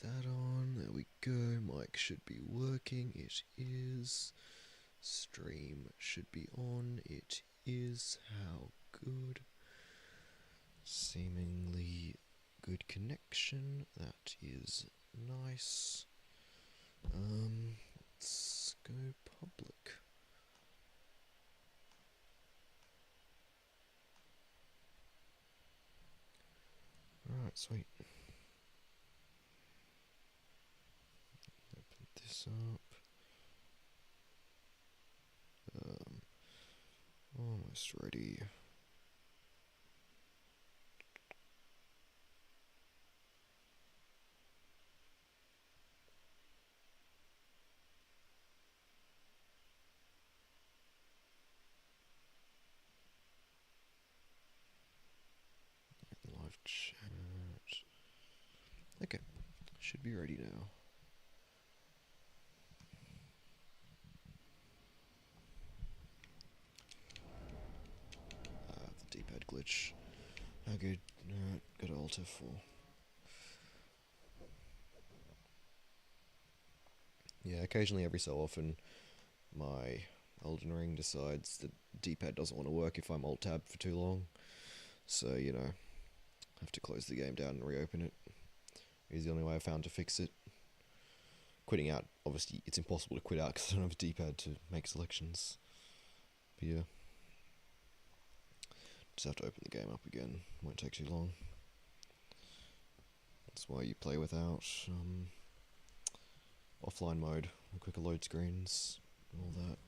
that on. There we go. Mic should be working. It is. Stream should be on. It is. How good. Seemingly good connection. That is nice. Let's go public. Alright, sweet. Open this up. Almost ready. Live chat. Okay, should be ready now. The D-pad glitch. How good? Got Alt F4. Yeah, occasionally, every so often, my Elden Ring decides that D-pad doesn't want to work if I'm Alt-Tab for too long. So, you know, I have to close the game down and reopen it. It's the only way I found to fix it. Quitting out, obviously, it's impossible to quit out because I don't have a D-pad to make selections. But yeah. Just have to open the game up again. Won't take too long. That's why you play without offline mode, quicker load screens, all that.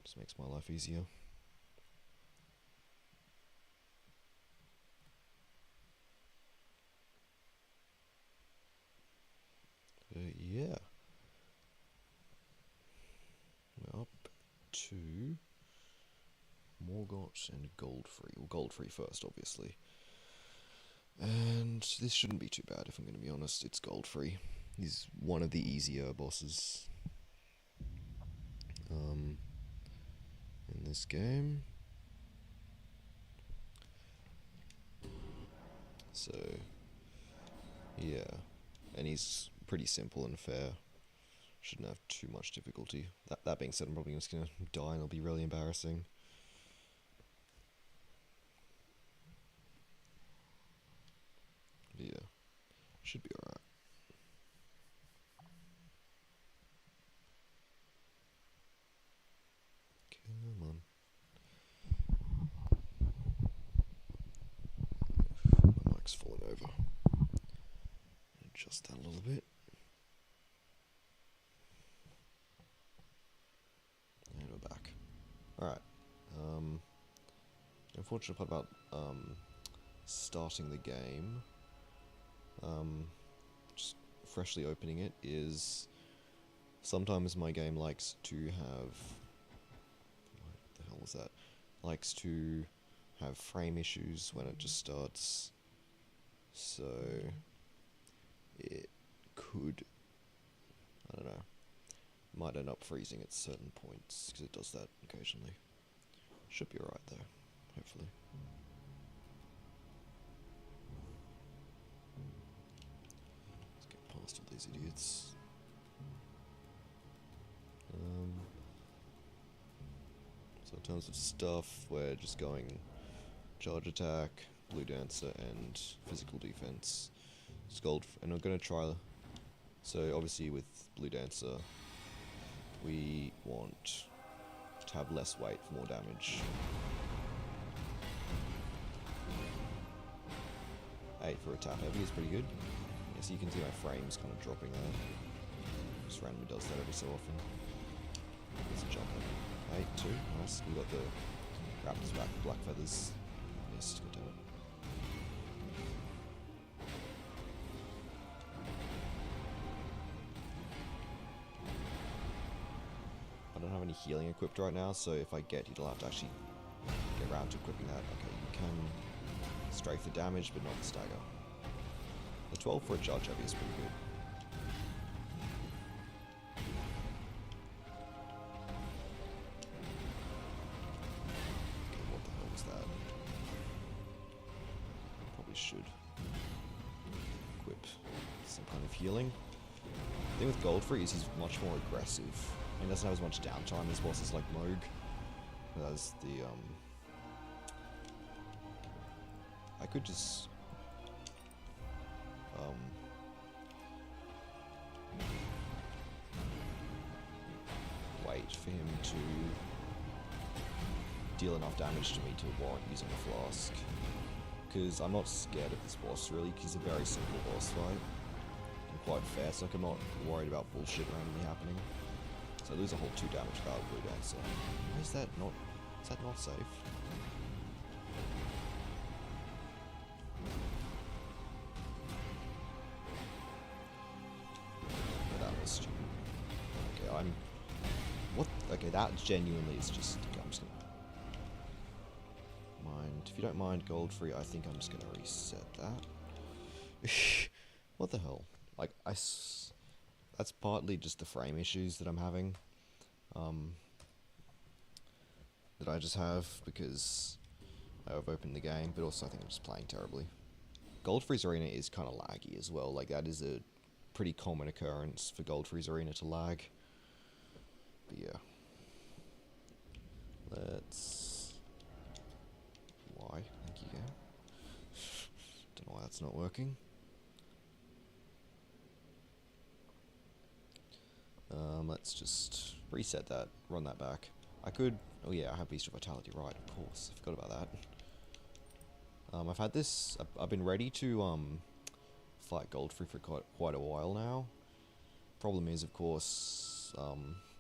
Just makes my life easier. Yeah. We're up to Morgott and Goldfree. Well, Goldfree first, obviously. And this shouldn't be too bad, if I'm going to be honest. It's Goldfree. He's one of the easier bosses in this game. So, yeah. And he's pretty simple and fair. Shouldn't have too much difficulty. That being said, I'm probably just going to die and it'll be really embarrassing. But yeah. Should be alright. Come on. My mic's falling over. Adjust that a little bit. And we're back. Alright. The unfortunate part about starting the game, just freshly opening it, is sometimes my game likes to have, what the hell was that? Likes to have frame issues when it just starts. So it could, I don't know, might end up freezing at certain points because it does that occasionally. Should be alright though, hopefully. Let's get past all these idiots. So in terms of stuff, we're just going charge attack, blue dancer, and physical defense. It's gold, and I'm gonna try. So obviously with blue dancer, we want to have less weight for more damage. 8 for attack heavy is pretty good. Yeah, so you can see my frames kind of dropping there. Just randomly does that every so often. Let's jump in. 8, 2, nice. We got the raptors back, black feathers. Yes, good to it. I don't have any healing equipped right now, so if I get it, I'll have to actually get around to equipping that. Okay, you can strafe the damage, but not the stagger. The 12 for a charge heavy is pretty good. Okay, what the hell was that? Probably should equip some kind of healing. The thing with Godfrey is he's much more aggressive. He doesn't have as much downtime as bosses like Moog. As the, I could just, wait for him to deal enough damage to me to warrant using a flask. Because I'm not scared of this boss really, because he's a very simple boss fight. And quite fast, like I'm not worried about bullshit randomly happening. So I lose a whole 2 damage without a blue dancer. Why is that not safe? That was stupid. Okay, okay, that genuinely is just, okay, I'm just gonna if you don't mind Godfrey, I think I'm just gonna reset that. What the hell? Like, that's partly just the frame issues that I'm having. That I just have because I've opened the game, but also I think I'm just playing terribly. Godfrey's Arena is kind of laggy as well. Like, that is a pretty common occurrence for Godfrey's Arena to lag. But yeah. Why? Thank you, game. Don't know why that's not working. Let's just reset that, run that back. I could, oh yeah, I have Beast of Vitality, right, of course, I forgot about that. I've had this, I've been ready to, fight Godfrey for quite a while now. Problem is, of course,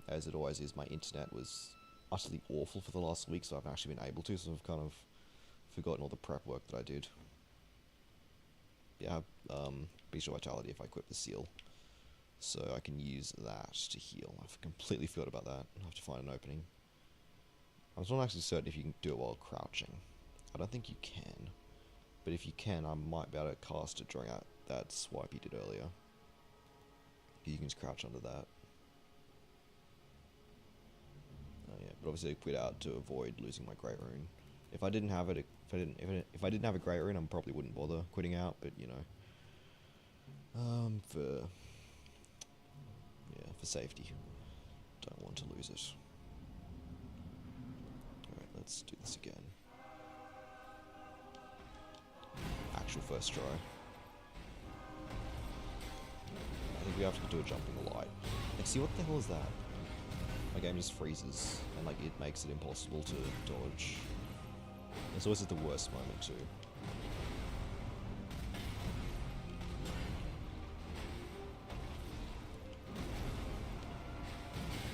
as it always is, my internet was utterly awful for the last week, so I haven't actually been able to, so I've kind of forgotten all the prep work that I did. Yeah, Beast of Vitality if I equip the seal. So I can use that to heal. I've completely forgot about that. I have to find an opening. I'm not actually certain if you can do it while crouching. I don't think you can. But if you can, I might be able to cast it during that swipe you did earlier. You can just crouch under that. Yeah, but obviously I quit out to avoid losing my Great Rune. If I didn't have it, if I didn't have a Great Rune, I probably wouldn't bother quitting out. But you know, for safety, don't want to lose it. All right, let's do this again. Actual first try. I think we have to do a jump in the light. Like, see, what the hell is that? My game just freezes, and like it makes it impossible to dodge. It's always at the worst moment too.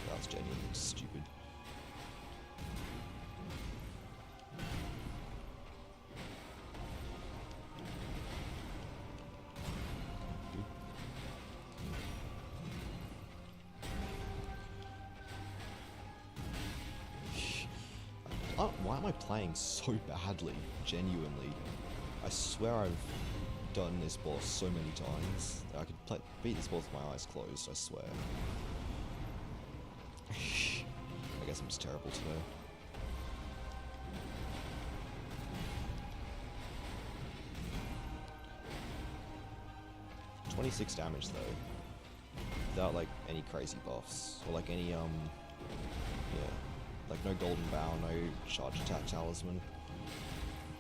That's genuinely stupid. Why am I playing so badly? Genuinely. I swear I've done this boss so many times. I could beat this boss with my eyes closed, I swear. I guess I'm just terrible today. $26 damage though. Without like any crazy buffs. Or like any yeah. Like no golden bow, no charge attack talisman.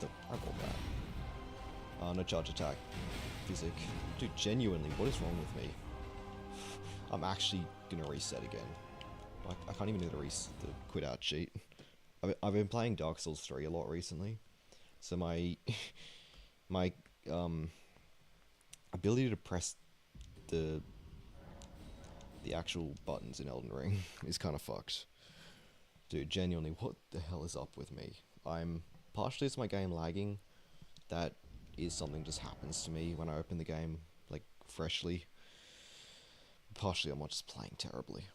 I bought that. No charge attack physic. Dude, genuinely, what is wrong with me? I'm actually gonna reset again. I can't even do the quit out cheat. I've been playing Dark Souls 3 a lot recently, so my ability to press the actual buttons in Elden Ring is kind of fucked. Dude, genuinely, what the hell is up with me? Partially it's my game lagging. That is something just happens to me when I open the game, like, freshly. Partially I'm just playing terribly.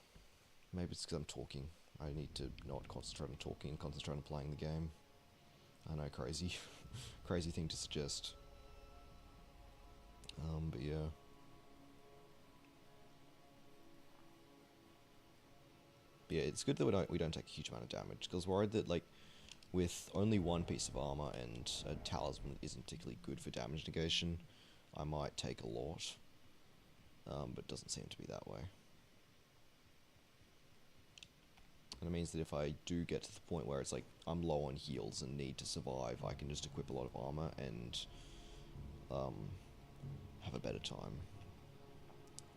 Maybe it's because I'm talking. I need to not concentrate on talking and concentrate on playing the game. I know, crazy. Crazy thing to suggest. But yeah. But yeah, it's good that we don't take a huge amount of damage, because I was worried that, like, with only one piece of armor and a talisman that isn't particularly good for damage negation, I might take a lot. but it doesn't seem to be that way. And it means that if I do get to the point where it's like I'm low on heals and need to survive, I can just equip a lot of armor and have a better time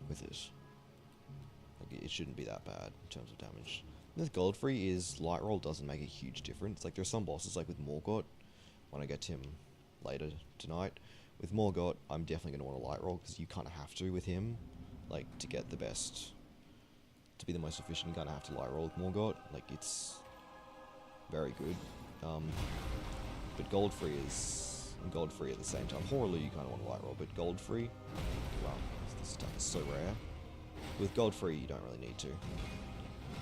with it. Like, it shouldn't be that bad in terms of damage. With Godfrey is light roll doesn't make a huge difference. Like, there are some bosses, like with Morgott, when I get to him later tonight. With Morgott, I'm definitely going to want a light roll, because you kind of have to with him. Like, to get the best, to be the most efficient, you kind of have to light roll with Morgott. Like, it's very good. But Godfrey is, and Godfrey at the same time. Horrorly, you kind of want a light roll, but Godfrey, well, this stuff is so rare. With Godfrey, you don't really need to.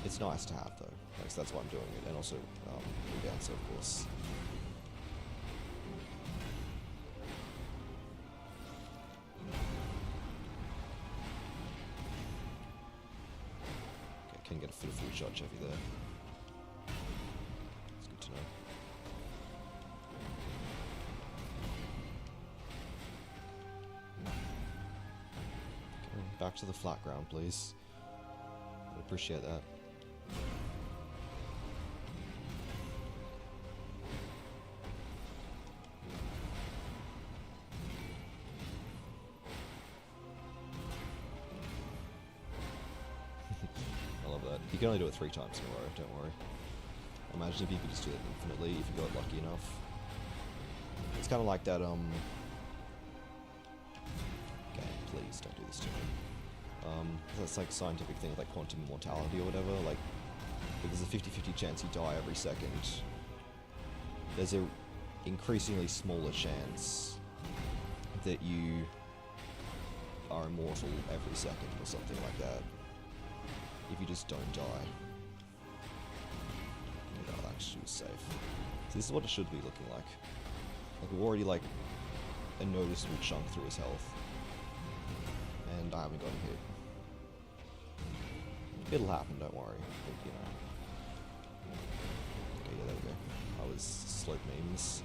It's nice to have, though. Like, so that's why I'm doing it. And also, Dancer, of course. Okay, can get a full shot Chevy there. It's good to know. Okay, back to the flat ground, please. I'd appreciate that. I love that. You can only do it 3 times in a row, don't worry. Imagine if you could just do it infinitely if you got lucky enough. It's kind of like that, okay, please don't do this to me. That's like scientific thing like quantum immortality or whatever, like, if there's a 50-50 chance you die every second, there's a increasingly smaller chance that you are immortal every second or something like that. If you just don't die. Okay, that actually was safe. So this is what it should be looking like. Like, we're already like a noticeable chunk through his health. And I haven't gotten hit. It'll happen, don't worry. But, you know. Okay, yeah, there we go. I was slope memes.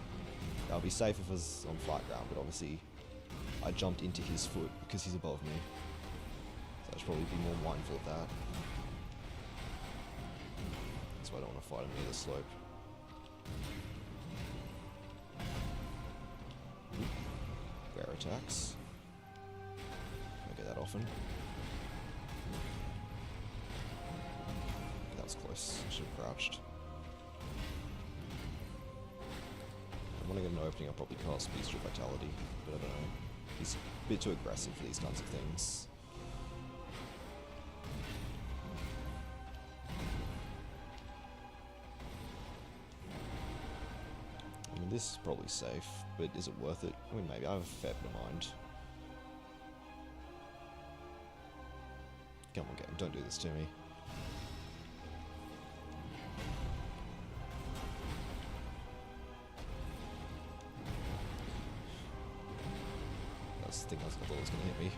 That would be safe if I was on flat ground, but obviously I jumped into his foot because he's above me. So I should probably be more mindful of that. That's why I don't want to fight him near the slope. Rare attacks. Don't get that often. That was close. I should have crouched. I want to get an opening. I'll probably cast Beast of Vitality, but I don't know. He's a bit too aggressive for these kinds of things. I mean, this is probably safe, but is it worth it? I mean, maybe. I have a fair bit of mind. Come on, game. Don't do this to me. That's the thing I thought was going to hit me.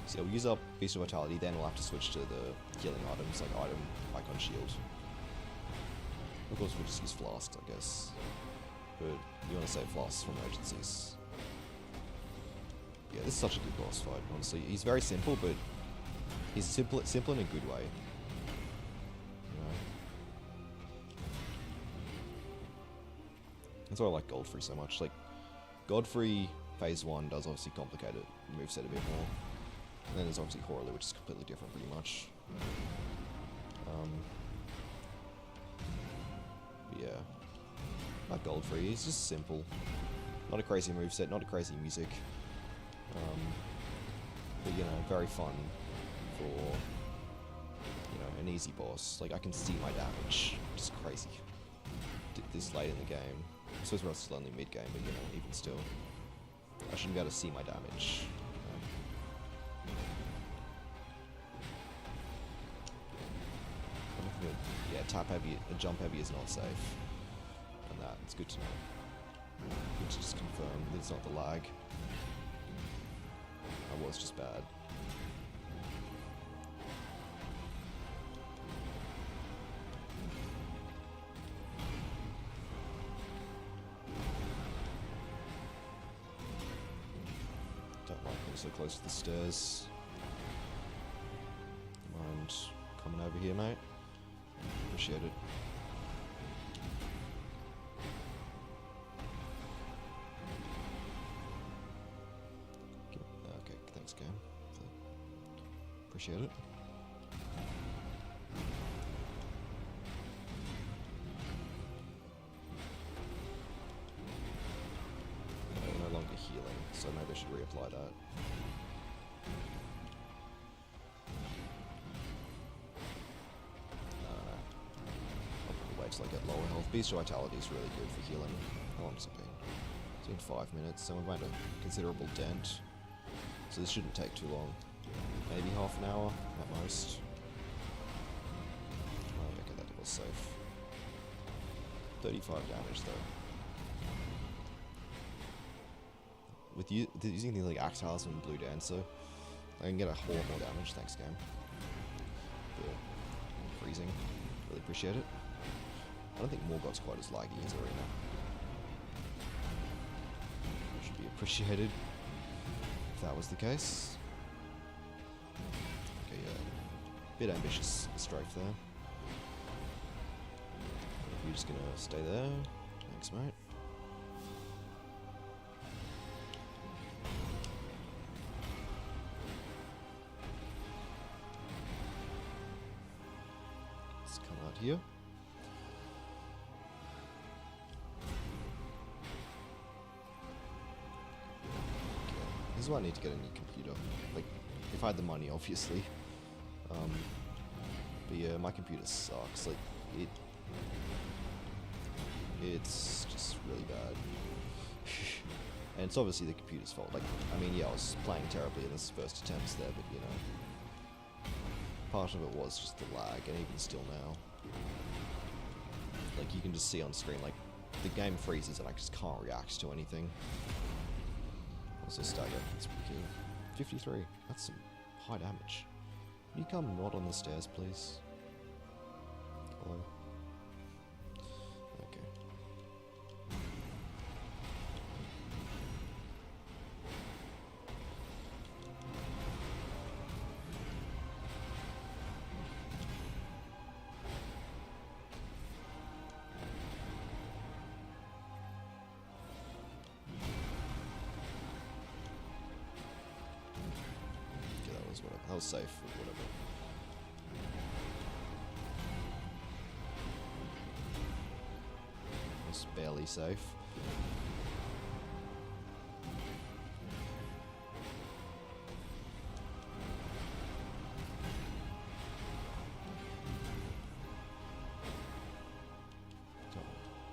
So we'll use up Beast of Vitality, then we'll have to switch to the healing items, like item, Icon Shield. Of course, we'll just use Flasks, I guess. But you want to save Flasks for emergencies. Yeah, this is such a good boss fight, honestly. He's very simple, but he's simple in a good way. You know? That's why I like Godfrey so much. Like, Godfrey Phase 1 does obviously complicate it, moveset a bit more. And then there's obviously Horrorly, which is completely different pretty much. But yeah. Not Godfrey, he's just simple. Not a crazy moveset, not a crazy music. But, you know, very fun for, you know, an easy boss. Like, I can see my damage. Just crazy. This late in the game. I suppose we're still only mid-game, but, you know, even still. I shouldn't be able to see my damage. Yeah, tap heavy, jump heavy is not safe. And that, it's good to know. Good to just confirm that it's not the lag. I was just bad. So close to the stairs. Mind coming over here, mate? Appreciate it. Okay, thanks, game. Appreciate it. No longer healing, so maybe I should reapply that. Till I get lower health. Bestial Vitality is really good for healing. How long has it been? It's been 5 minutes, so we've made a considerable dent. So this shouldn't take too long. Maybe half an hour at most. Oh, okay, that was safe. 35 damage though. With using the like Axe Talisman and Blue Dancer, I can get a whole lot more damage. Thanks, game. Yeah. Freezing. Really appreciate it. I don't think Morgoth's quite as laggy as Arena. Should be appreciated if that was the case. Okay, yeah. Bit ambitious strafe there. You're just gonna stay there. Thanks, mate. Let's come out here. This is why I need to get a new computer. Like, if I had the money, obviously. But yeah, my computer sucks. Like, it's just really bad. And it's obviously the computer's fault. Like, I mean, yeah, I was playing terribly in this first attempts there, but you know, part of it was just the lag, and even still now, like, you can just see on screen, like, the game freezes and I just can't react to anything. Also stagger, that's pretty cool. 53, that's some high damage. Can you come not on the stairs, please? Hello? Okay. That was safe, or whatever. It's barely safe.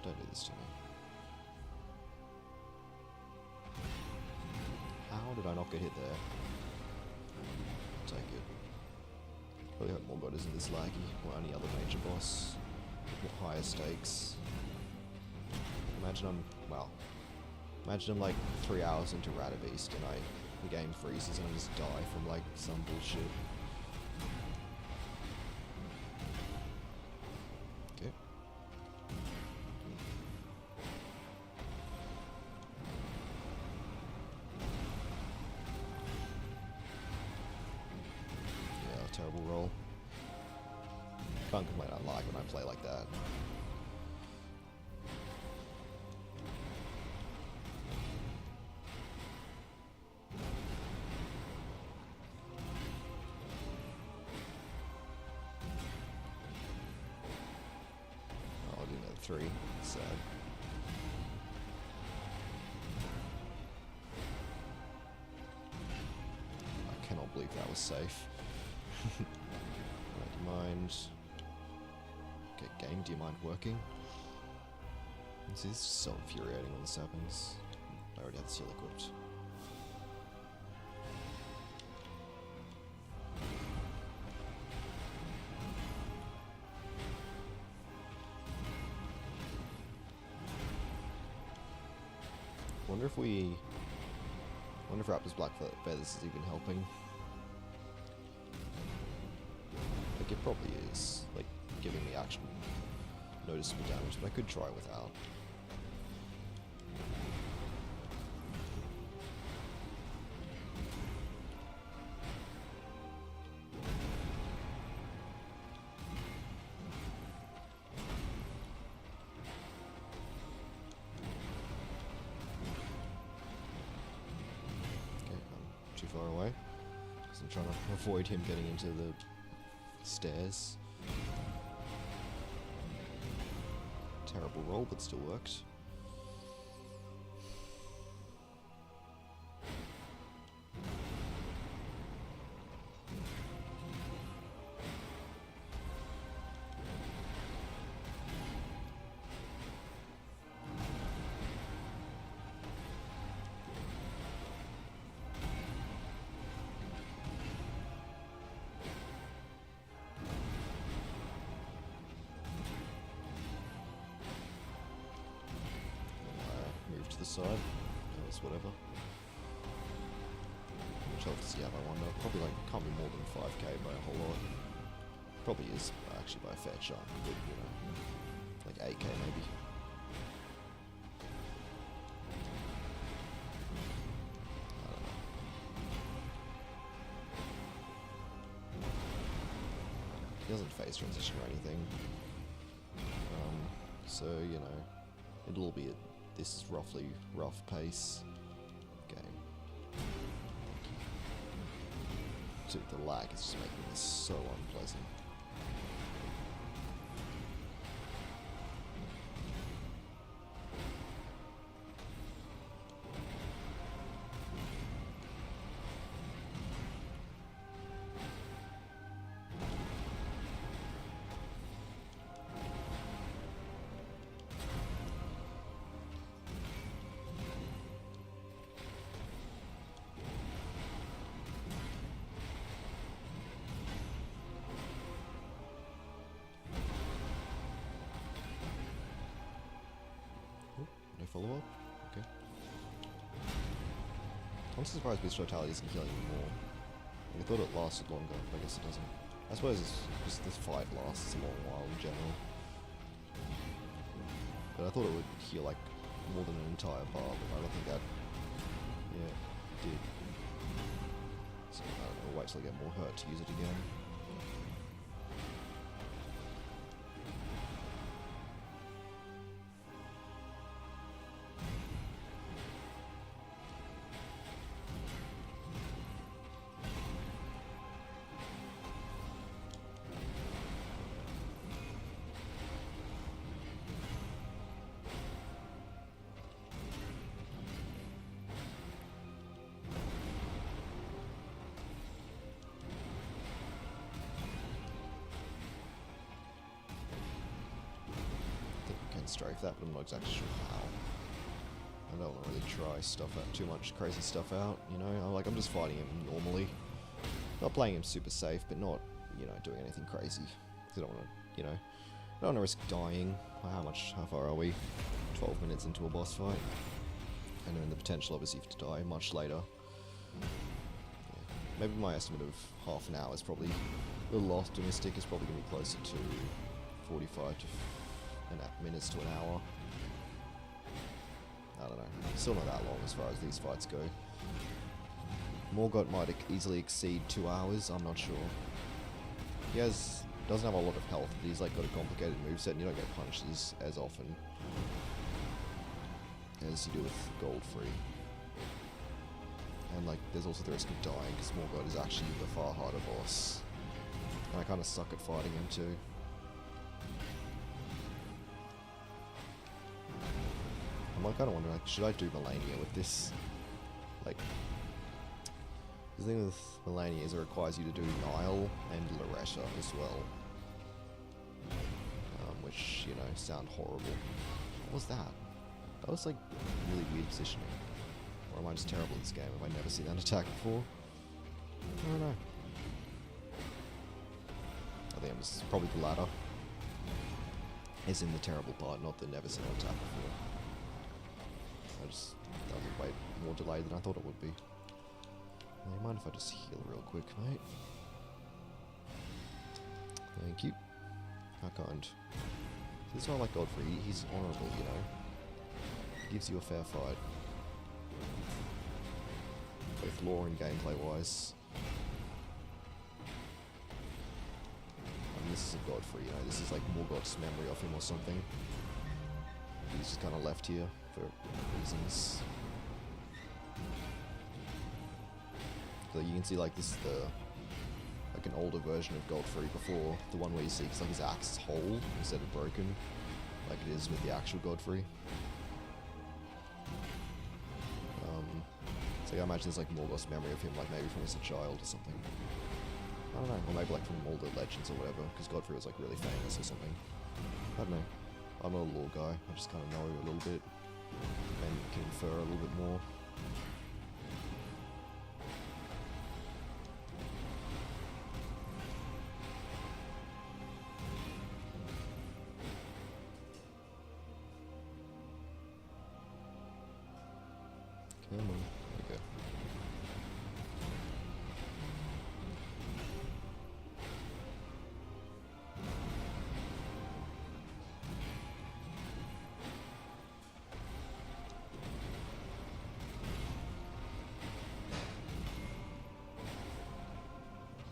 Don't do this to me. How did I not get hit there? Take it. Really hope Morgoth isn't this laggy, or any other major boss with higher stakes. Imagine I'm like 3 hours into Radabeast and the game freezes and I just die from like some bullshit. Okay. Terrible roll. Can't complain I lag when I play like that. Oh, I'll do another 3. Sad. I cannot believe that was safe. Right, do you mind? Okay, game, do you mind working? See, this is so infuriating when this happens. I already have the seal equipped. Wonder if Raptor's Black Feathers is even helping. Like, it probably is, like, giving me actual noticeable damage, but I could try without. far away. Because I'm trying to avoid him getting into the stairs. Terrible roll, but still worked. To the side. That's whatever. How much health does he have, I wonder? Probably like, can't be more than 5k by a whole lot. Probably is, actually, by a fair chunk, but you know, like 8k maybe. I don't know. He doesn't phase transition or anything. So, you know, it'll all be this is roughly rough pace game. Dude, the lag is just making this so unpleasant. Follow up? Okay. I'm surprised Beast Totality isn't healing more. I thought it lasted longer, but I guess it doesn't. I suppose it's just this fight lasts a long while in general. But I thought it would heal like more than an entire bar, but I don't think that did. So I don't know, wait till I get more hurt to use it again. Strafe that, but I'm not exactly sure how. I don't want to really try too much crazy stuff out, you know? I'm just fighting him normally. Not playing him super safe, but not, you know, doing anything crazy. I don't want to, you know, I don't want to risk dying. How far are we? 12 minutes into a boss fight. And then the potential, obviously, to die much later. Yeah. Maybe my estimate of half an hour is probably a little optimistic. It's probably going to be closer to 45 to minutes to an hour. I don't know. Still not that long as far as these fights go. Morgott might easily exceed 2 hours, I'm not sure. He doesn't have a lot of health, but he's like got a complicated moveset and you don't get punches as often as you do with Goldfree. And like there's also the risk of dying because Morgott is actually the far harder boss. And I kinda suck at fighting him too. I'm kind of wondering, like, should I do Melania with this? Like, the thing with Melania is it requires you to do Nile and Loretta as well. Which, you know, sound horrible. What was that? That was, like, really weird positioning. Or am I just terrible at this game? Have I never seen that attack before? I don't know. I think I'm just probably the latter. Is in the terrible part, not the never seen an attack before. That was way more delayed than I thought it would be. Now, you mind if I just heal real quick, mate? Thank you. How kind. It's not like Godfrey, he's honourable, you know. Gives you a fair fight. Both lore and gameplay wise. I mean, this isn't Godfrey, you know, this is like Morgott's memory of him or something. He's just kind of left here for reasons. So you can see like this is like an older version of Godfrey before the one where you see like his axe is whole instead of broken, like it is with the actual Godfrey. So I imagine there's like more lost memory of him, like maybe from as a child or something. I don't know, or maybe like from all the legends or whatever, because Godfrey was like really famous or something. I don't know. I'm not a lore guy, I just kind of know a little bit and can infer a little bit more. Come on. Okay.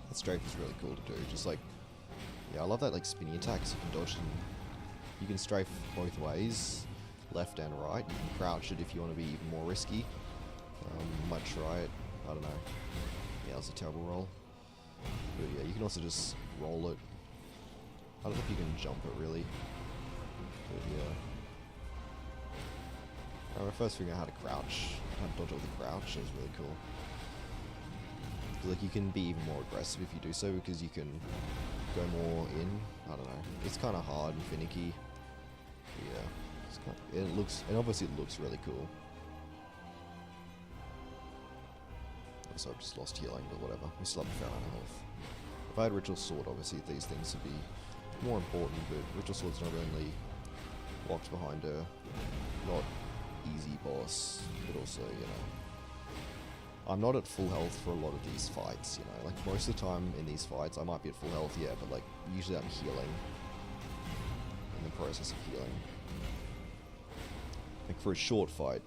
That strafe is really cool to do. Just like, yeah, I love that like spinny attacks. You can dodge and you can strafe both ways, left and right. You can crouch it if you want to be even more risky. Might try it. I don't know. Yeah, it was a terrible roll. But yeah, you can also just roll it. I don't know if you can jump it really. But yeah. I remember first figuring out how to crouch, how to dodge it with a crouch. It was really cool. Like you can be even more aggressive if you do so because you can go more in. I don't know. It's kind of hard and finicky. But yeah, it's kind of, it looks, and obviously it looks really cool. So I've just lost healing, but whatever. We still have a fair amount of health. If I had Ritual Sword, obviously these things would be more important, but Ritual Sword's not only locked behind a not easy boss, but also, you know, I'm not at full health for a lot of these fights, you know, like most of the time in these fights I might be at full health, yeah, but like usually I'm healing, in the process of healing. Like for a short fight,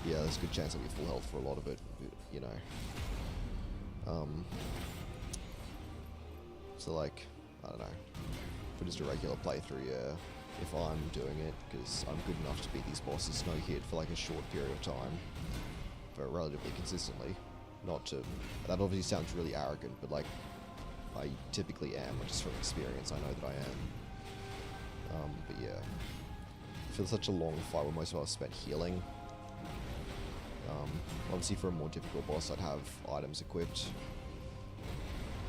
yeah, there's a good chance I'll be full health for a lot of it, but, you know. So like, I don't know, for just a regular playthrough, yeah, if I'm doing it, because I'm good enough to beat these bosses no hit for like a short period of time, but relatively consistently, not to, that obviously sounds really arrogant, but like, I typically am, just from experience, I know that I am. But yeah, for such a long fight where most of us spent healing, obviously for a more difficult boss I'd have items equipped.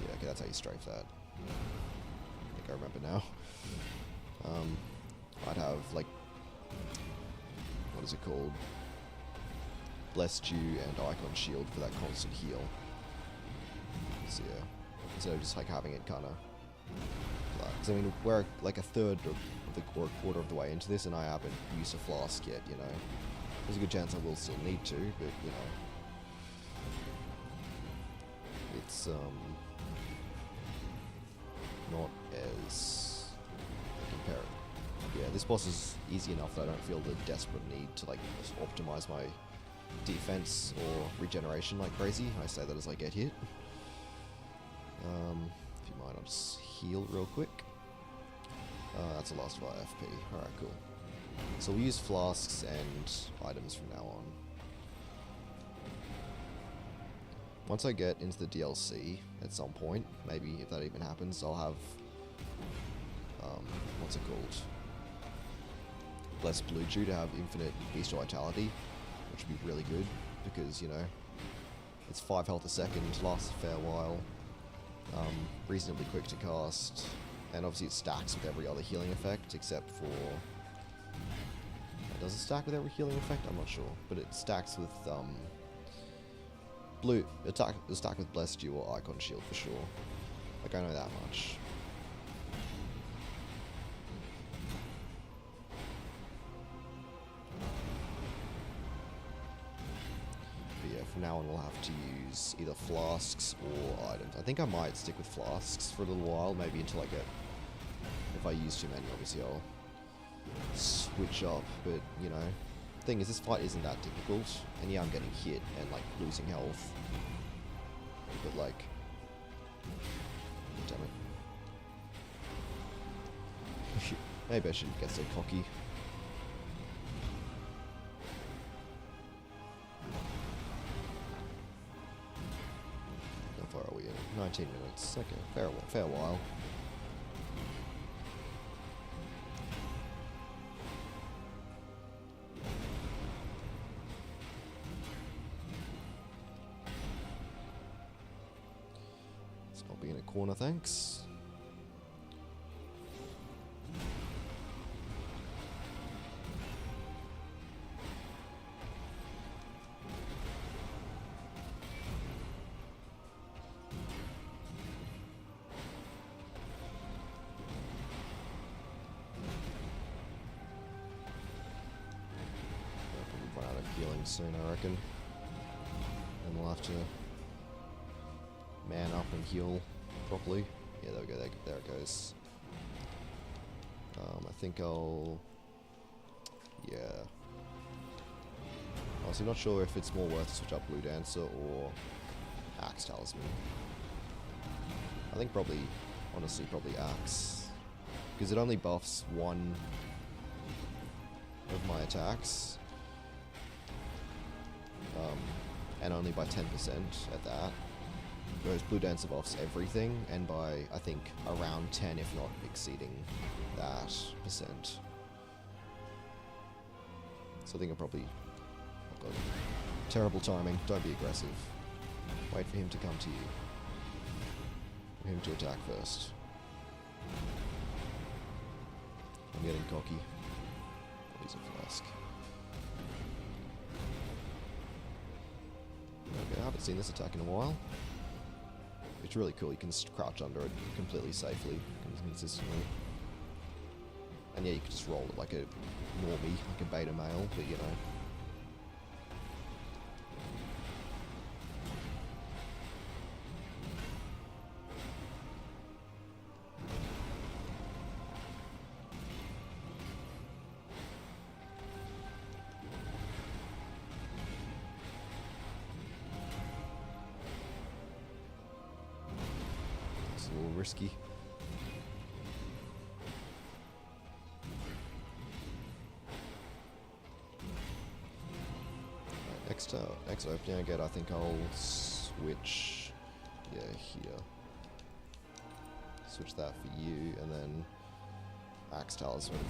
Yeah, okay, that's how you strafe that. I think I remember now. I'd have like, what is it called? Blessed Dew and Icon Shield for that constant heal. So yeah, instead of just like having it kind of, because I mean we're like a third of the or a quarter of the way into this and I haven't used a flask yet, you know. There's a good chance I will still need to, but you know, it's not as compare it. Yeah, this boss is easy enough that I don't feel the desperate need to like optimize my defense or regeneration like crazy. I say that as I get hit. If you mind, I'll just heal real quick. That's the last of our FP. Alright, cool. So we'll use flasks and items from now on. Once I get into the DLC at some point, maybe if that even happens, I'll have, what's it called? Blessed Blue Dew to have infinite Bestial Vitality, which would be really good, because, you know, it's 5 health a second, lasts a fair while, reasonably quick to cast, and obviously it stacks with every other healing effect, except for... Does it stack with every healing effect? I'm not sure, but it stacks with, it'll stack with Blessed Dew or Icon Shield for sure. Like, I know that much. But yeah, from now on we'll have to use either flasks or items. I think I might stick with flasks for a little while, maybe until I get... If I use too many, obviously I'll switch up, but, you know, thing is, this fight isn't that difficult, and yeah, I'm getting hit and, like, losing health, but, like, damn it. Maybe I shouldn't get so cocky. 19 minutes. Okay, fair while. Let's not be in a corner, thanks. Healing soon, I reckon. And we'll have to man up and heal properly. Yeah, there we go. There it goes. I think I'll... Yeah. Honestly, not sure if it's more worth to switch up Blue Dancer or Axe Talisman. I think probably, honestly, probably Axe. Because it only buffs one of my attacks. And only by 10% at that. Whereas Blue Dancer buffs everything, and by, I think, around 10, if not exceeding that percent. So I think I'll probably... Oh god. Terrible timing. Don't be aggressive. Wait for him to come to you. For him to attack first. I'm getting cocky. Bodies a flask. Okay, I haven't seen this attack in a while. It's really cool, you can crouch under it completely safely, consistently. And yeah, you can just roll it like a normie, like a beta male, but you know. It's a little risky. Next opening I get, I think I'll switch, yeah, here. Switch that for you, and then Axe Talisman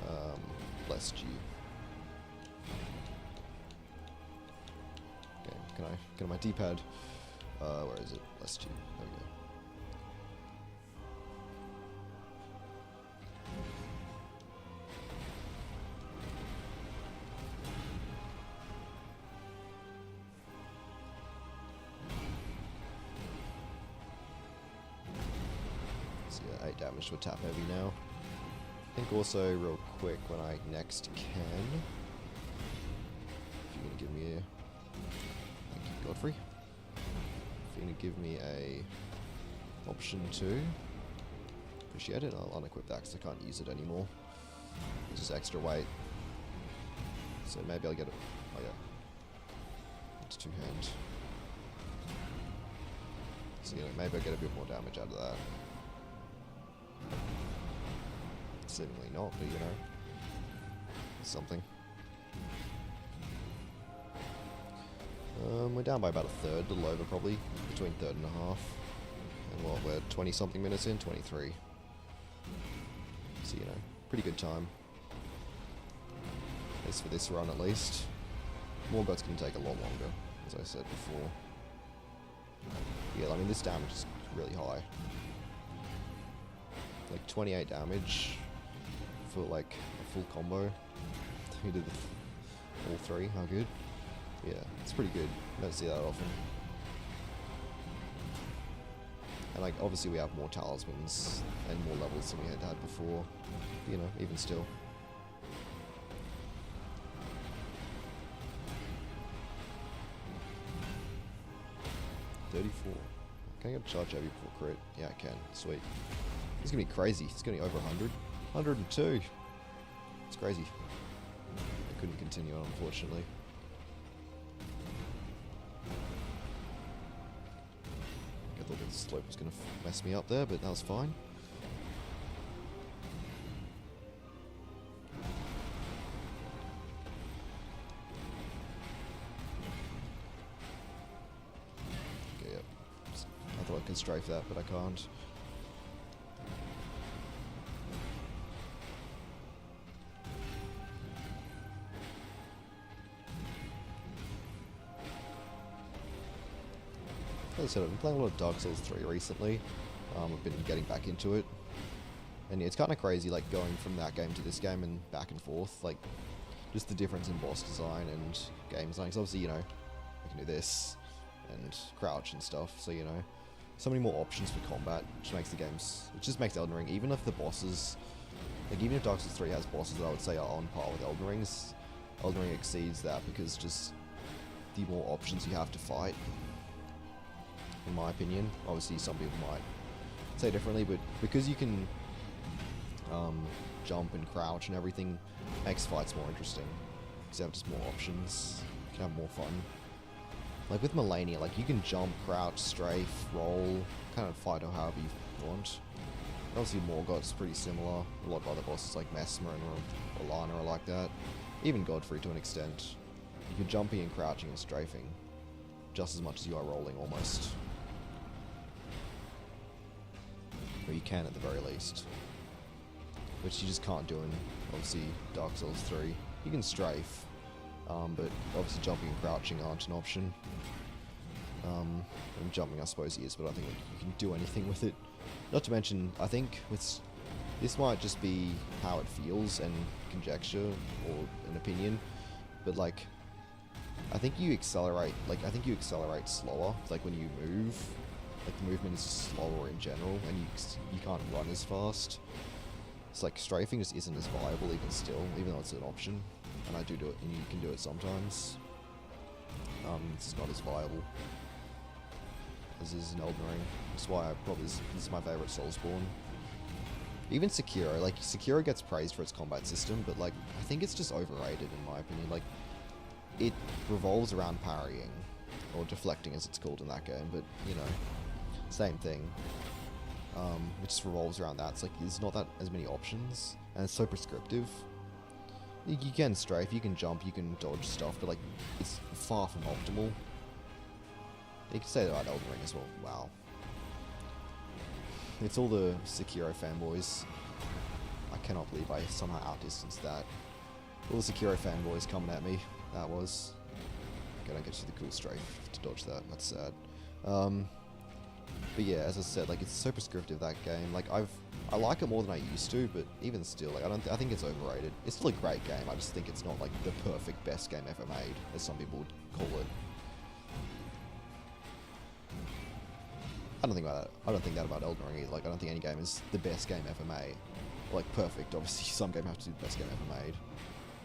for Blessed You. Okay, can I get on my D-pad? Where is it? Blessed You. There we go. So yeah, 8 damage to a tap heavy now. I think also, real quick, when I next can, if you're going to give me a... Thank you, Godfrey. If you're going to give me a option 2, appreciate it. I'll unequip that because I can't use it anymore. It's just extra weight. So maybe I'll get it... Oh yeah. It's 2 hand. So you know, maybe I'll get a bit more damage out of that. Seemingly not, but you know, something. We're down by about a third, a little over probably, between third and a half. And what, we're 20 something minutes in, 23. So you know, pretty good time. At least for this run at least. Morgoth's going to take a lot longer, as I said before. Yeah, I mean this damage is really high. Like 28 damage for like a full combo. We did all 3, how good? Yeah, it's pretty good. Don't see that often. And like obviously we have more talismans and more levels than we had before. You know, even still. $34. Can I get a charge heavy before crit? Yeah, I can. Sweet. It's gonna be crazy. It's gonna be over 100. 102. It's crazy. I couldn't continue on, unfortunately. I thought the slope was gonna mess me up there, but that was fine. can strafe that, but I can't. As I said, I've been playing a lot of Dark Souls 3 recently. I've been getting back into it. And yeah, it's kind of crazy, like, going from that game to this game and back and forth. Like, just the difference in boss design and game design. Because obviously, you know, I can do this and crouch and stuff. So, you know, so many more options for combat, which makes the games... Which just makes Elden Ring, even if the bosses... Like, even if Dark Souls 3 has bosses that I would say are on par with Elden Ring's, Elden Ring exceeds that because just the more options you have to fight, in my opinion. Obviously, some people might say differently, but because you can jump and crouch and everything, makes fights more interesting. Because you have just more options, you can have more fun. Like with Melania, like you can jump, crouch, strafe, roll, kind of fight or however you want. Obviously Morgoth's pretty similar. A lot of other bosses like Messmer and Orlana are like that. Even Godfrey to an extent. You're jumping and crouching and strafing just as much as you are rolling almost. Or you can at the very least. Which you just can't do in, obviously, Dark Souls 3. You can strafe, but obviously jumping and crouching aren't an option. And jumping I suppose is, but I don't think you can do anything with it. Not to mention, I think this might just be how it feels and conjecture or an opinion, but like, I think you accelerate slower, like when you move. Like the movement is just slower in general, and you can't run as fast. It's like strafing just isn't as viable even still, even though it's an option, and I do it, and you can do it sometimes. It's not as viable as is in Elden Ring. That's why this is my favorite Soulsborne. Even Sekiro, like Sekiro gets praised for its combat system, but like I think it's just overrated in my opinion. Like it revolves around parrying or deflecting as it's called in that game, but you know, same thing. It just revolves around that. It's like there's not that as many options, and it's so prescriptive. You can strafe, you can jump, you can dodge stuff, but like it's far from optimal. You can say that about Elden Ring as well. Wow. It's all the Sekiro fanboys. I cannot believe I somehow outdistanced that. All the Sekiro fanboys coming at me. That was. Okay, I don't get to the cool strafe to dodge that. That's sad. But yeah, as I said, like it's so prescriptive, that game. Like I like it more than I used to, but even still, like I think it's overrated. It's still a great game. I just think it's not like the perfect best game ever made, as some people would call it. I don't think about that. I don't think that about Elden Ring either. Like I don't think any game is the best game ever made. Like perfect. Obviously, some game have to be the best game ever made,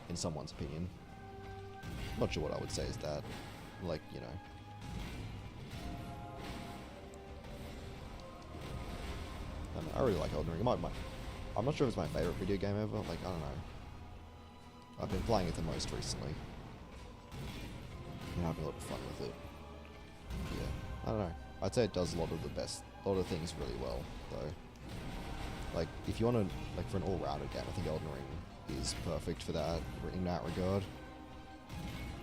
in someone's opinion. I'm not sure what I would say is that. Like, you know. I really like Elden Ring. I'm not sure if it's my favourite video game ever. Like, I don't know. I've been playing it the most recently. And having a lot of fun with it. Yeah, I don't know. I'd say it does a lot of things really well, though. Like, if you want to, like, for an all-rounded game, I think Elden Ring is perfect for that, in that regard.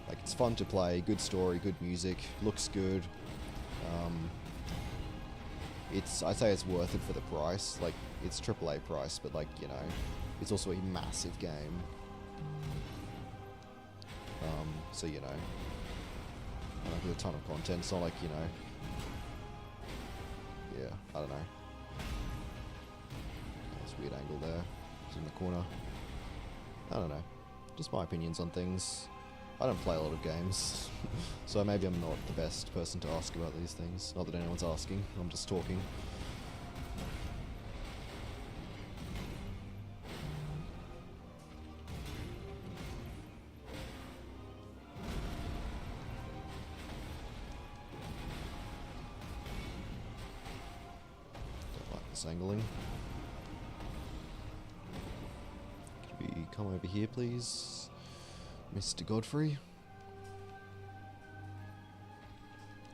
Like, it's fun to play, good story, good music, looks good. I'd say it's worth it for the price. Like, it's AAA price, but like, you know, it's also a massive game. So, you know, there's a ton of content. It's not like, you know, yeah, I don't know. That's a weird angle there. It's in the corner. I don't know. Just my opinions on things. I don't play a lot of games, so maybe I'm not the best person to ask about these things. Not that anyone's asking, I'm just talking. Don't like this angling. Could we come over here, please? Mr. Godfrey.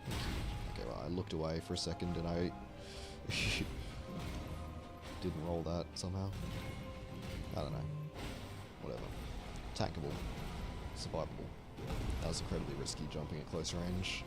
Okay, well, I looked away for a second and I didn't roll that somehow. I don't know. Whatever. Tankable. Survivable. That was incredibly risky jumping at close range.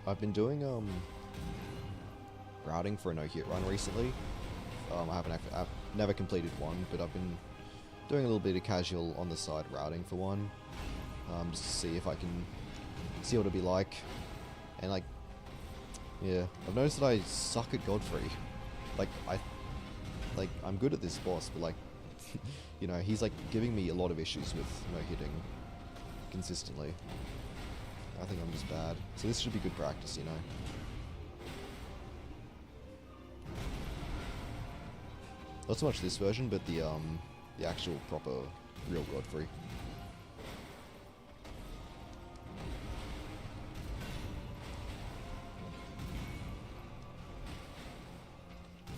I've been doing routing for a no-hit run recently. I've never completed one, but I've been doing a little bit of casual on the side routing for one, just to see if I can see what it'd be like. And like, yeah, I've noticed that I suck at Godfrey. Like I'm good at this boss, but like, you know, he's like giving me a lot of issues with no hitting consistently. I think I'm just bad. So this should be good practice, you know. Not so much this version, but the actual proper real Godfrey.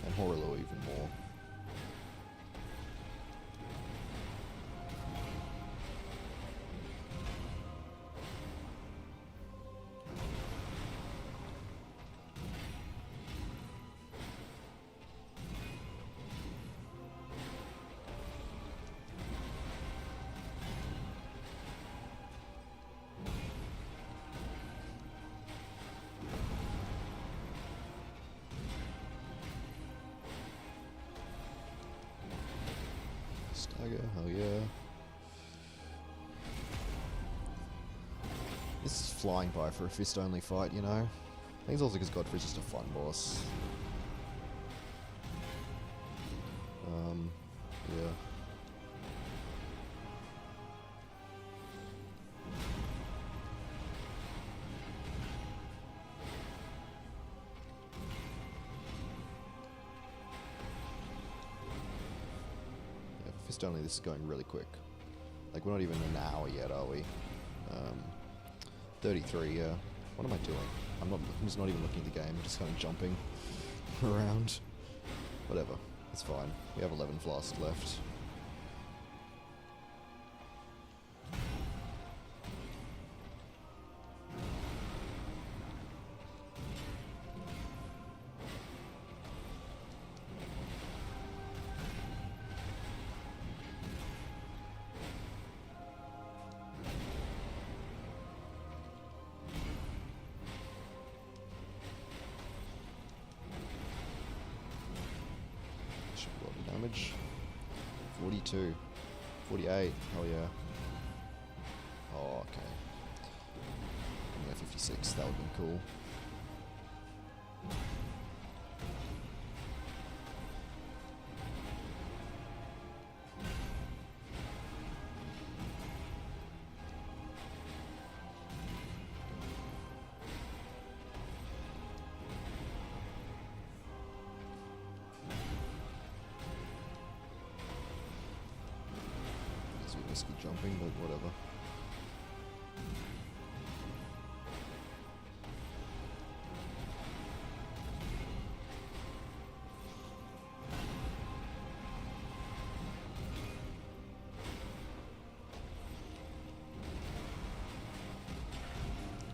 And Horilo even more. Stagger, hell yeah. This is flying by for a fist-only fight, you know? I think it's also because Godfrey's just a fun boss. Yeah. Fist only, this is going really quick. Like, we're not even an hour yet, are we? 33, yeah. What am I doing? I'm just not even looking at the game, I'm just kind of jumping around. Whatever, it's fine. We have 11 flasks left. Damage. 42. 48. Hell yeah. Oh, okay. I'm at 56. That would have been cool. Risky jumping, but whatever.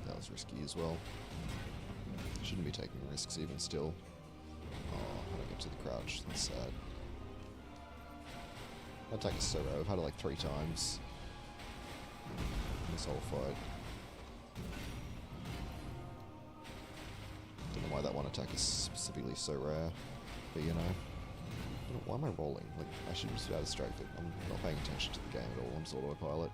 That was risky as well. Shouldn't be taking risks even still. Oh, how do I get to the crouch? That's sad. That attack is so rare. I've had it like 3 times in this whole fight. Don't know why that one attack is specifically so rare, but you know. Why am I rolling? Like, I should just be able to strike it. I'm not paying attention to the game at all. I'm just autopilot.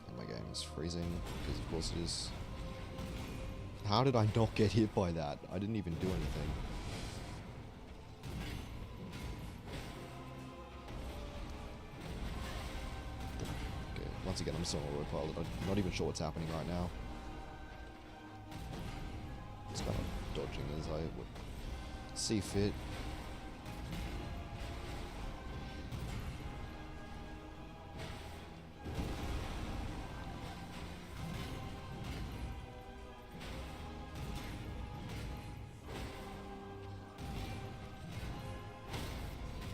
And my game is freezing, because of course it is. How did I not get hit by that? I didn't even do anything. Once again, I'm still on autopilot. I'm not even sure what's happening right now. Just kind of dodging as I would see fit.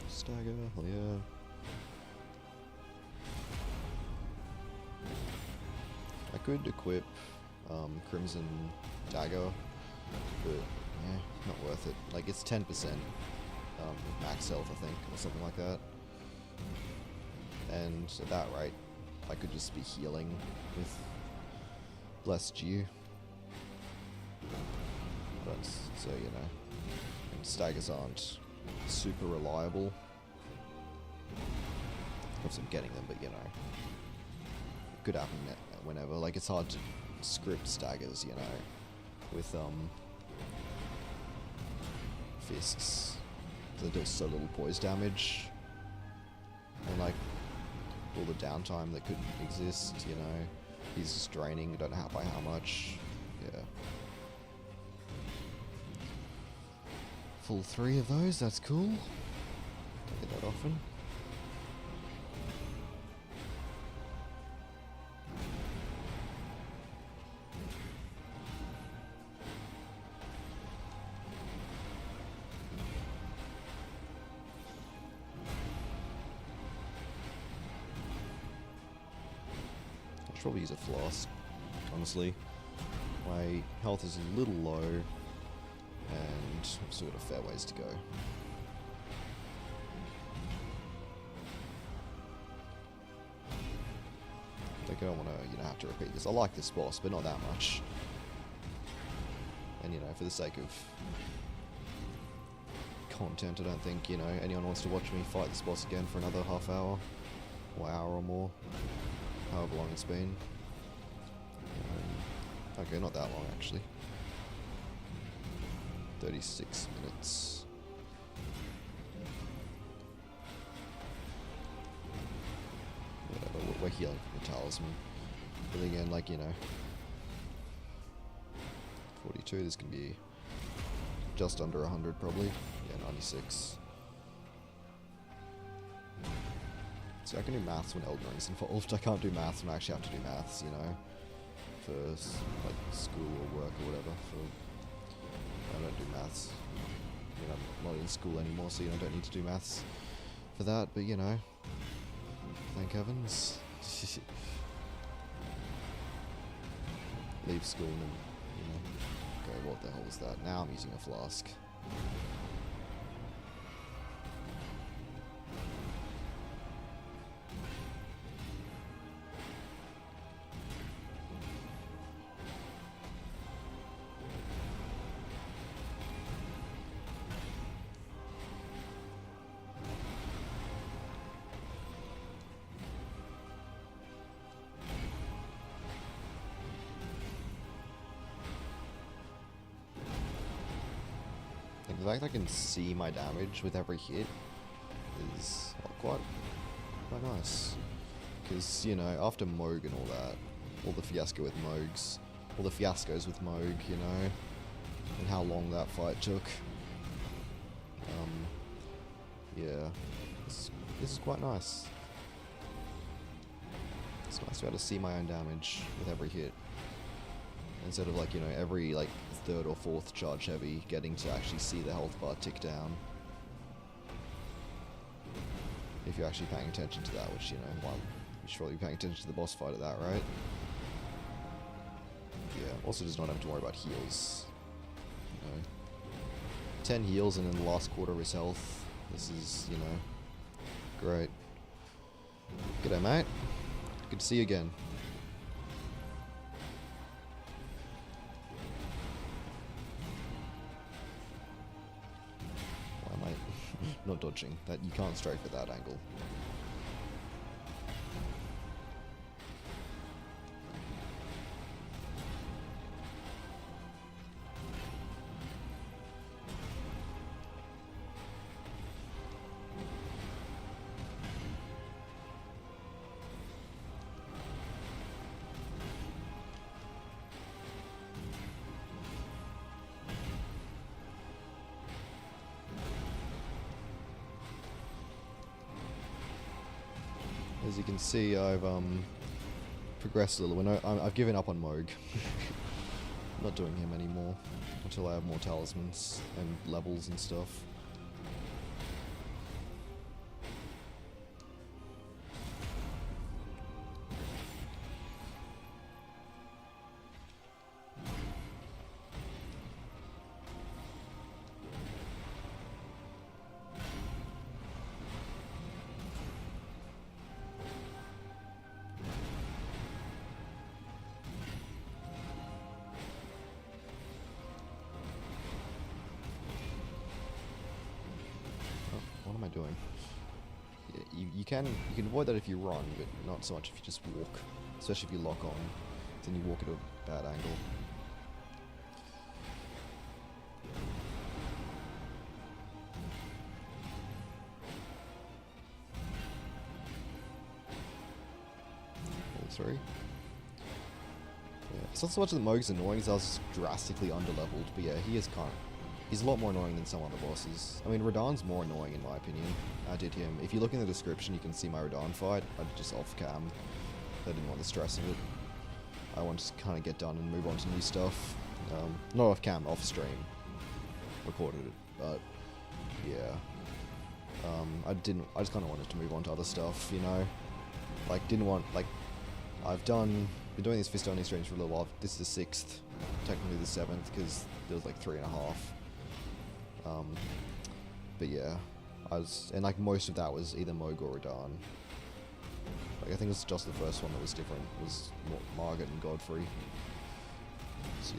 Stagger, hell yeah. I could equip Crimson Dagger, but yeah, not worth it. Like, it's 10% max health, I think, or something like that. And at that rate, I could just be healing with less due. But, so, you know, and staggers aren't super reliable. Of course I'm getting them, but you know, could happen whenever. Like, it's hard to script staggers, you know, with fists. They do so little poise damage, and like all the downtime that could exist, you know. He's just draining, don't know by how much. Yeah. Full 3 of those, that's cool. Don't get that often. I should probably use a flask, honestly. My health is a little low, and I've still got a fair ways to go. Like, I don't want to, you know, have to repeat this. I like this boss, but not that much. And, you know, for the sake of content, I don't think, you know, anyone wants to watch me fight this boss again for another half hour, or hour or more, however long it's been. Okay, not that long, actually. 36 minutes. Whatever, we're healing from the talisman. But again, like, you know, 42, this can be just under 100 probably. Yeah, 96. So I can do maths when Elden Ring's involved. I can't do maths when I actually have to do maths, you know, for like school or work or whatever. I don't do maths. I mean, I'm not in school anymore, so you know, I don't need to do maths for that, but you know, thank heavens. Leave school and then, you know, okay, what the hell is that? Now I'm using a flask. The fact I can see my damage with every hit is quite nice. Because, you know, after Moog and all that, all the fiasco with Moogs, all the fiascos with Moog, you know, and how long that fight took. Yeah, this is quite nice. It's nice to be able to see my own damage with every hit. Instead of, like, you know, every, like, 3rd or 4th charge heavy, getting to actually see the health bar tick down. If you're actually paying attention to that, which, you know, well, you should probably be paying attention to the boss fight at that, right? Yeah, also does not have to worry about heals. You know, 10 heals and then the last quarter of his health. This is, you know, great. G'day, mate. Good to see you again. Not dodging. That you can't strafe at that angle. As you can see, I've progressed a little. I've given up on Moog. I'm not doing him anymore until I have more talismans and levels and stuff. am I doing? Yeah, you can avoid that if you run, but not so much if you just walk. Especially if you lock on, then you walk at a bad angle. Sorry. Yeah, it's not so much that Moog's annoying as I was drastically underleveled, but yeah, he's a lot more annoying than some other bosses. I mean, Radahn's more annoying in my opinion. I did him. If you look in the description, you can see my Radahn fight. I just off cam. I didn't want the stress of it. I wanted to kind of get done and move on to new stuff. Not off cam, off stream. Recorded it, but yeah. I just kind of wanted to move on to other stuff, you know. Like, I've been doing these fist only streams for a little while. This is the 6th, technically the 7th, because there was like 3.5. But yeah, and like most of that was either Moog or Radahn. Like I think it was just the first one that was different. It was Margaret and Godfrey. So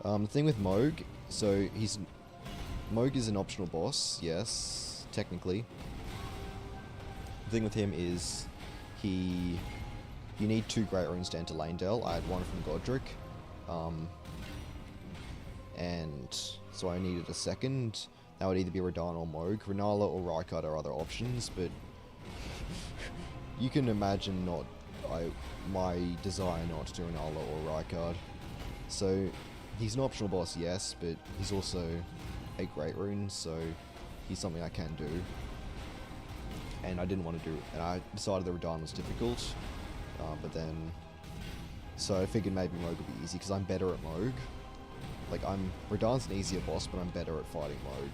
yeah. The thing with Moog, so Moog is an optional boss, yes, technically. The thing with him is you need 2 Great Runes to enter Lanedale. I had one from Godric, and so I needed a second. That would either be Radahn or Moog. Renala or Rykard are other options, but you can imagine my desire not to do Renala or Rykard. So he's an optional boss, yes, but he's also a Great Rune, so he's something I can do. And I didn't want to do it, and I decided that Radahn was difficult, but then, so I figured maybe Moog would be easy, because I'm better at Moog. Like, Radahn's an easier boss, but I'm better at fighting Moog.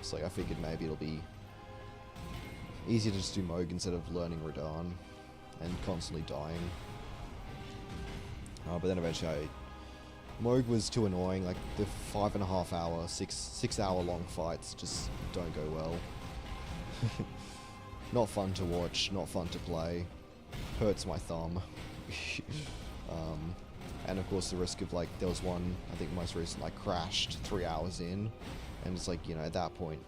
So like, I figured maybe it'll be easier to just do Moog instead of learning Radahn, and constantly dying. But then eventually Moog was too annoying, like the 5.5 hour, 6 hour long fights just don't go well. Not fun to watch, not fun to play, hurts my thumb. And of course the risk of like, there was one, I think most recent, like crashed 3 hours in, and it's like, you know, at that point,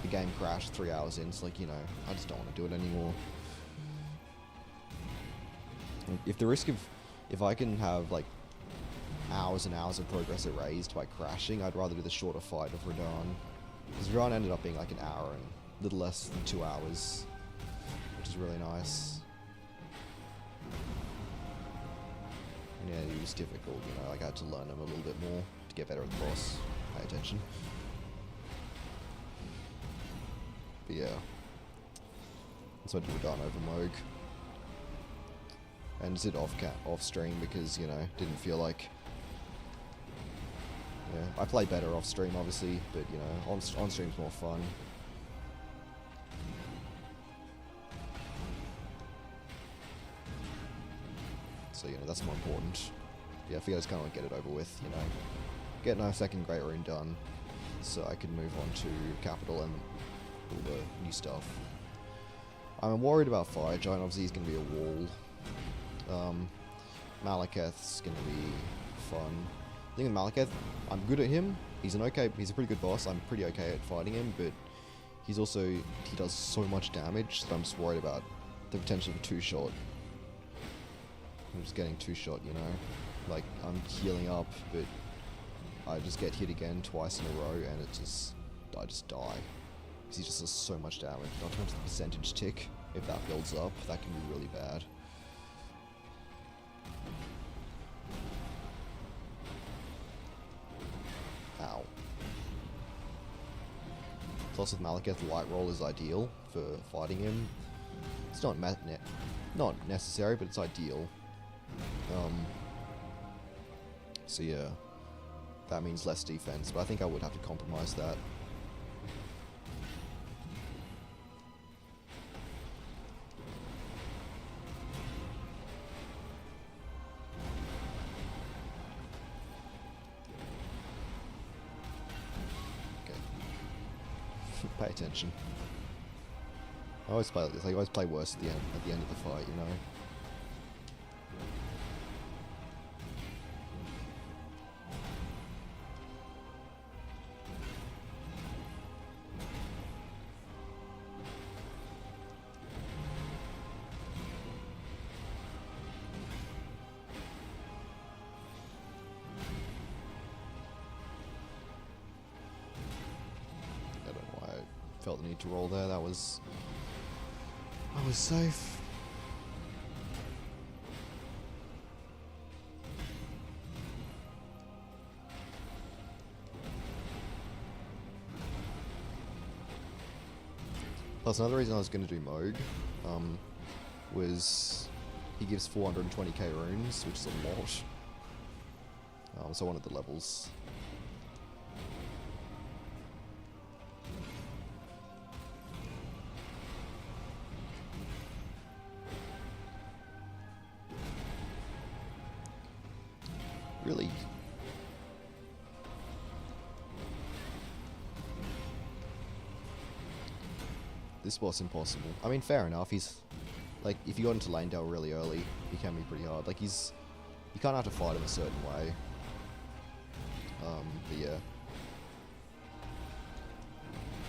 the game crashed 3 hours in, it's like, you know, I just don't want to do it anymore. If I can have like hours and hours of progress erased by crashing, I'd rather do the shorter fight of Radahn. Because Radahn ended up being like an hour and a little less than 2 hours, which is really nice. And yeah, he was difficult, you know, like I had to learn him a little bit more to get better at the boss. Pay attention. But yeah. So I did Radahn over Moog. And did off stream because, you know, didn't feel like... Yeah, I play better off stream obviously, but you know, on stream's more fun. So, you know, that's more important. Yeah, I figured I just kind of like get it over with, you know. Get my second Great Rune done, so I can move on to Capital and all the new stuff. I'm worried about Fire Giant, obviously he's going to be a wall. Malekith's going to be fun. The thing with Malekith, I'm good at him. He's a pretty good boss. I'm pretty okay at fighting him, but he does so much damage that I'm just worried about the potential of a 2-shot. I'm just getting 2-shot, you know. Like, I'm healing up, but I just get hit again twice in a row, and I just die. Because he just does so much damage. Not in terms of the percentage tick. If that builds up, that can be really bad. Ow. Plus with Malekith, Light Roll is ideal for fighting him. It's not necessary, but it's ideal. So yeah, that means less defense, but I think I would have to compromise that. Okay. Pay attention. I always play like this. I always play worse at the end of the fight, you know. felt the need to roll there. I was safe. Plus, another reason I was going to do Moog was he gives 420k runes, which is a lot. So I wanted the levels. Really? This was impossible. I mean, fair enough. He's like, if you got into Lanedale really early, he can be pretty hard. Like, you can't have to fight him a certain way. But yeah,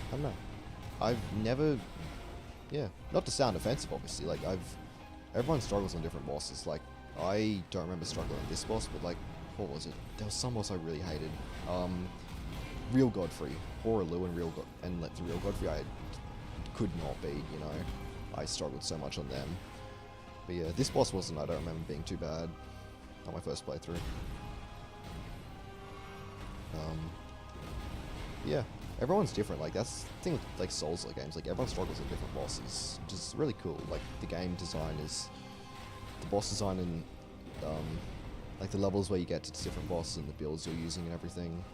I don't know. I've never, yeah, not to sound offensive, obviously. Like, everyone struggles on different bosses. Like, I don't remember struggling on this boss, but like, what was it? There was some boss I really hated. Real Godfrey, Horaloo, and the Real Godfrey I could not beat. You know, I struggled so much on them. But yeah, this boss wasn't. I don't remember being too bad on my first playthrough. Yeah, everyone's different. Like, that's the thing with like Souls-like games. Like, everyone struggles with different bosses, which is really cool. Like, the game design is, the boss design and like the levels where you get to different bosses and the builds you're using and everything.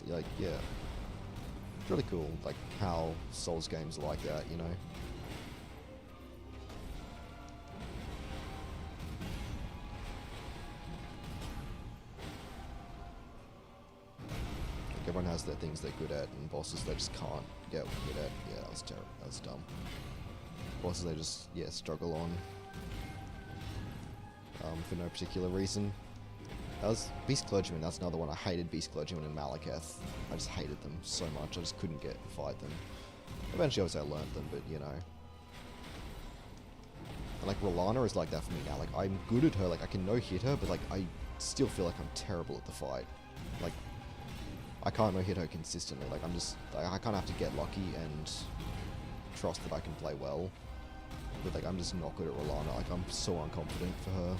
Like, yeah, it's really cool. Like how Souls games are like that, you know. Everyone has their things they're good at, and bosses they just can't get good at. Yeah, that was terrible. That was dumb. Bosses they just, yeah, struggle on. For no particular reason. That was Beast Clergyman. That's another one. I hated Beast Clergyman and Malekith. I just hated them so much. I just couldn't fight them. Eventually, obviously, I learned them, but you know. And like Rolana is like that for me now. Like, I'm good at her. Like, I can no-hit her, but like I still feel like I'm terrible at the fight. Like, I can't no-hit her consistently. Like, I'm just, like, I kind of have to get lucky and trust that I can play well. But like, I'm just not good at Rolana. Like, I'm so unconfident for her.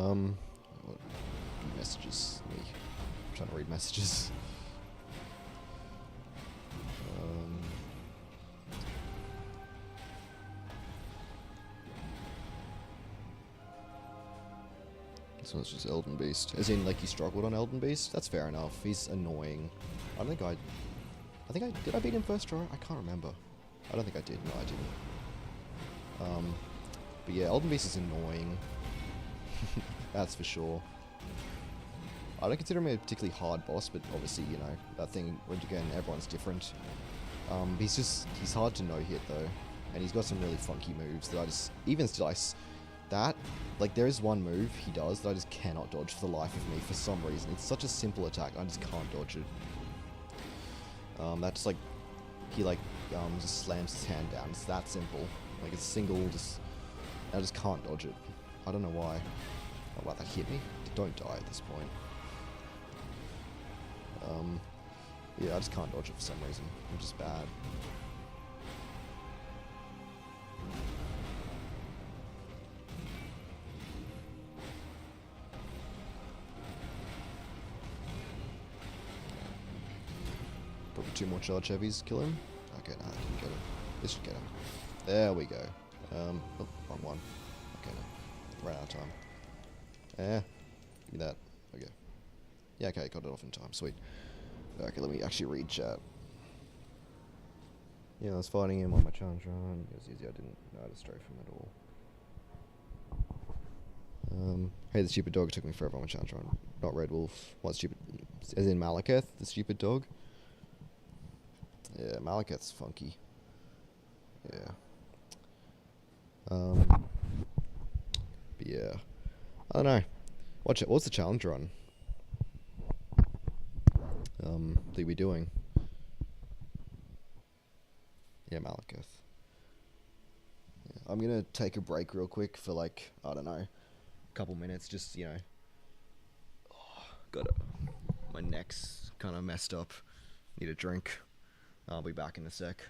What messages? Me trying to read messages. This one's just Elden Beast. As in, like, you struggled on Elden Beast? That's fair enough. He's annoying. I think I did I beat him first try? I can't remember. I don't think I did. No, I didn't. But yeah, Elden Beast is annoying. That's for sure. I don't consider him a particularly hard boss, but obviously, you know, that thing, again, everyone's different. He's hard to no-hit though, and he's got some really funky moves that I just, even still, like, there is one move he does that I just cannot dodge for the life of me for some reason. It's such a simple attack, I just can't dodge it. That's like, he like, just slams his hand down, it's that simple. Like, it's single, I just can't dodge it. I don't know why. Oh wow, that hit me? Don't die at this point. Yeah, I just can't dodge it for some reason. I'm just bad. Probably 2 more charge heavies kill him. Okay, nah, I didn't get him. This should get him. There we go. Oh, wrong one. Okay, no. Ran out of time. Give me that. Okay. Yeah, okay, got it off in time. Sweet. Okay, let me actually read chat. Yeah, I was fighting him on my challenge run. It was easy. I didn't know how to strafe him at all. Hey, the stupid dog took me forever on my challenge run. Not Red Wolf. What stupid? As in Malekith, the stupid dog. Yeah, Malekith's funky. Yeah. But yeah, I don't know. What's the challenge run? That we doing? Yeah, Malekith. Yeah. I'm gonna take a break real quick for like, I don't know, a couple minutes. Just, you know, got my neck's kind of messed up. Need a drink. I'll be back in a sec.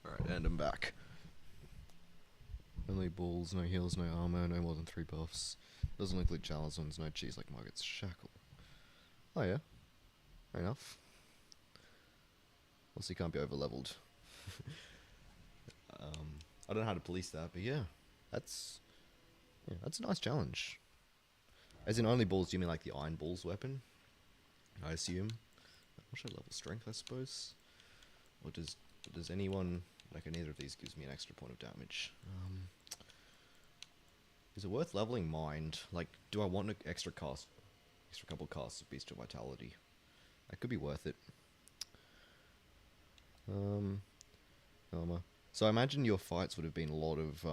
Alright, and I'm back. Only balls, no heals, no armor, no more than 3 buffs. Doesn't include challenge ones, no cheese like Margaret's shackle. Oh yeah, fair enough. Also, you can't be over leveled. I don't know how to police that, but yeah, that's a nice challenge. As in only balls, do you mean like the Iron Balls weapon? I assume. What should I level strength, I suppose? Or does anyone... Okay, neither of these gives me an extra point of damage. Is it worth leveling Mind? Like, do I want an extra couple casts of Bestial Vitality? That could be worth it. Armor. So I imagine your fights would have been a lot of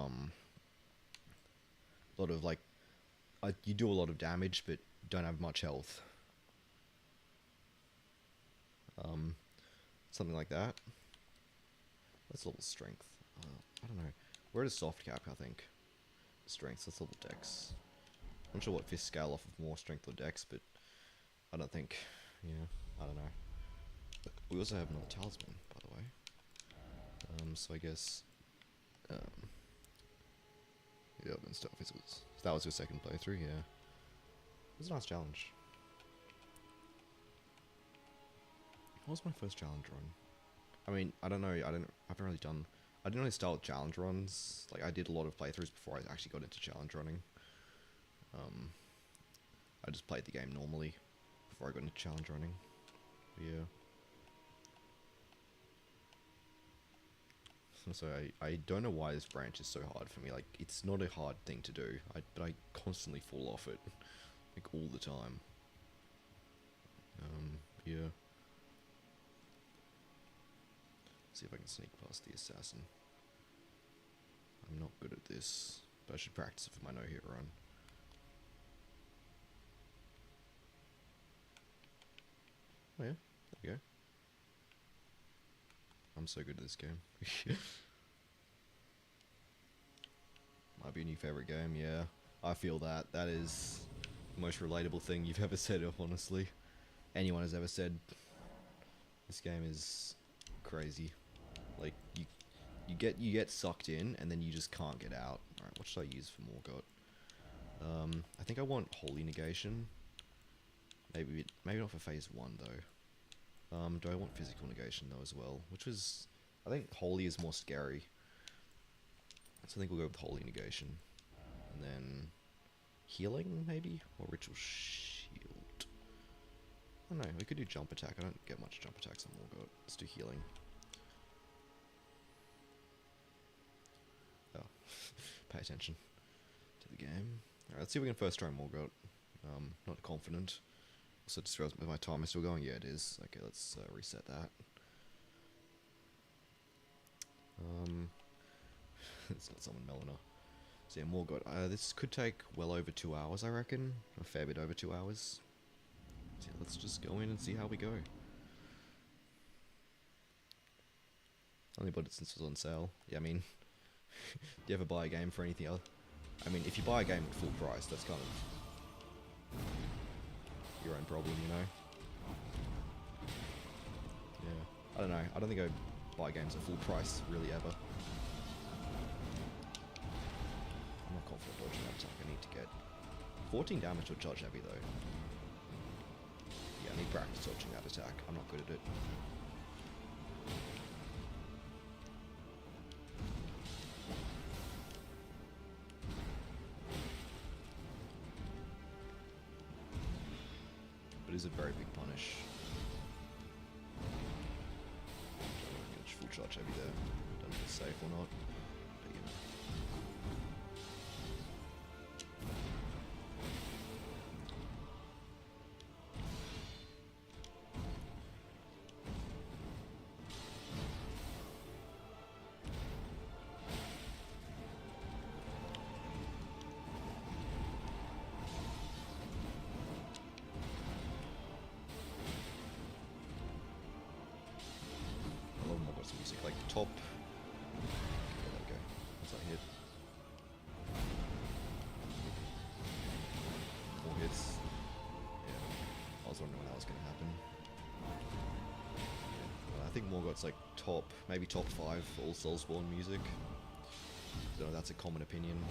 like, you do a lot of damage, but don't have much health. Something like that. Let's level strength. I don't know. Where does soft cap, I think? Strength, let's level dex. I'm not sure what fists scale off of more strength or dex, but I don't think, yeah, I don't know. We also have another talisman, by the way. So I guess, yeah, and stuff. That was your second playthrough, yeah. It was a nice challenge. What was my first challenge run? I mean, I don't know. I haven't really done. I didn't really start with challenge runs. Like I did a lot of playthroughs before I actually got into challenge running. I just played the game normally before I got into challenge running. But yeah. So I don't know why this branch is so hard for me. Like it's not a hard thing to do. But I constantly fall off it, like all the time. Yeah. See if I can sneak past the assassin. I'm not good at this, but I should practice it for my no-hit run. Oh yeah, there we go. I'm so good at this game. Might be a new favorite game, yeah. I feel that. That is the most relatable thing you've ever said, honestly. Anyone has ever said. This game is crazy. Like, you get sucked in, and then you just can't get out. Alright, what should I use for Morgott? I think I want Holy Negation. Maybe not for phase 1, though. Do I want Physical Negation, though, as well? I think Holy is more scary. So I think we'll go with Holy Negation. And then Healing, maybe? Or Ritual Shield. I don't know, we could do Jump Attack. I don't get much Jump Attacks on Morgott. Let's do Healing. Oh, pay attention to the game. Alright, let's see if we can first try Morgott. Not confident. Also, just realized my timer is still going. Yeah, it is. Okay, let's reset that. It's not someone Melina. So yeah, Morgott. This could take well over 2 hours, I reckon. A fair bit over 2 hours. So yeah, let's just go in and see how we go. Only bought it since it was on sale. Yeah, I mean, do you ever buy a game for anything else? I mean, if you buy a game at full price, that's kind of your own problem, you know? Yeah. I don't know. I don't think I buy games at full price, really, ever. I'm not confident dodging that attack. I need to get 14 damage to a charge heavy, though. Yeah, I need practice dodging that attack. I'm not good at it. But it is a very big punish. Get full charge heavy there. Don't know if it's safe or not. But you know. Music, like top. Okay, there we go. What's that hit? 4 hits. Yeah. I was wondering when that was going to happen. Yeah. I think Morgott's like maybe top 5 for all Soulspawn music. I don't know if that's a common opinion,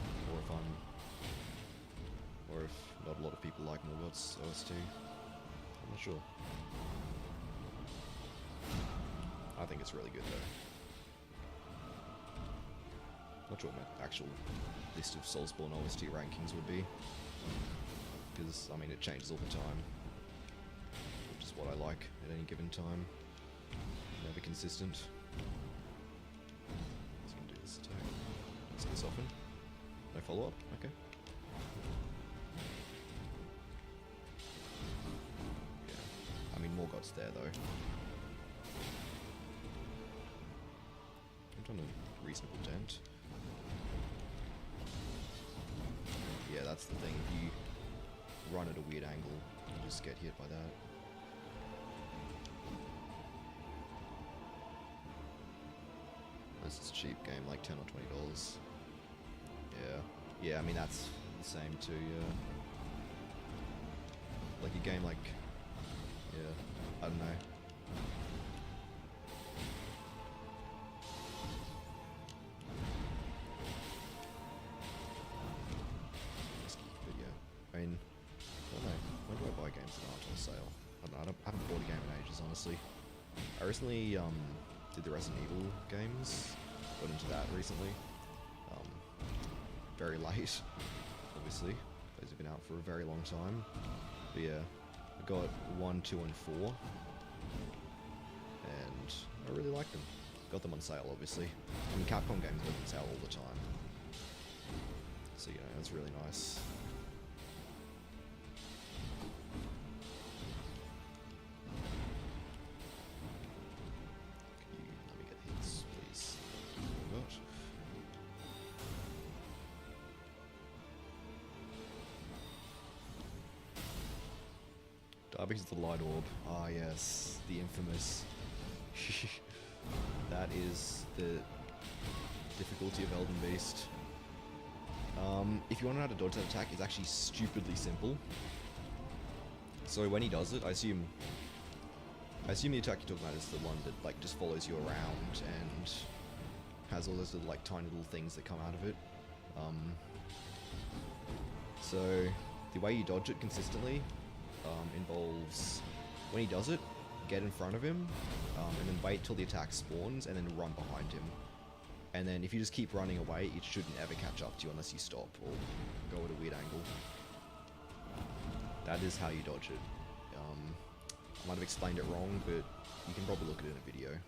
or if not a lot of people like Morgott's OST. I'm not sure. I think it's really good though. Not sure what my actual list of Soulspawn OST rankings would be. Because, I mean, it changes all the time. Which is what I like at any given time. Never consistent. Just gonna do this attack. Let's get soften. No follow-up? Okay. Yeah. I mean, Morgott's there though. On a reasonable dent. Yeah, that's the thing. If you run at a weird angle, you just get hit by that. This is a cheap game, like $10 or $20. Yeah, I mean that's the same too. Yeah, like a game like, yeah, I don't know. know, I haven't bought a game in ages, honestly. I recently did the Resident Evil games. Got into that recently. Very late, obviously. Those have been out for a very long time. But yeah, I got 1, 2, and 4. And I really like them. Got them on sale, obviously. I mean, Capcom games go on sale all the time. So, you know, that's really nice. Let me get hits, please. Oh, gosh. Diabetes of the Light Orb. Ah, yes. The infamous. That is the difficulty of Elden Beast. If you want to know how to dodge that attack, it's actually stupidly simple. So when he does it, I assume the attack you're talking about is the one that like just follows you around and has all those little like tiny little things that come out of it. So the way you dodge it consistently involves, when he does it, get in front of him, and then wait till the attack spawns, and then run behind him. And then if you just keep running away, it shouldn't ever catch up to you unless you stop or go at a weird angle. That is how you dodge it. I might have explained it wrong, but you can probably look at it in a video.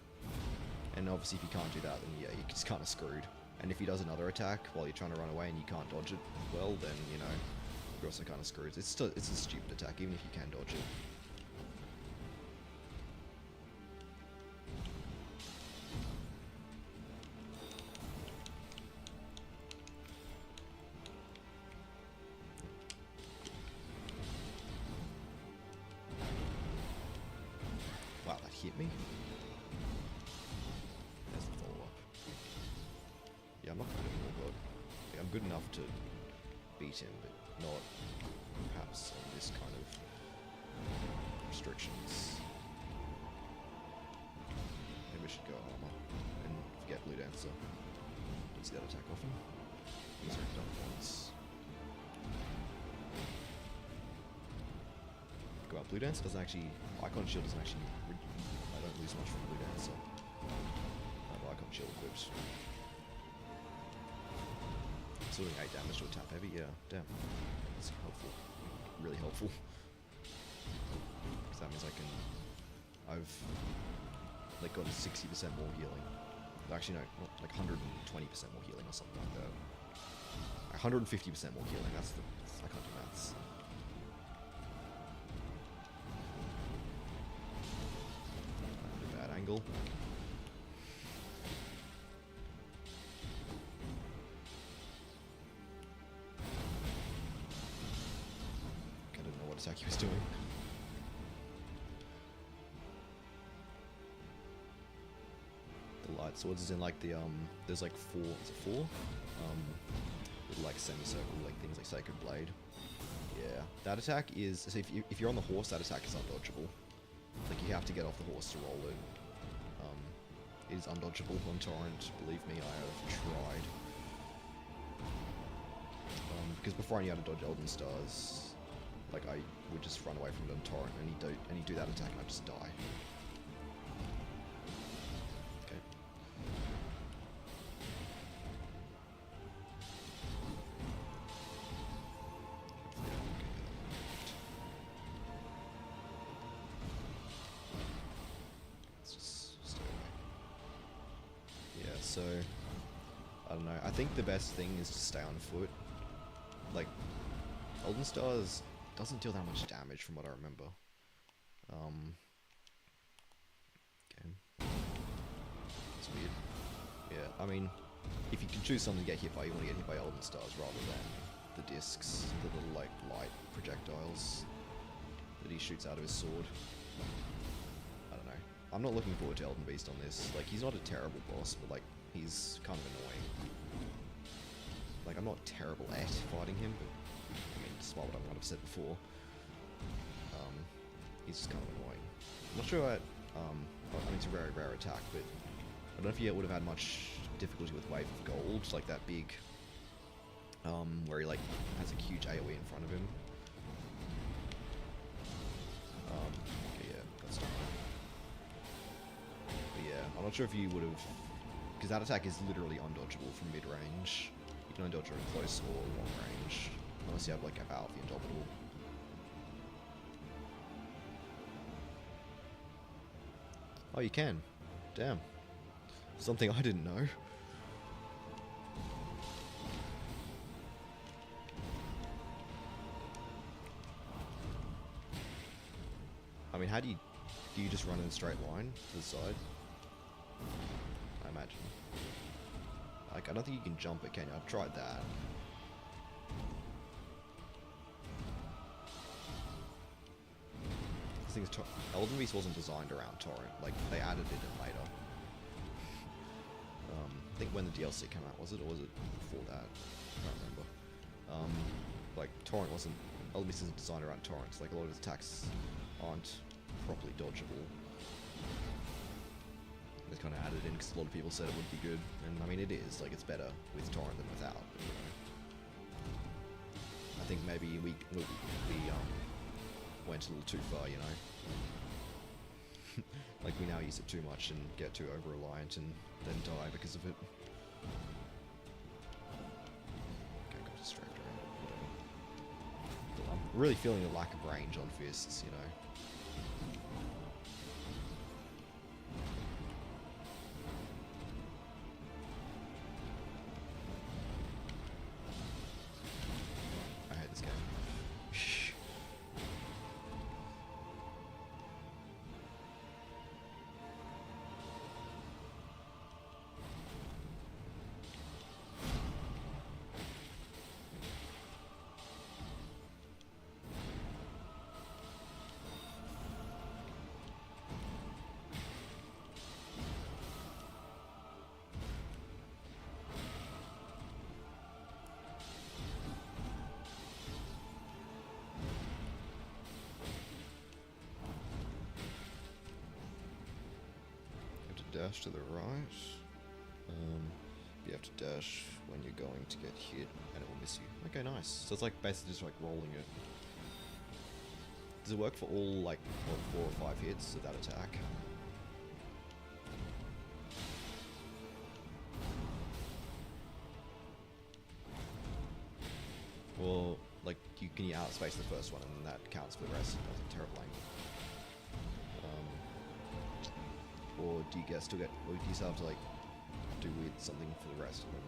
And obviously if you can't do that, then yeah, you're just kind of screwed. And if he does another attack while you're trying to run away and you can't dodge it well, then, you know, you're also kind of screwed. It's a stupid attack, even if you can dodge it. Wow, that hit me. There's the follow-up. Yeah, I'm not good at God. Like, I'm good enough to beat him, but not perhaps on this kind of restrictions. Maybe I should go armor and forget Blue Dancer. Don't see that attack often. He's already done it once. Go out. Blue Dancer doesn't actually. Icon Shield doesn't actually. I don't lose much from Blue Dancer. I have Icon Shield equipped. It's doing 8 damage to a tap heavy, yeah, damn. That's helpful. Really helpful. Because that means I've like got 60% more healing. Actually no, not like 120% more healing or something like that. 150% more healing, that's the, I can't do maths. Bad angle. Attack he was doing. The light swords is in like the there's like 4, is it 4? With like semicircle like things like Sacred Blade. Yeah, that attack is, so if you're on the horse, that attack is undodgeable. Like you have to get off the horse to roll it. It is undodgeable on Torrent, believe me, I have tried. Because before I knew how to dodge Elden Stars, like I would just run away from it on Torrent and he'd do that attack and I'd just die. Okay. Let's just stay away. Yeah, so I don't know. I think the best thing is to stay on foot. Like Elden Stars doesn't deal that much damage from what I remember. Okay. That's weird. Yeah, I mean, if you can choose something to get hit by, you want to get hit by Elden Stars rather than the discs, the little like light projectiles that he shoots out of his sword. I don't know. I'm not looking forward to Elden Beast on this. Like, he's not a terrible boss, but like, he's kind of annoying. Like, I'm not terrible at fighting him, but I mean, despite what I might have said before, he's just kind of annoying. I'm not sure I mean, it's a very rare attack, but I don't know if he would have had much difficulty with Wave of Gold, like that big, where he like has a huge AoE in front of him. Okay, not sure if you would have, because that attack is literally undodgeable from mid-range. You can only dodge it at close or long range, unless you have like a Alfie Indomitable. Oh, you can. Damn. Something I didn't know. I mean, how do you just run in a straight line to the side? I imagine. Like, I don't think you can jump it, can you? I've tried that. The thing is, Elden Beast wasn't designed around Torrent. Like, they added it in later. I think when the DLC came out, was it? Or was it before that? I can't remember. Like, Torrent wasn't... Elden Beast isn't designed around Torrents. Like, a lot of his attacks aren't properly dodgeable. They kind of added in because a lot of people said it would be good. And, I mean, it is. Like, it's better with Torrent than without. But, you know. I think maybe we went a little too far, you know. Like, we now use it too much and get too over-reliant and then die because of it. Okay, got distracted around it, whatever. But I'm really feeling the lack of range on fists, you know. I hate this game. Dash to the right. You have to dash when you're going to get hit and it will miss you. Okay, nice. So it's like basically just like rolling it. Does it work for all like what, 4 or 5 hits of that attack? Well, like you can outspace the first one and then that counts for the rest. That's a terrible angle. Or do you guys still get, or do you still have to like do weird something for the rest of them?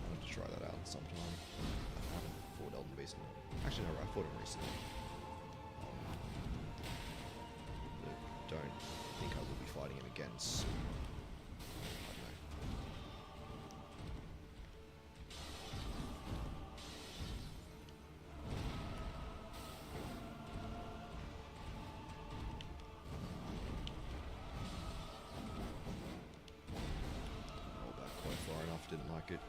I'll have to try that out sometime. I haven't fought Elden Beast. Actually, no, I fought him recently. But don't think I will be fighting him again soon. Didn't like it.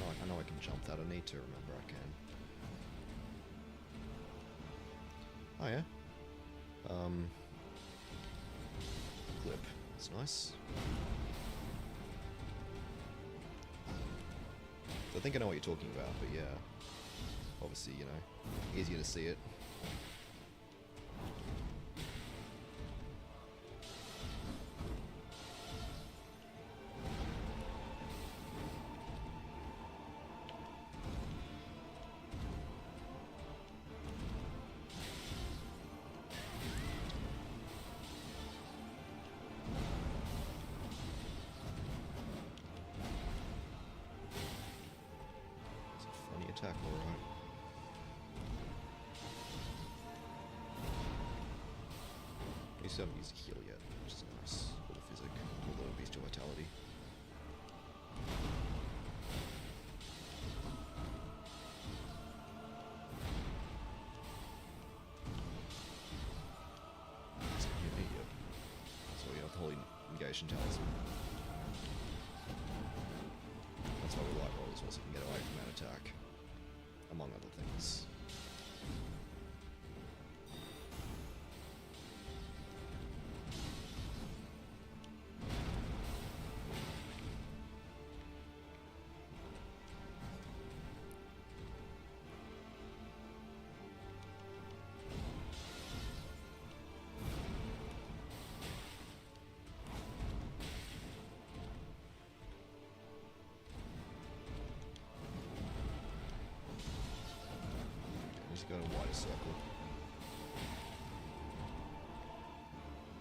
I know I can jump that. I need to remember I can. Oh yeah. Clip. That's nice. I think I know what you're talking about, but yeah. Obviously, you know, easier to see it. It's a funny attack, alright. I still haven't used a heal yet, which is nice. Or the physic, or the bestial vitality. Yep. So we have the holy negation talisman. That's why we light roll as well, so we can get away from that attack. Among other things. Just go a wider circle.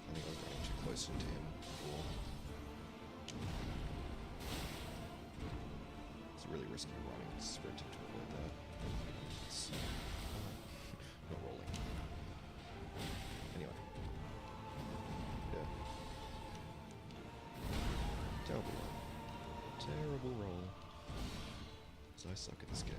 I think I was running too close into him before. It's really risky running, sprinting to avoid that. It's not rolling. Anyway. Yeah. Terrible roll. Terrible roll. So I suck at this game.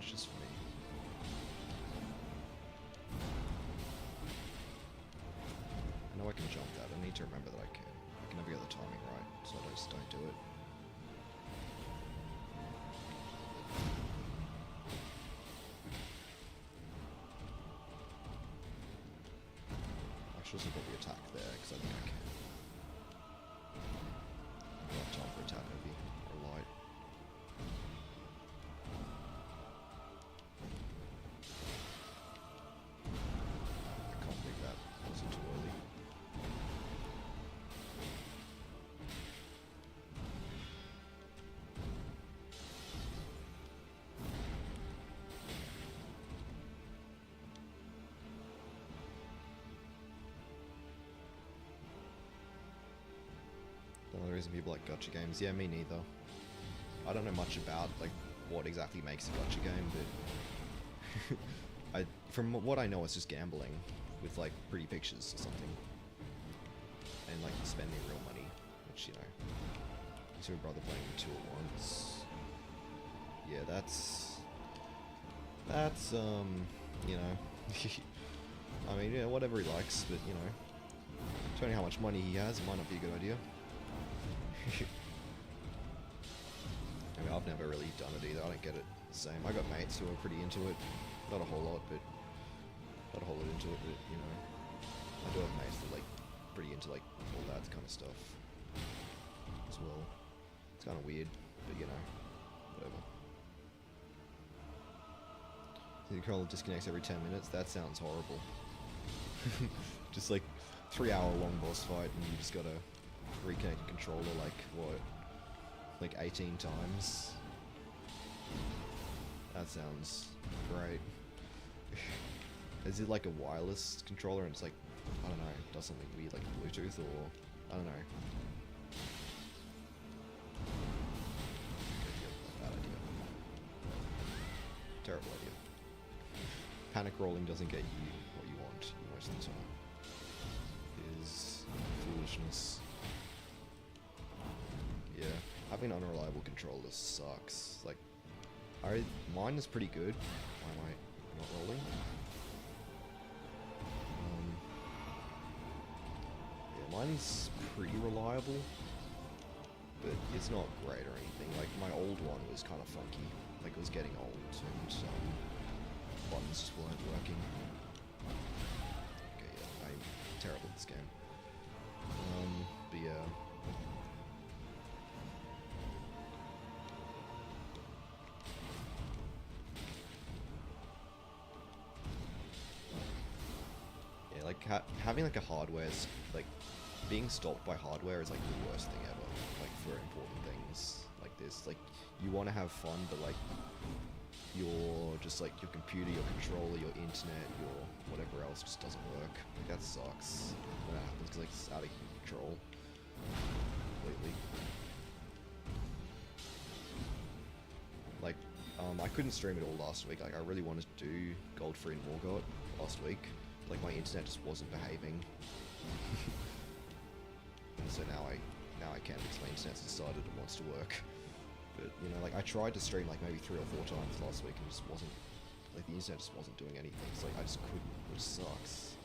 Just for me. I know I can jump that. I need to remember that I can. I can never get the timing right, so I just don't do it. I should also probably attack there, because I think I can. I don't have time for attack heavy or light. One of the reason people like gacha games. Yeah, me neither. I don't know much about like what exactly makes a gacha game, but from what I know, it's just gambling with like pretty pictures or something, and like spending real money, which, you know, it's your brother playing two at once. Yeah, that's you know, I mean, yeah, whatever he likes, but you know, depending how much money he has, it might not be a good idea. I mean, I've never really done it either. I don't get it the same. I got mates who are pretty into it. Not a whole lot, but not a whole lot into it. But you know, I do have mates that like pretty into like all that kind of stuff as well. It's kind of weird, but you know, whatever. The controller disconnects every 10 minutes. That sounds horrible. Just like 3-hour-long boss fight, and you just gotta reconnect the controller like what, like 18 times. That sounds great. Is it like a wireless controller and it's like, I don't know, does something weird like Bluetooth, or I don't know. Bad idea. Terrible idea. Panic rolling doesn't get you what you want most of the time. It is foolishness. Yeah, having an unreliable controller sucks. Like, mine is pretty good. Why am I not rolling? Yeah, mine's pretty reliable, but it's not great or anything. Like, my old one was kind of funky. Like, it was getting old, and buttons just weren't working. Okay, yeah, I'm terrible at this game. But yeah. Like, having like a hardware, like, being stopped by hardware is like the worst thing ever, like, for important things like this. Like, you want to have fun, but like, your just like your computer, your controller, your internet, your whatever else just doesn't work. Like, that sucks when that happens, because like, it's out of control completely. I couldn't stream it all last week. Like, I really wanted to do Gold Free and Morgott last week. Like, my internet just wasn't behaving. And so now I can, because my internet's decided it wants to work. But, you know, like, I tried to stream, like, maybe 3 or 4 times last week, and it just wasn't, like, the internet just wasn't doing anything. So, like, I just couldn't, which sucks.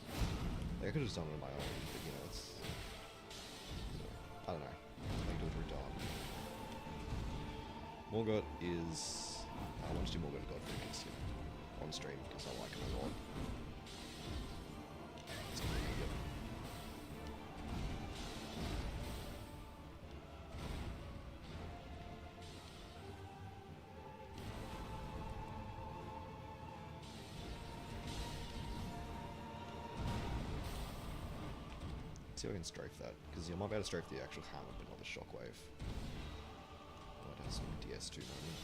Like, I could have done it on my own, but, you know, it's, you know, I don't know. I do it every time. Morgott is, I want to do Morgott Godfrey, because, you know, on stream, because I like him a lot. It's gonna be good. See if I can strafe that, because you might be able to strafe the actual hammer, but not the shockwave. Might have some DS2 moment.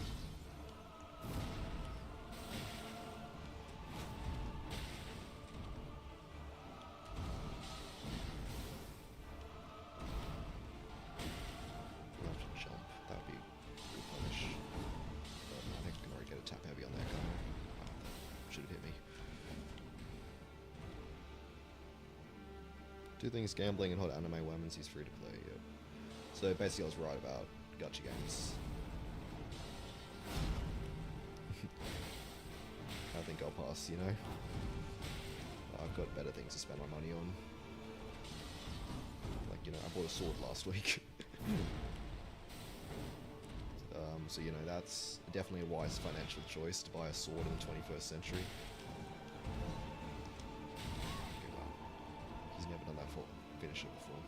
We'll have to jump. That would be a good punish. But I think I can already get a tap heavy on there, can't I? Wow, that should have hit me. Two things, gambling and hot anime women's, he's free to play, yep. So basically I was right about gacha games. I think I'll pass, you know? I've got better things to spend my money on. Like, you know, I bought a sword last week. So, you know, that's definitely a wise financial choice to buy a sword in the 21st century. Never done that finisher before.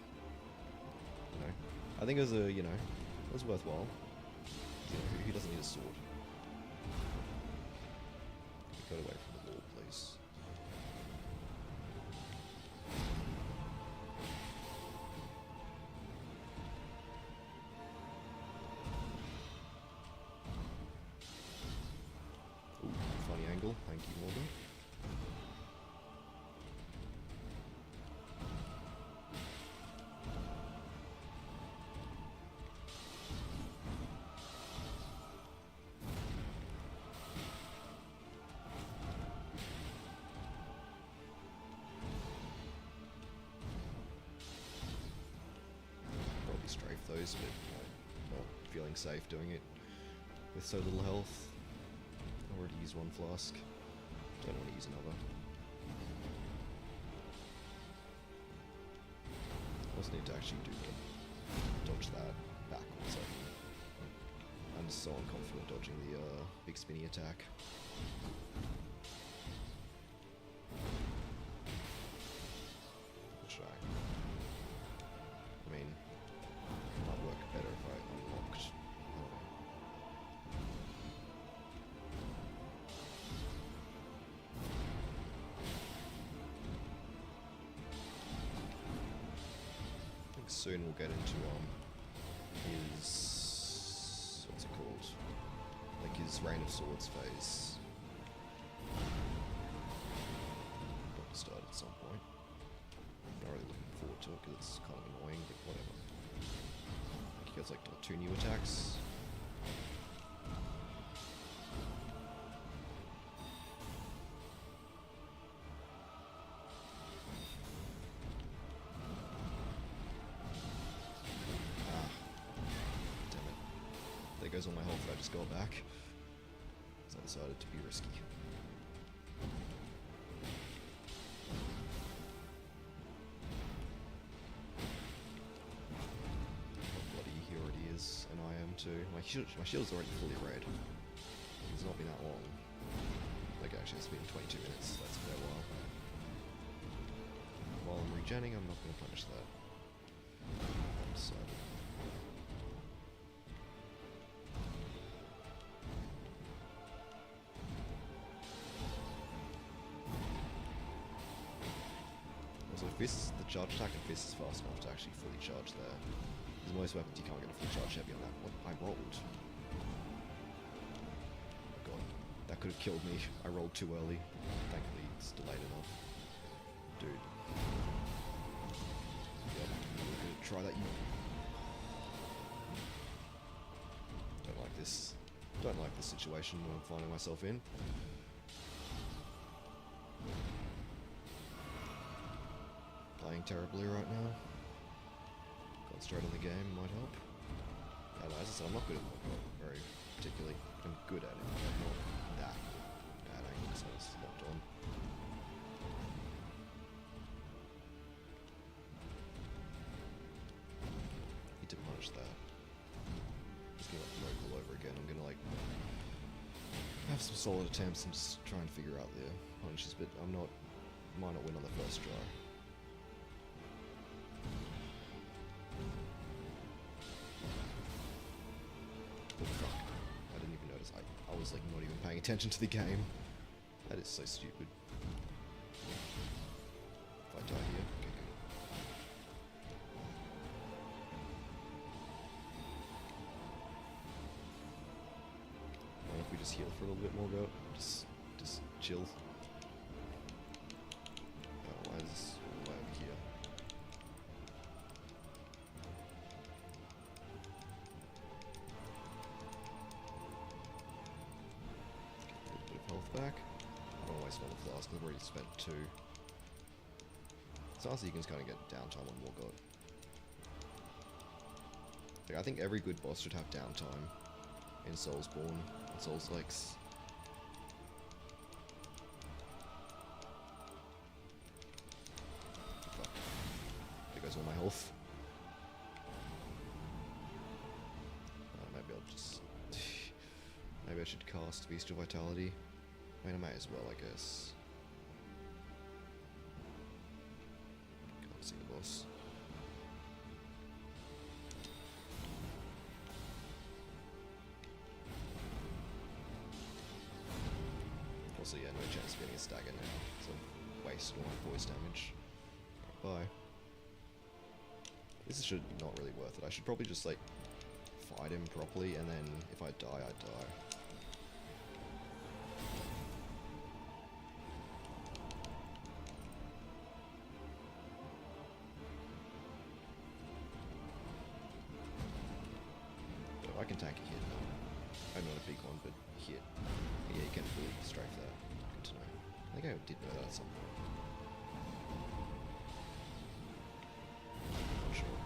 You know, I think it was a, you know, it was worthwhile. You know, who doesn't need a sword? Get away from the wall, please. Ooh, funny angle. Thank you, Morgan. Strafe those, but not feeling safe doing it with so little health. I already used one flask. Don't want to use another. I also need to actually dodge that backwards. I'm just so unconfident dodging the big spinny attack. Should I mean, it might work better if I unlocked, I don't know. I think soon we'll get into his, what's it called? Like his Reign of Swords phase. Got to start at some point. Not really looking forward to it because it's kind of annoying, but whatever. He gets like 2 new attacks. Ah, damn it. There goes all my health if I just go back. So I decided to be risky. And I am too. My shield's already fully red. It's not been that long. Like actually it's been 22 minutes, that's a fair while. While I'm regenning, I'm not going to punish that. I'm decided. Also fists, the charge attack and fist is fast enough to actually fully charge there. Because most weapons you can't get a full charge heavy on that. What? I rolled. Oh god. That could have killed me. I rolled too early. Thankfully it's delayed enough. Dude. Yep. We're gonna try that. Don't like this. Don't like the situation I'm finding myself in. Playing terribly right now. Got straight in the game, might help. As I said, I'm not good at Morgott, very particularly. I'm good at it, but I'm not that bad aim, so it's locked on. Need to punish that. Just gonna like rogue all over again. I'm gonna like have some solid attempts and just try and figure out the punishes, but might not win on the first try. Oh fuck. I didn't even notice. I was like not even paying attention to the game. That is so stupid. If I die here, okay, good. Well, if we just heal for a little bit more, go. Just chill. Oh, why is this all the way over here? Get a little bit of health back. I don't want to waste another flask, I've already spent 2. So honestly, you can just kind of get downtime on Morgott. Like, I think every good boss should have downtime in Soulsborne and Souls-likes. Fuck. There goes all my health. Maybe I'll just... maybe I should cast Beast of Vitality. I mean, I might as well, I guess. Can't see the boss. Also, yeah, no chance of getting a stagger now, so I've wasted all my voice damage. Bye. This should not really worth it. I should probably just, like, fight him properly, and then if I die, I die. But I can tank a hit. I'm not a big one, but hit. Yeah, you can really strafe that. Good to know. I think I did know that at some point. Not sure.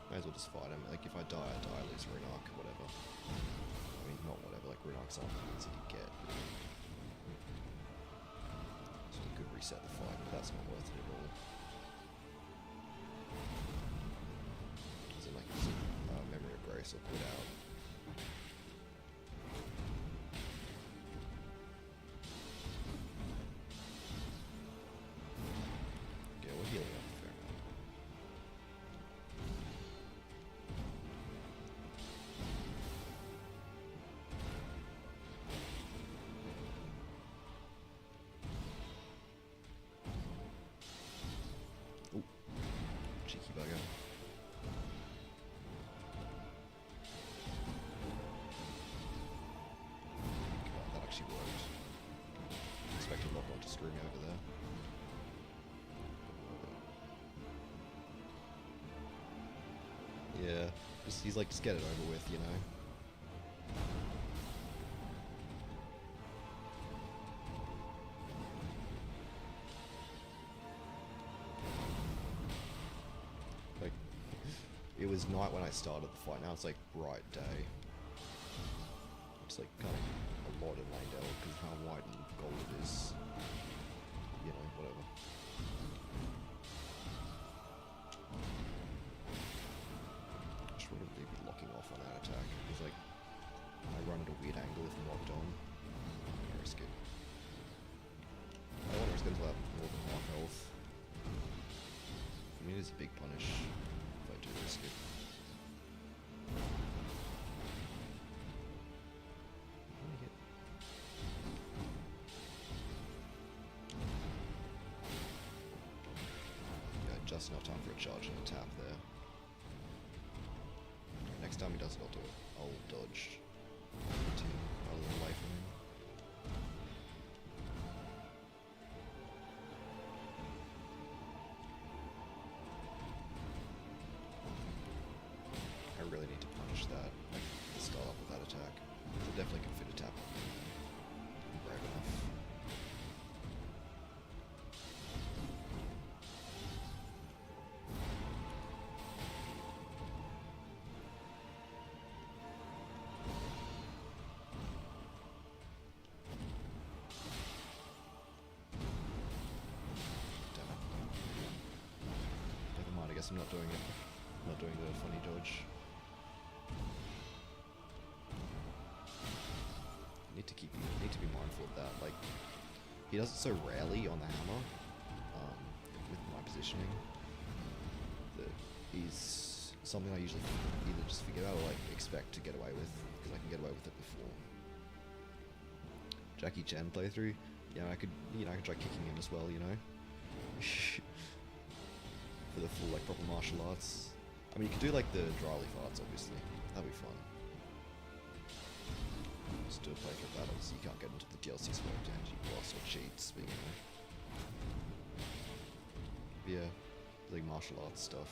Might as well just fight him. Like, if I die, I lose Runark, whatever. I mean, not whatever, like, Runark's not easy to get. So you could reset the fight, but that's not worth it at all. Is it like Memory of Grace or put out? Yeah, we're healing up a fair amount. Ooh, cheeky bugger. God, that actually worked. Expected Lock-on to screw me over there. Yeah, he's like, just get it over with, you know? Like, it was night when I started the fight, now it's like bright day. It's like kind of a lot in Langdale because how white and gold it is. You know, whatever. I should probably be locking off on that attack because like I run at a weird angle if I'm locked on. I'm gonna risk it. I don't want to risk it until I have more than half health. I mean, it's a big punish if I do risk it. Just enough time for a charge and a tap there. Next time he does it, I'll do it. I'll dodge. A little away from him. guess I'm not doing it. I'm not doing the funny dodge. Need to be mindful of that. Like, he does it so rarely on the hammer, with my positioning, that he's something I usually either just forget about or like expect to get away with, because I can get away with it before. Jackie Chan playthrough, yeah, I could try kicking him as well, you know, for the full like proper martial arts. I mean, you could do like the dryly farts, obviously. That'd be fun. Just do a playthrough of that. Obviously, you can't get into the DLC smoke damage, you boss or cheats, but you know. Yeah, like martial arts stuff.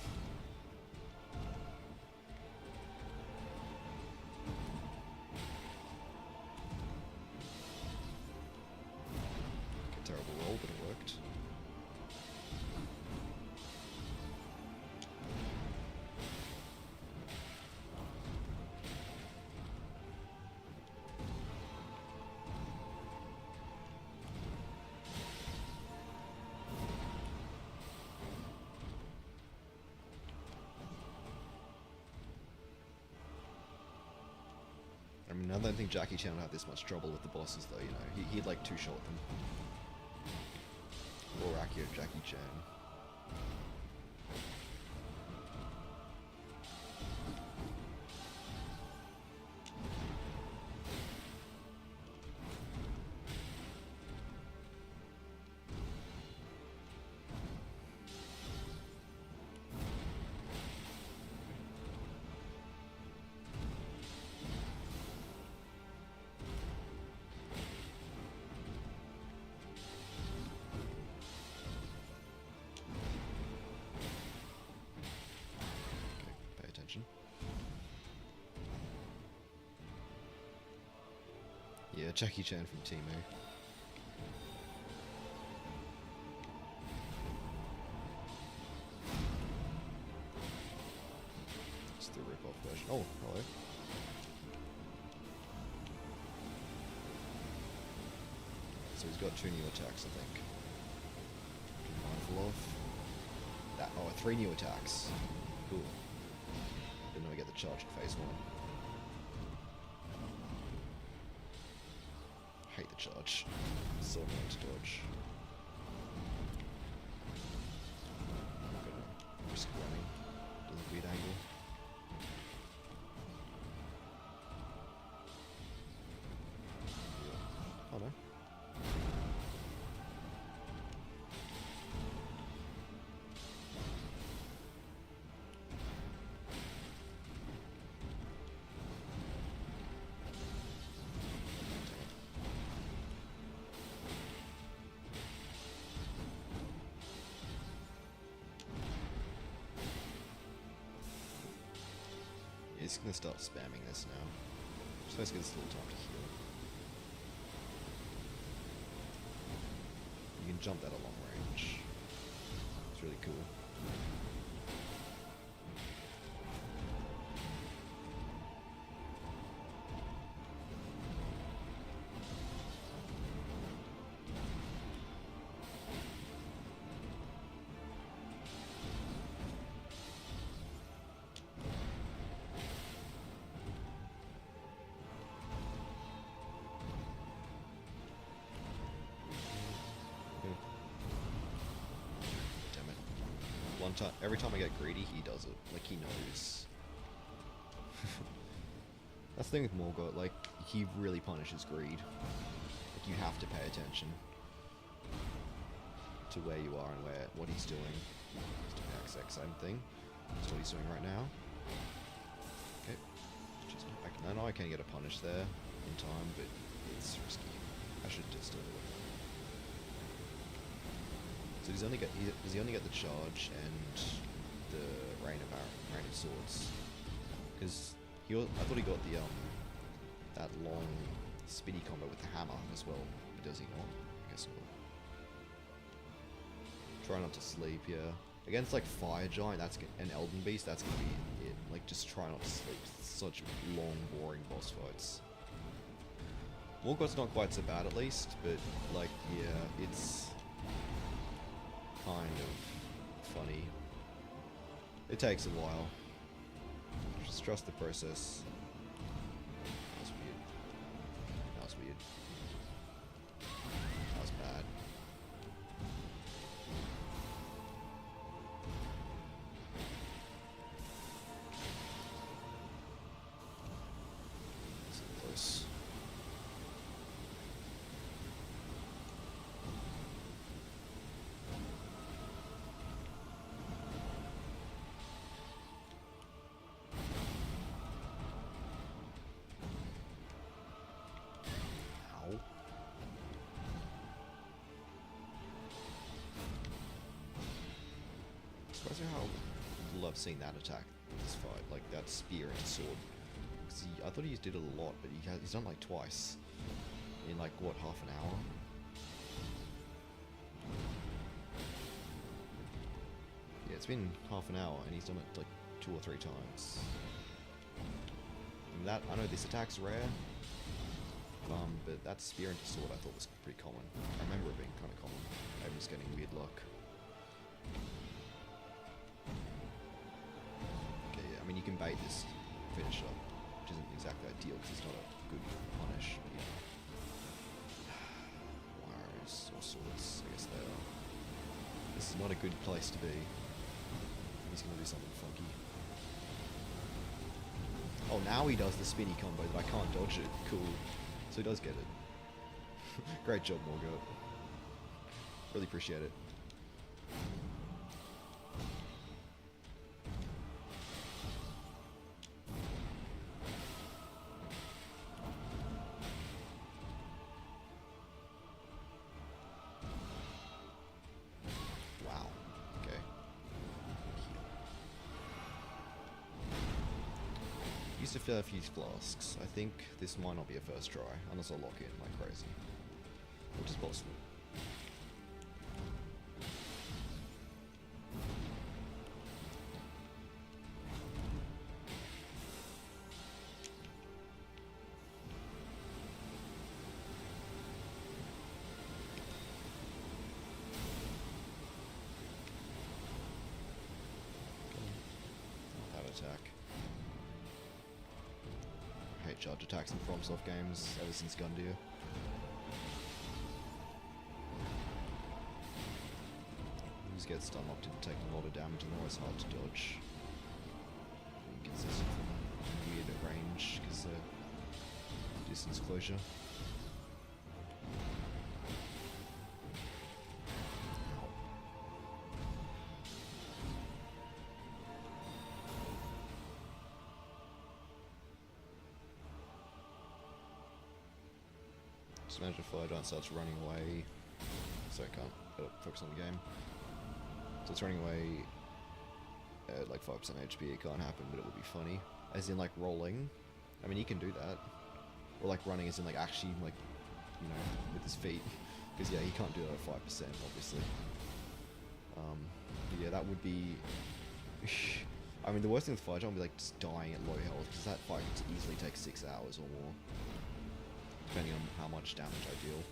Okay, terrible roll, but it worked. I mean, I don't think Jackie Chan would have this much trouble with the bosses, though, you know. He'd like two-shot them. Or accurate Jackie Chan. Yeah, Jackie Chan from Timu. It's the rip-off version. Oh, hello. So he's got 2 new attacks, I think. Be mindful of. That, oh, 3 new attacks. Cool. Didn't know we get the charge in phase 1. Hate the charge. So annoying to dodge. I'm gonna risk running to the weird angle. Yeah. Oh no. He's gonna start spamming this now. Just give us a little time to heal. You can jump that at long range. It's really cool. Every time I get greedy, he does it. Like, he knows. That's the thing with Morgott, like, he really punishes greed. Like, you have to pay attention to where you are and what he's doing. He's doing the exact same thing. That's what he's doing right now. Okay. I know I can get a punish there in time, but it's risky. I should just do it. So does he only get the charge and the rain of swords? Because I thought he got the that long spinny combo with the hammer as well. But does he not? I guess not. Try not to sleep. Yeah, against like Fire Giant, an Elden Beast, that's gonna be it. Like, just try not to sleep. It's such long, boring boss fights. Morgott's not quite so bad, at least, but like, yeah, it's kind of funny. It takes a while. Just trust the process. That was weird. That was weird. That was bad. So close. Surprised at how little I've seen that attack in this fight, like that spear and sword. I thought he did it a lot, but he's done like twice in like what, half an hour? Yeah, it's been half an hour and he's done it like 2 or 3 times. And that, I know this attack's rare, but that spear into sword I thought was pretty common. I remember it being kind of common. I'm just getting weird luck. Okay, yeah, I mean you can bait this finisher, which isn't exactly ideal because it's not a good punish, but you know. Wires or swords, I guess they are. This is not a good place to be. He's gonna do something funky. Oh, now he does the spinny combo that I can't dodge it. Cool. So he does get it. Great job, Morgott. Really appreciate it. Wow. Okay. Used a fair few flasks. I think this might not be a first try, unless I lock in like crazy. Which is possible. That attack. I hate charge attacks in FromSoft games ever since Gundyr. You get stun locked into taking a lot of damage and they're always hard to dodge. Inconsistent from weird at range because they're distance closure. Just imagine if I don't start running away. So I can't focus on the game. So it's running away at like 5% HP, it can't happen, but it would be funny. As in like rolling. I mean, he can do that. Or like running as in like actually like, you know, with his feet. Because yeah, he can't do that at 5%, obviously. But yeah, that would be... I mean, the worst thing with Fire Jump would be like just dying at low health, because that fight could easily take 6 hours or more. Depending on how much damage I deal.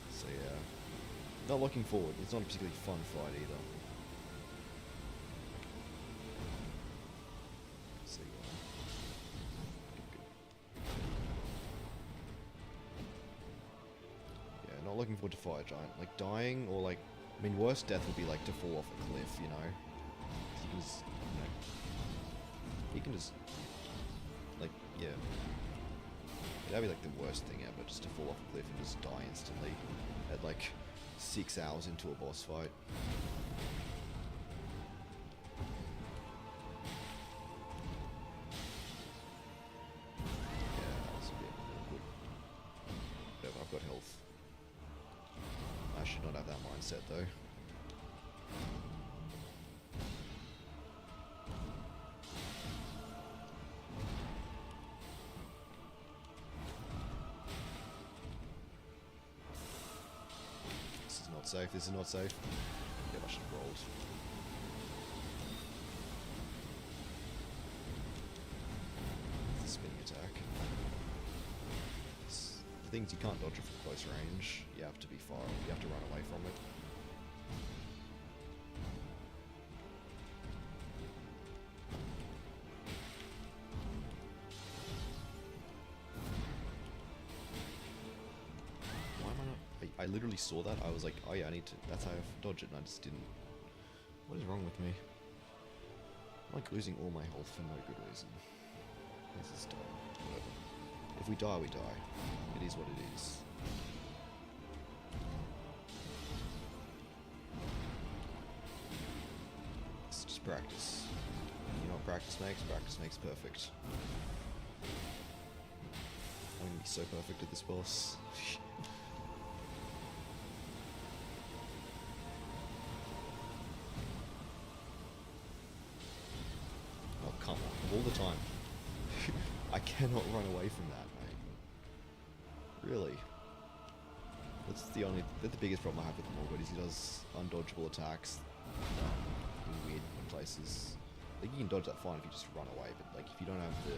So yeah. Not looking forward. It's not a particularly fun fight either. So yeah, not looking forward to Fire Giant. Like dying or like, I mean, worst death would be like to fall off a cliff, you know. He can just, you know, he can just, like, yeah. That'd be like the worst thing ever, just to fall off a cliff and just die instantly at like 6 hours into a boss fight. Yeah, that's a bit awkward. Whatever, I've got health. I should not have that mindset though. Not safe, this is not safe. Yeah, I should have rolled. The spinning attack. The things you can't dodge it from close range. You have to be far, you have to run away from it. I literally saw that. I was like, oh yeah, I need to. That's how I dodge it, and I just didn't. What is wrong with me? I'm like losing all my health for no good reason. This is dumb. Whatever. If we die, we die. It is what it is. It's just practice. You know what practice makes? Practice makes perfect. I'm gonna be so perfect at this boss. Oh, come on. All the time. I cannot run away from that, mate. Really. That's the biggest problem I have with Morgott is he does undodgeable attacks in weird places. Like, you can dodge that fine if you just run away, but like if you don't have the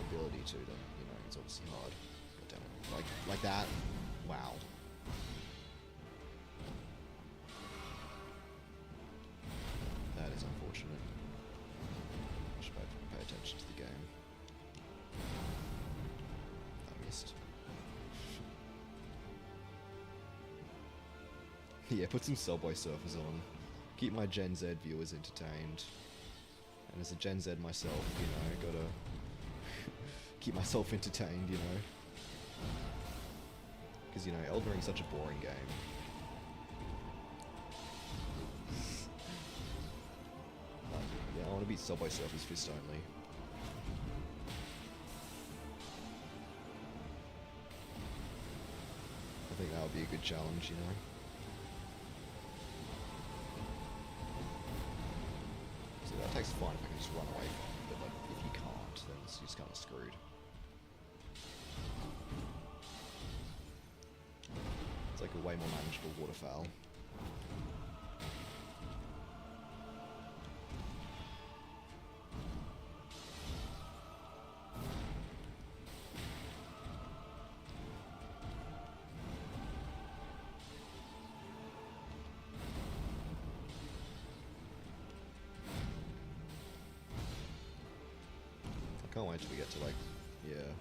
ability to, then you know it's obviously hard. God damn it. Like that. Wow. That is unfortunate. I should pay attention to the game. I missed. Yeah, put some Subway Surfers on. Keep my Gen Z viewers entertained. And as a Gen Z myself, you know, gotta keep myself entertained, you know. Because, you know, Elden Ring's such a boring game. Yeah, I want to beat Subway Surfers fist only. I think that would be a good challenge, you know. So that takes fine if I can just run away from it, but like, if you can't, then it's just kind of screwed. It's like a way more manageable waterfowl. I can't wait till we get to like, yeah,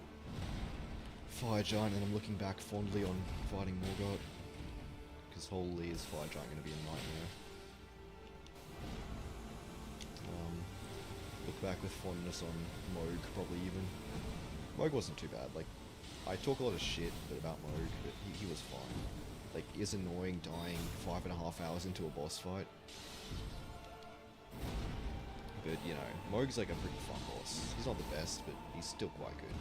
Fire Giant, and I'm looking back fondly on fighting Morgott. Because holy, is Fire Giant going to be a nightmare. Look back with fondness on Moog, probably even. Moog wasn't too bad. Like, I talk a lot of shit about Moog, but he was fine. Like, it's annoying dying 5.5 hours into a boss fight. But, you know, Moog's like a pretty fun boss. He's not the best, but he's still quite good.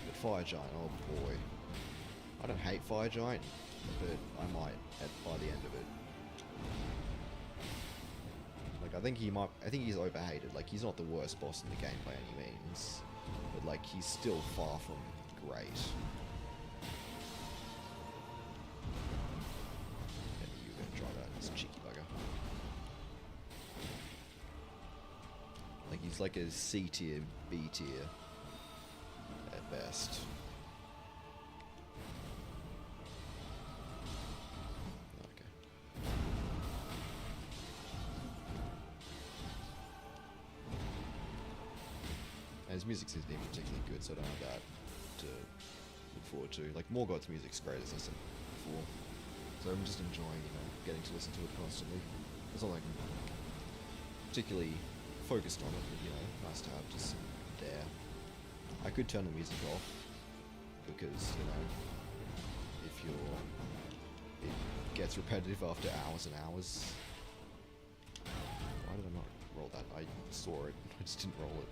But Fire Giant, oh boy. I don't hate Fire Giant, but I might by the end of it. Like, I think he's overhated. Like, he's not the worst boss in the game by any means. But, like, he's still far from great. Yeah, you're gonna try that, this cheeky bugger. Like, he's like a C tier, B tier at best. Okay. And his music isn't even particularly good, so I don't have that to look forward to. Like, Morgott's music's great, as I said before. So I'm just enjoying, you know, getting to listen to it constantly. It's not like I'm particularly focused on it, but, you know, nice to have just there. I could turn the music off, because, you know, if it gets repetitive after hours and hours. Why did I not roll that? I saw it, I just didn't roll it.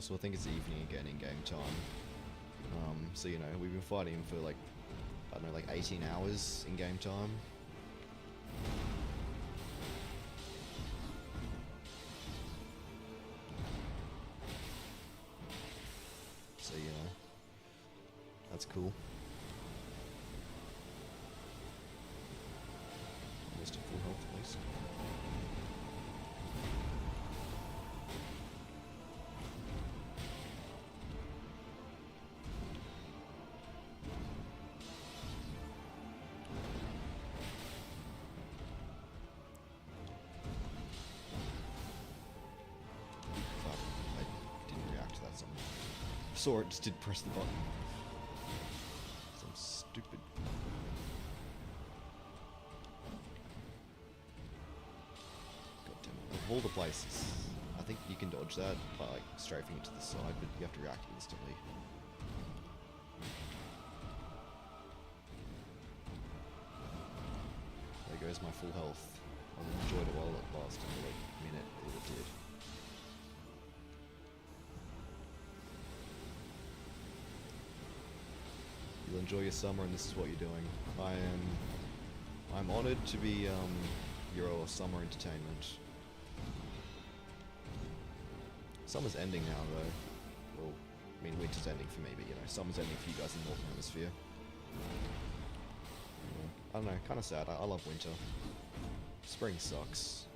Also, I think it's evening again in game time. So, you know, we've been fighting him for like, I don't know, like 18 hours in game time. So, you know, that's cool. Almost at full health at least. Saw it, just didn't press the button. So I'm stupid. God damn it. Of all the places, I think you can dodge that by like strafing it to the side, but you have to react instantly. There goes my full health. I enjoyed it while it lasted for like a minute, but it did. You'll enjoy your summer, and this is what you're doing. I'm honoured to be your summer entertainment. Summer's ending now, though. Well, I mean, winter's ending for me, but you know, summer's ending for you guys in the Northern Hemisphere. I don't know, kind of sad. I love winter. Spring sucks.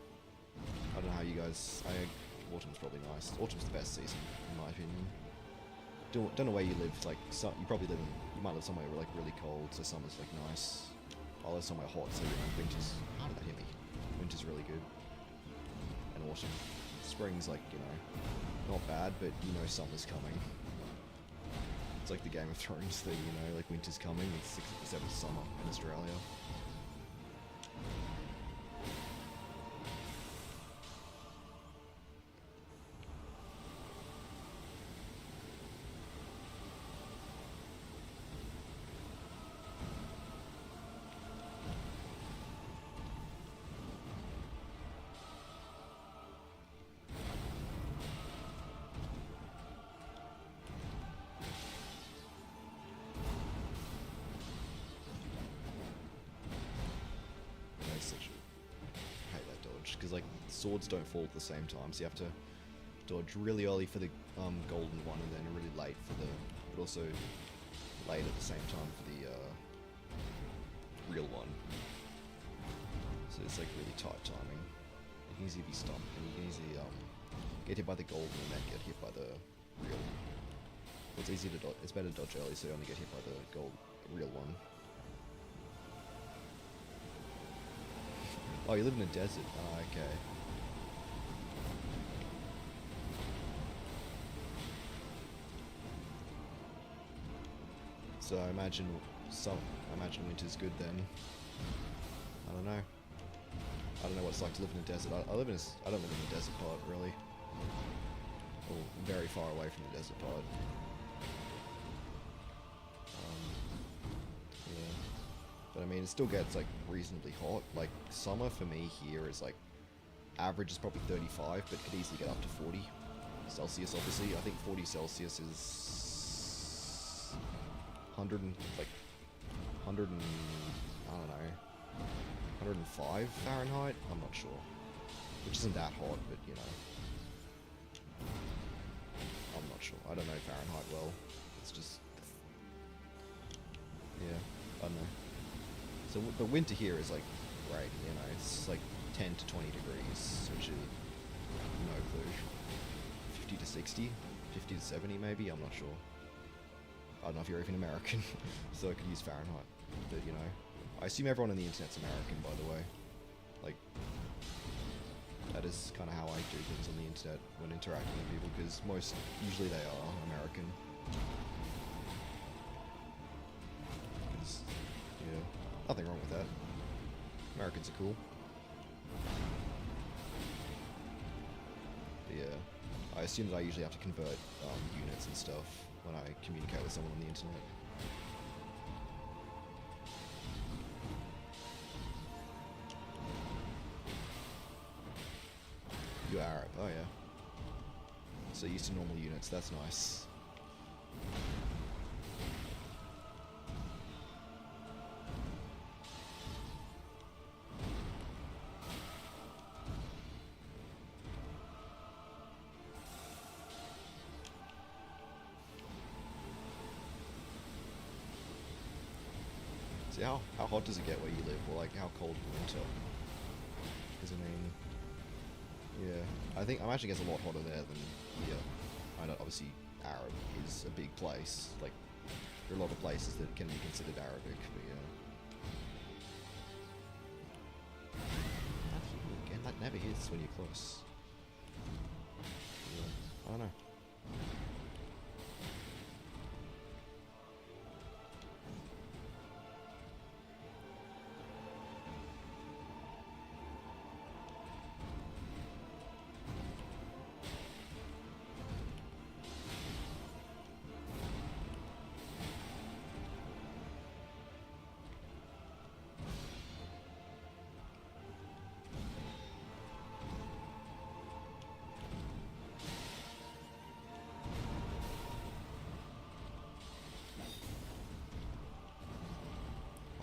I don't know how you guys. Autumn's probably nice. Autumn's the best season, in my opinion. Don't know where you live. Like, you probably live in. You might live somewhere like really cold, so summer's like nice. I live somewhere hot, so you know, winter's. How did that hit me? Winter's really good. And autumn, spring's like, you know, not bad, but you know summer's coming. It's like the Game of Thrones thing, you know, like winter's coming. It's 60% of summer in Australia. Because like swords don't fall at the same time, so you have to dodge really early for the golden one, and then really late for the, but also late at the same time for the real one. So it's like really tight timing. You can easily be stumped, and you can easily get hit by the golden and then get hit by the real. It's easy to dodge. It's better to dodge early, so you only get hit by the real one. Oh, you live in a desert. Oh, okay. So I imagine winter's good then. I don't know. I don't know what it's like to live in a desert. I don't live in a desert part really. Or very far away from the desert part. But I mean, it still gets like reasonably hot. Like summer for me here is like average is probably 35, but could easily get up to 40 Celsius. Obviously, I think 40 Celsius is 100 and like 100 and I don't know 105 Fahrenheit. I'm not sure, which isn't that hot, but you know, I'm not sure. I don't know Fahrenheit well. It's just yeah, I don't know. So the winter here is like great, you know, it's like 10 to 20 degrees, which is no clue. 50 to 60, 50 to 70 maybe, I'm not sure. I don't know if you're even American, so I could use Fahrenheit. But you know, I assume everyone on the internet's American, by the way. Like, that is kind of how I do things on the internet when interacting with people, because usually they are American. Yeah. Nothing wrong with that. Americans are cool. But yeah, I assume that I usually have to convert units and stuff when I communicate with someone on the internet. You're Arab, oh yeah. So used to normal units, that's nice. See, how hot does it get where you live, or like how cold in winter? Because I mean, yeah, I think I'm actually gets a lot hotter there than here. I know obviously Arab is a big place. Like there are a lot of places that can be considered Arabic, but yeah. Again, that never hits when you're close. Yeah, I don't know.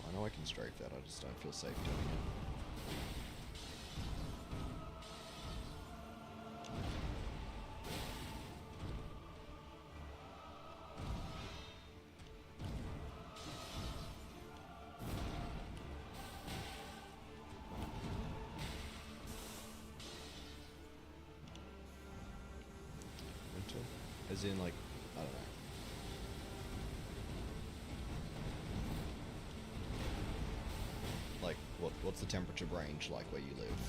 I know I can strafe that, I just don't feel safe doing it. Winter? As in like, I don't know. Like, what's the temperature range like where you live?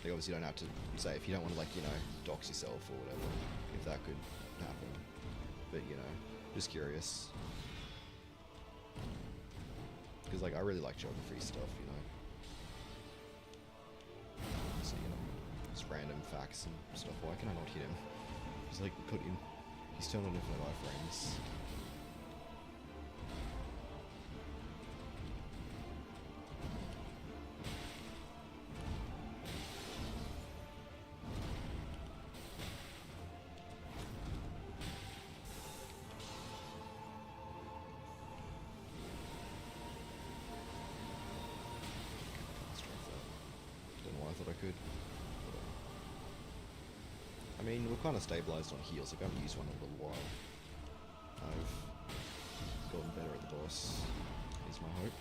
Like, obviously you don't have to say if you don't want to, like, you know, dox yourself or whatever, if that could happen. But, you know, just curious. Because, like, I really like geography stuff, you know. So, you know, just random facts and stuff. Why can I not hit him? He's, like, put in. He's turned on infinite iframes. I thought I could. I mean, we're kind of stabilized on heals. Like, I haven't used one in a little while. I've gotten better at the boss, is my hope.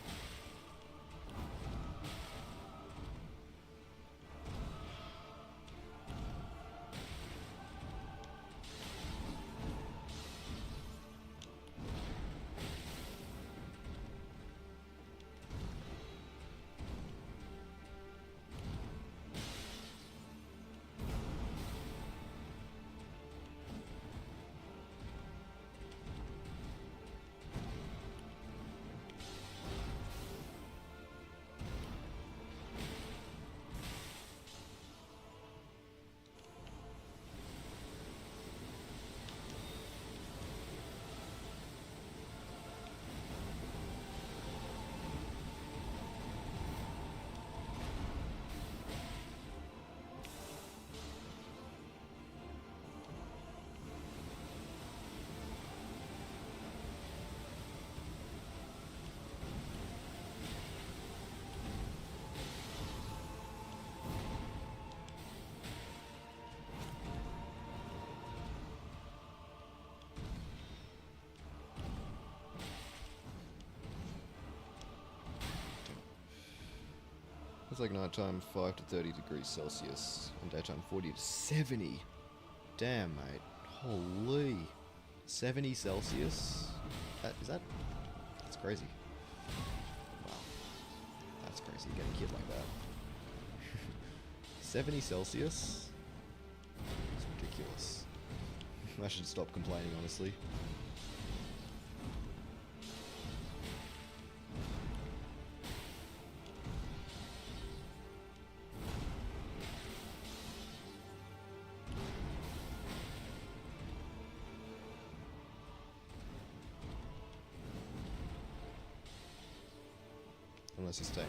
It's like nighttime 5 to 30 degrees Celsius, and daytime 40 to 70. Damn, mate. Holy. 70 Celsius? That's crazy. Wow. That's crazy, getting a kid like that. 70 Celsius? It's ridiculous. I should stop complaining, honestly. Unless you're staying.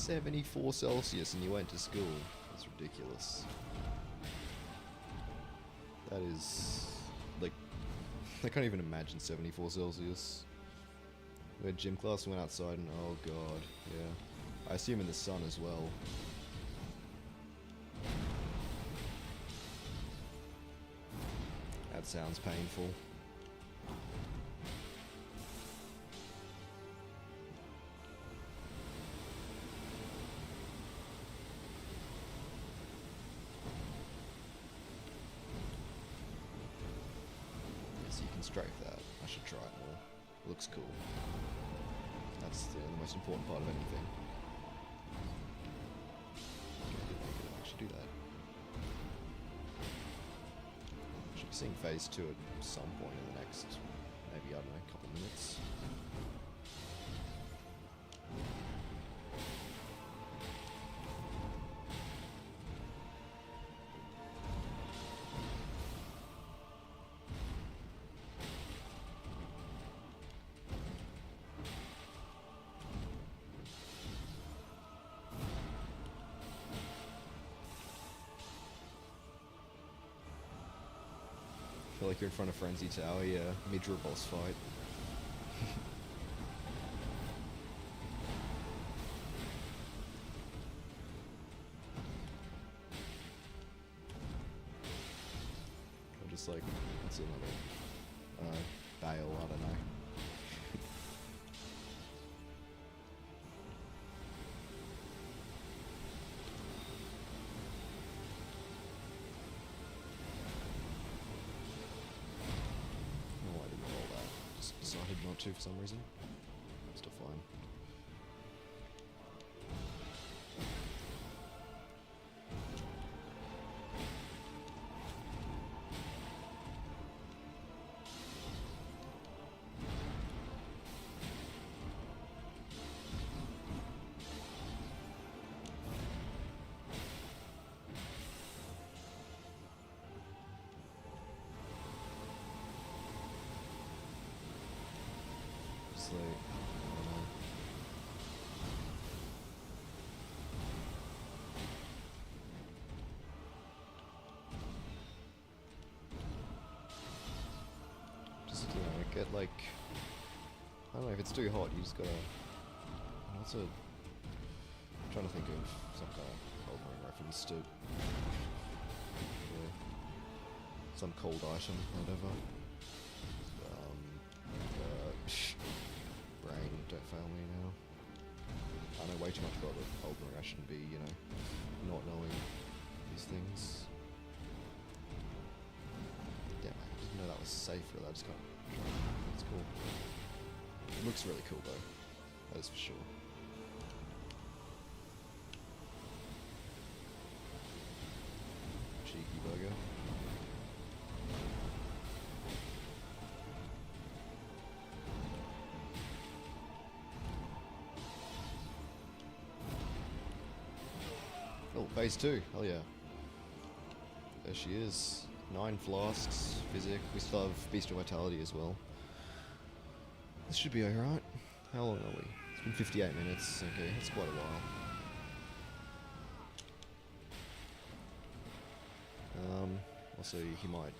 74 Celsius and you went to school. That's ridiculous. That is... like... I can't even imagine 74 Celsius. We had gym class and went outside and oh god, yeah. I assume in the sun as well. That sounds painful. Yes, you can strafe that. I should try it more. It looks cool. That's the most important part of anything. I should do that. Should be seeing phase 2 at some point in the next, maybe, I don't know, couple minutes. I feel like you're in front of Frenzy Tower, yeah. Mid-draw boss fight. Or just like, what's another? Bale, I don't know. Decided not to for some reason. Still fine. Like, I don't know. Just, you know, get like, I don't know, if it's too hot, you just gotta, what's a, I'm trying to think of some kind of Elden Ring reference to, yeah, some cold item, whatever. Brain, don't fail me now. I know way too much about the Elden Ring. I shouldn't be, you know, not knowing these things. Damn, I didn't know that was safe really. I just got. It's cool. It looks really cool though. That is for sure. Cheeky burger. Oh, phase 2, hell yeah. There she is. 9 flasks, physic. We still have bestial vitality as well. This should be alright. How long are we? It's been 58 minutes. Okay, that's quite a while. Also, he might...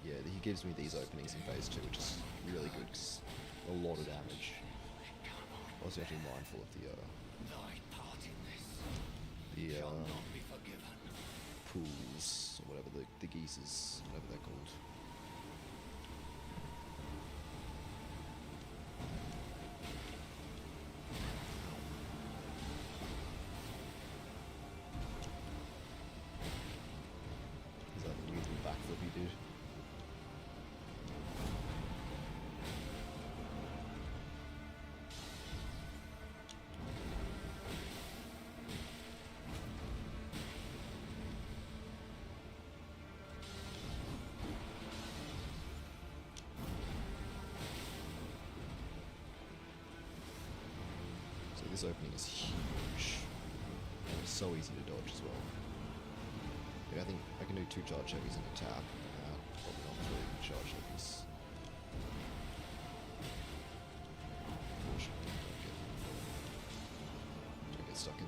Yeah, he gives me these openings in phase 2, which is really good, because a lot of damage. Also, have to be mindful of the pools, or whatever, the geysers, whatever they're called. Is that the weird backflip he did? This opening is huge, and it's so easy to dodge as well. Yeah, I think I can do 2 charge heavies in a tap, probably not 3 charge heavies. Unfortunately, don't get stuck in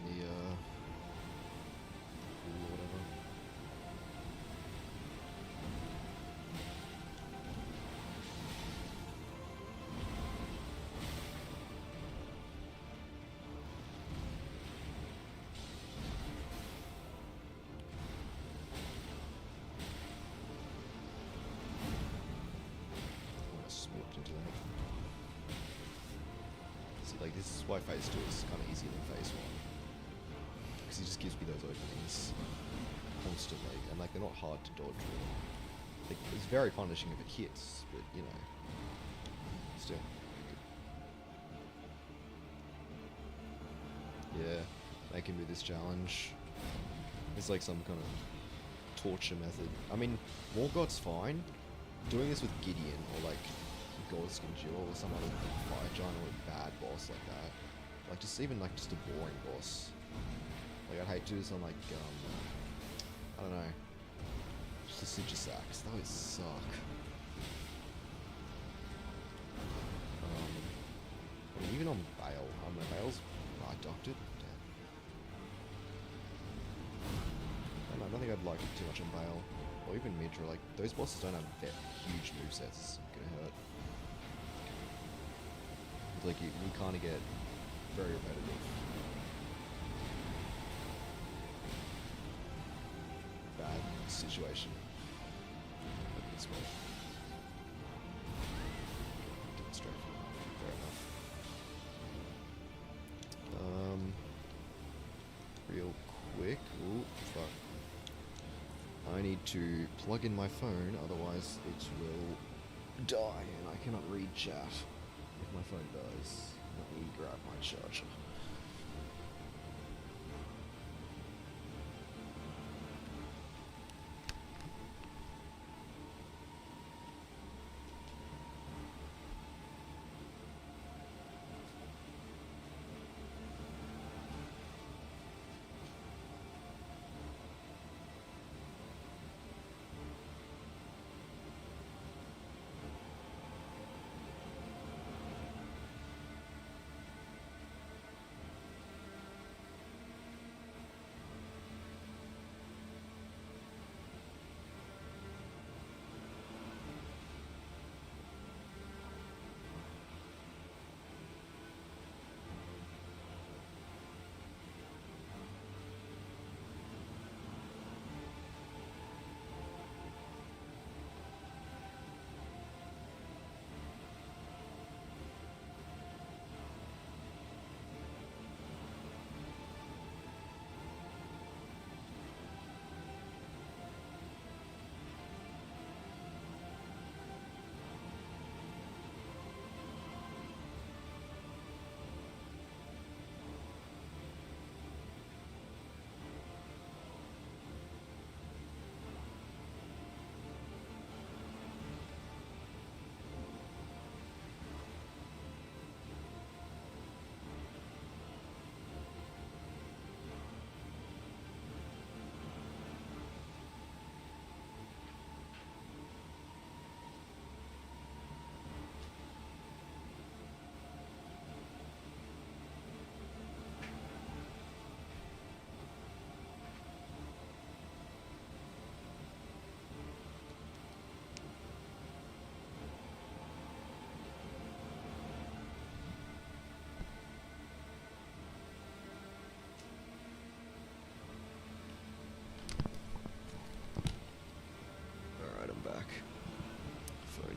into that. See, like, this is why phase 2 is kind of easier than phase 1. Because he just gives me those openings constantly, and like, they're not hard to dodge really. Like, it's very punishing if it hits, but you know, still. Yeah, they can do this challenge. It's like some kind of torture method. I mean, Morgoth's fine. Doing this with Gideon or like Godskin Duel or some other fire giant or a bad boss like that. Like just even like just a boring boss. Like I'd hate to do this on like I don't know. Just a Sigil Sax. That would suck. I mean, even on Bale. I don't know, Bale's I docked it. Damn. I don't think I'd like it too much on Bale. Or even Mitra, like, those bosses don't have that huge movesets, it's gonna hurt. Like, we kind of get very repetitive. Bad situation. This way. Demonstrate. Fair enough. Real quick. Ooh, fuck. I need to plug in my phone, otherwise it will die and I cannot read chat if my phone dies. Let me grab my charger.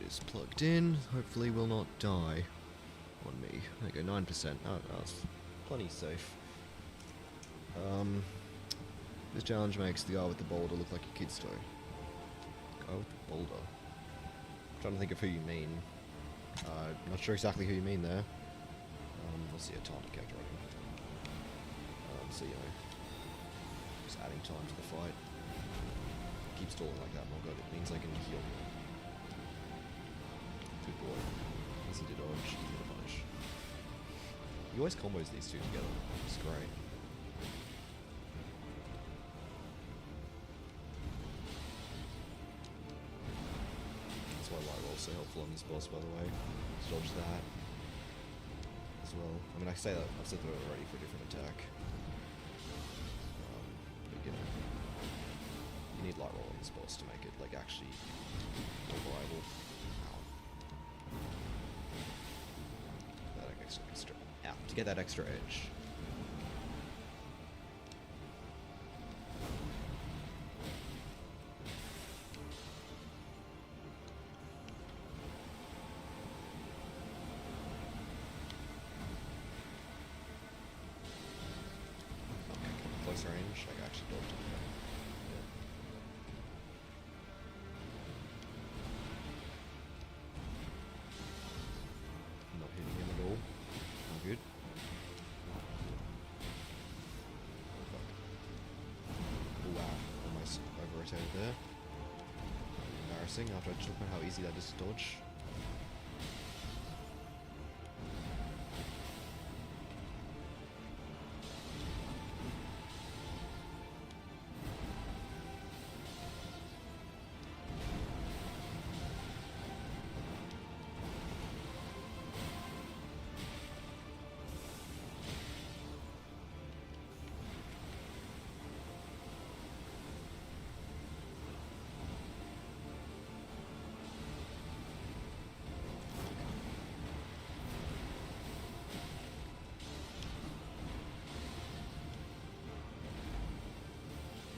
Is plugged in, hopefully will not die on me. There you go, 9%. Oh, that's plenty safe. This challenge makes the guy with the boulder look like a kid's toy. Guy with the boulder. I'm trying to think of who you mean. Not sure exactly who you mean there. Let's see a time detector on him. So, you know, just adding time to the fight. Keep stalling like that, Morgoth. It means I can heal more. Good boy. Easy to dodge, easy to punish. He always combos these two together, which is great. That's why light roll's so helpful on this boss, by the way. Just dodge that as well. I mean, I say that, I've said that already for a different attack. But you know, you need light roll on this boss to make it, like, actually more viable. To get that extra edge. close range. I actually dodged it. Yeah. Not hitting him at all. All good. Oh, wow, almost over-rotated there. Embarrassing after I just looked at how easy that is to dodge.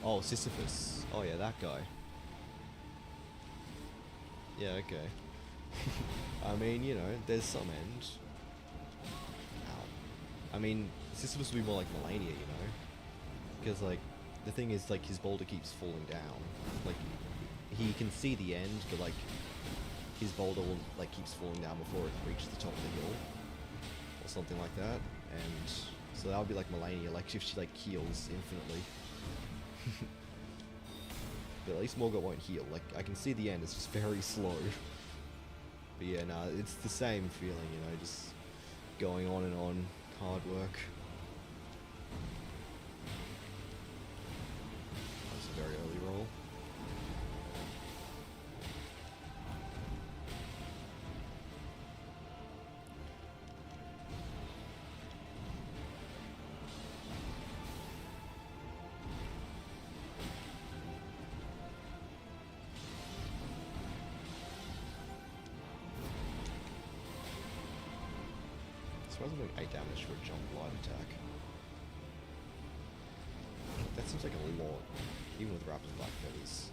Oh, Sisyphus. Oh yeah, that guy. Yeah, okay. I mean, you know, there's some end. Ow. I mean, Sisyphus would be more like Melania, you know? Because, like, the thing is, like, his boulder keeps falling down. Like, he can see the end, but, like, his boulder will, like, keeps falling down before it reaches the top of the hill. Or something like that. And so that would be like Melania, like, if she, like, heals infinitely. But at least Morgott won't heal. Like, I can see the end, it's just very slow. But yeah, nah, it's the same feeling, you know, just going on and on, hard work. That was a very early roll. I suppose I'm doing 8 damage for a jump light attack. That seems like a lot, even with Raptor's Black Feathers.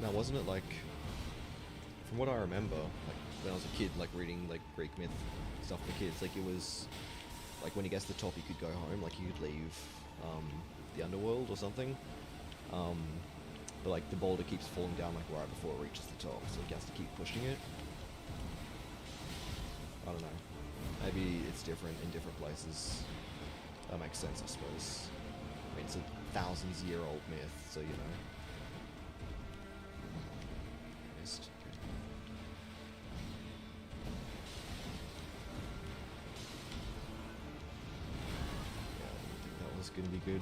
Now, wasn't it like, from what I remember, like when I was a kid, like reading like Greek myth stuff for kids, like it was like when he gets to the top, he could go home, like he could leave the underworld or something. But like the boulder keeps falling down like right before it reaches the top, so he has to keep pushing it. I don't know. Maybe it's different in different places. That makes sense, I suppose. I mean, it's a thousands-year-old myth, so you know. Missed. Good. Yeah, I didn't think that was gonna be good.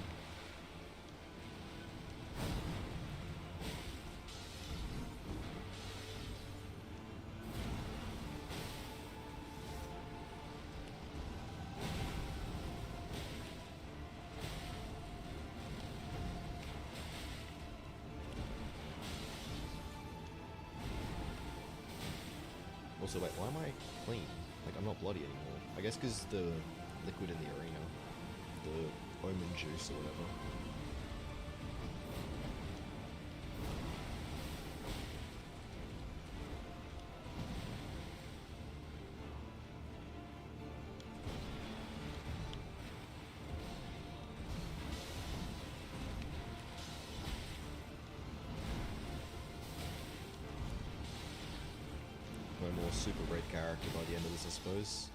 Also, wait, why am I clean? Like, I'm not bloody anymore. I guess because the liquid in the arena. The omen juice or whatever. A more super red character by the end of this, I suppose.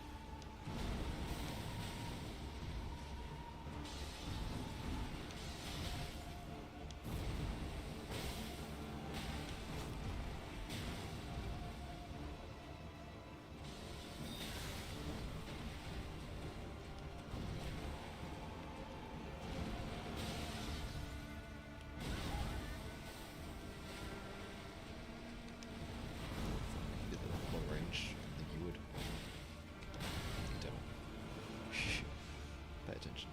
Attention.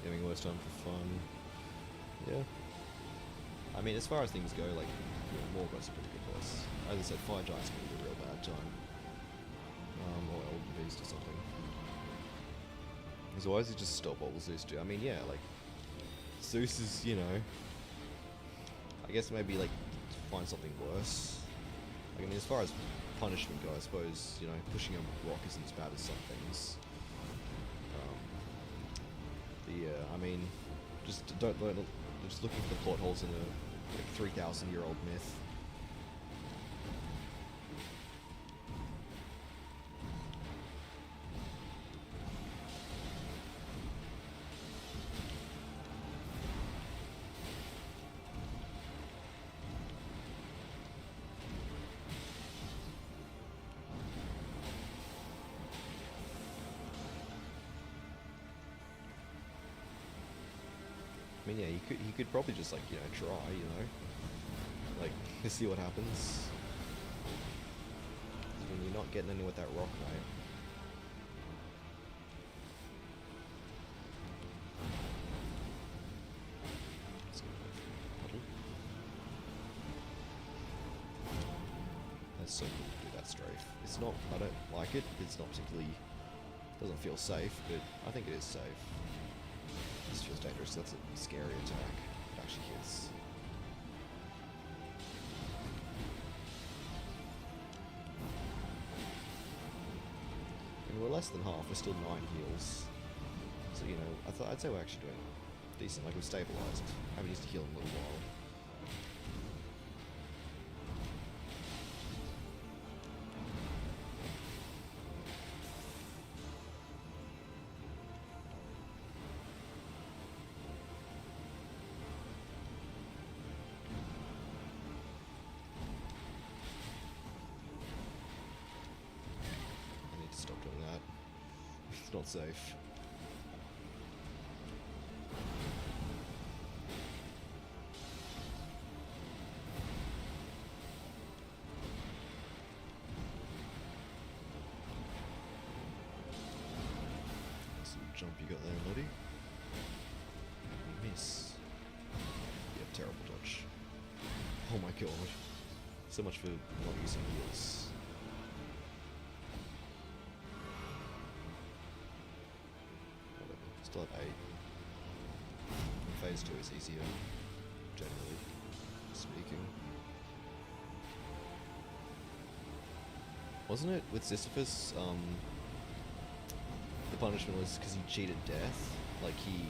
Giving all this time for fun. Yeah. I mean, as far as things go, like, Morgoth's a pretty good boss. As I said, Fire Giant's gonna be a real bad time. Or Elden Beast or something. Because why does he just stop what will Zeus do? I mean, yeah, like, Zeus is, you know, I guess maybe, like, find something worse. Like, I mean, as far as punishment goes, I suppose, you know, pushing a rock isn't as bad as some things. But yeah, I mean, just don't learn, just looking for the plot holes in a like 3,000-year-old myth. I mean, yeah, he could probably just, like, you know, try, you know, like, see what happens. I mean, you're not getting anywhere with that rock, mate. Let's go puddle. That's so cool to do that strafe. It's not, I don't like it. It's not particularly, doesn't feel safe, but I think it is safe. This feels dangerous. That's a scary attack. It actually hits. And we're less than half. We're still 9 heals. So, you know, I'd say we're actually doing decent. Like, we're stabilized. I haven't used to heal in a little while. Stop doing that. It's not safe. Nice little jump you got there, buddy. You miss. You have terrible dodge. Oh my god. So much for not using heals. Still at 8. Phase 2 is easier, generally speaking. Wasn't it with Sisyphus, the punishment was because he cheated death? Like, he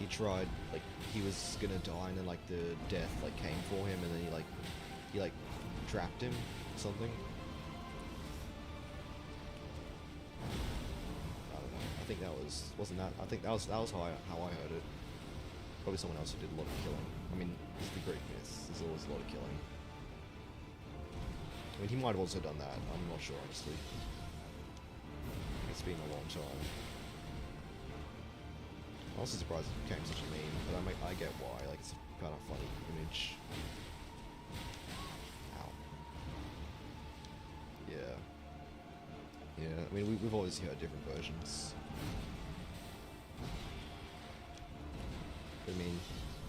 tried, like, he was gonna die and then, like, the death, like, came for him and then he trapped him or something. I think that wasn't that, I think that was how I heard it. Probably someone else who did a lot of killing. I mean, it's the Greek myths, there's always a lot of killing. I mean, he might have also done that, I'm not sure, honestly. It's been a long time. I'm also surprised it became such a meme, but I get why, like, it's a kind of funny image. Ow. Yeah. Yeah, I mean, we've always heard different versions. I mean,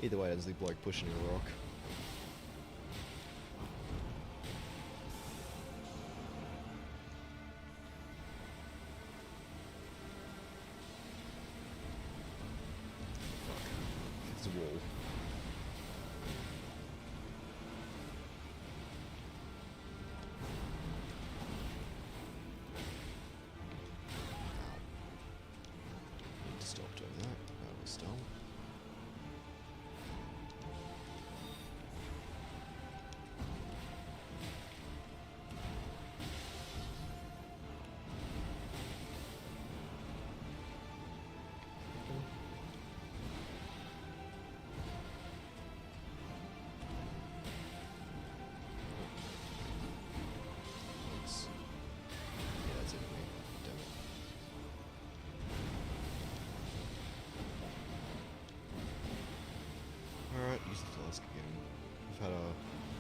either way, there's the bloke pushing a rock. Fuck. It's a wall. Ow. Need to stop doing that. That was dumb. Alright, use the flask again.